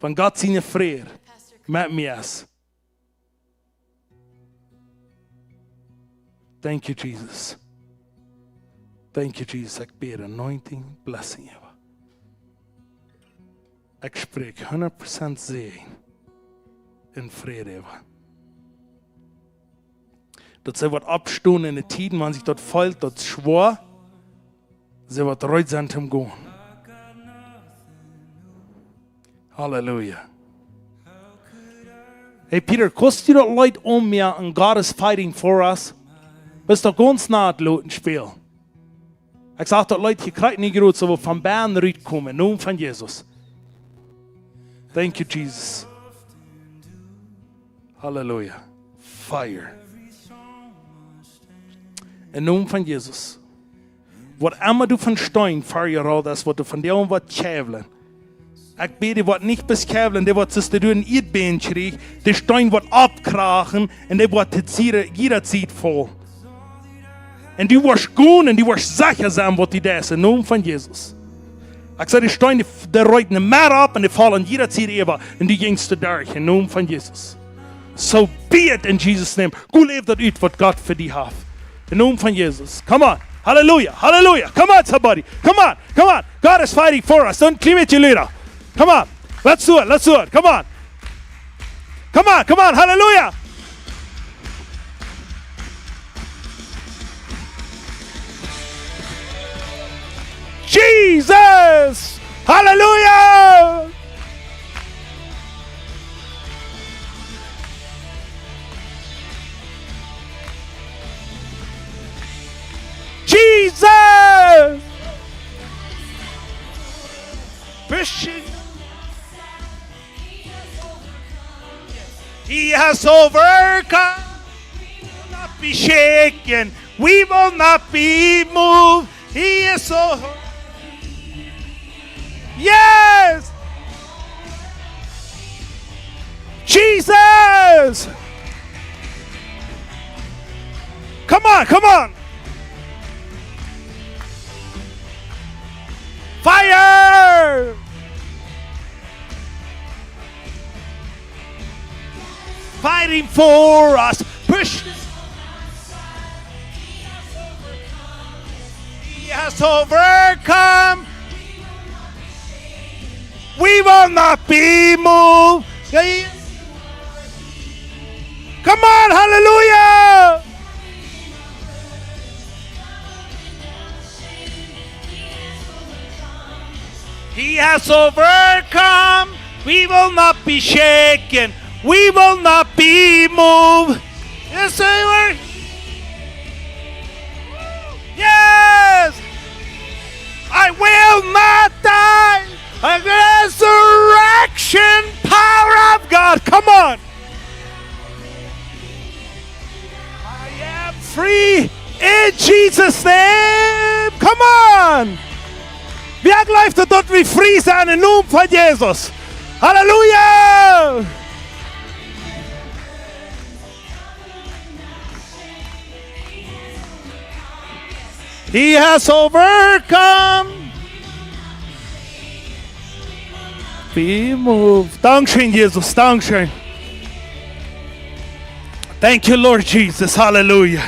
wenn Gott seine Friede mit mir ist? Thank you, Jesus. Thank you, Jesus. Ich bete Anointing, Blessing. Ich spreche 100% Segen in Friede. Dat sie wird abstehen in den Tiden, wenn sich dort fällt, dort schwor, sie wird reutsandem gehen. Halleluja. Hey Peter, kostet dir Leute um mir and God is fighting for us? Bist doch ganz nah an Leuten Spiel. Ich sage dort Leute, die kriegen nicht gut, so von Bern kommen, nun von Jesus. Thank you, Jesus. Halleluja. Fire. In Namen von Jesus. Wat immer du von Stein verjährt hast, was du von dir und was kävlen. Ich bete, was nicht bis kävlen, der wird sich durch ein Erdbein kriegen, der Stein wird abkrachen und der wird jederzeit voll. Und du wirst gehen und du wirst sicher sein, was du das in Namen von Jesus. Ich sage, die Steine, der rollt nicht mehr ab und die fallen jederzeit über und du gingst durch in Namen von Jesus. So be it in Jesus' name. Gut lebt das aus, was Gott für dich hat. In Namen von Jesus. Come on. Hallelujah. Hallelujah. Come on, somebody. Come on. Come on. God is fighting for us. Don't claim it, you leader. Come on. Let's do it. Let's do it. Come on. Come on. Come on. Hallelujah. Jesus. Hallelujah. Jesus! Pushing. He has overcome. We will not be shaken. We will not be moved. He is so. Yes! Jesus! Come on, come on! Fire! Fighting for us. Push. He has overcome. We will not be moved. Come on, hallelujah! He has overcome. We will not be shaken. We will not be moved. Yes, Lord. Yes. I will not die. A resurrection power of God. Come on. I am free in Jesus' name. Come on. Wer gleicht dort wie frei sein im Namen von Jesus? Halleluja! He has overcome. Be moved. Dankeschön, Jesus. Dankeschön. Thank you, Lord Jesus. Hallelujah.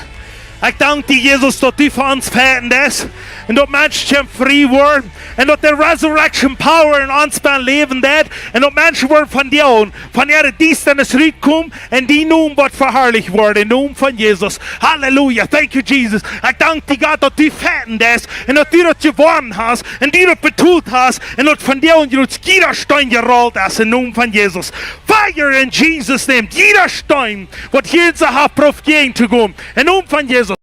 Ich danke dir, Jesus, dass du für uns fährst. En dat mensen kunnen vrij worden. En dat de resurrection power in ons ben leven dat. En dat mensen worden van die aan. Van ihre dienst en het riet komen. En die noem wordt verherrlicht worden. In de naam van Jezus. Halleluja. Thank you, Jesus. Ik dank die God dat die fetten is. En dat die dat gewonnen hast. En die dat betoeld hast. En dat van die aan je dat jeder stein gerold is. In de naam van Jezus. Fire in Jesus' name. Jeder stein. Wat hier ze heeft prof te komen. In de naam van Jezus.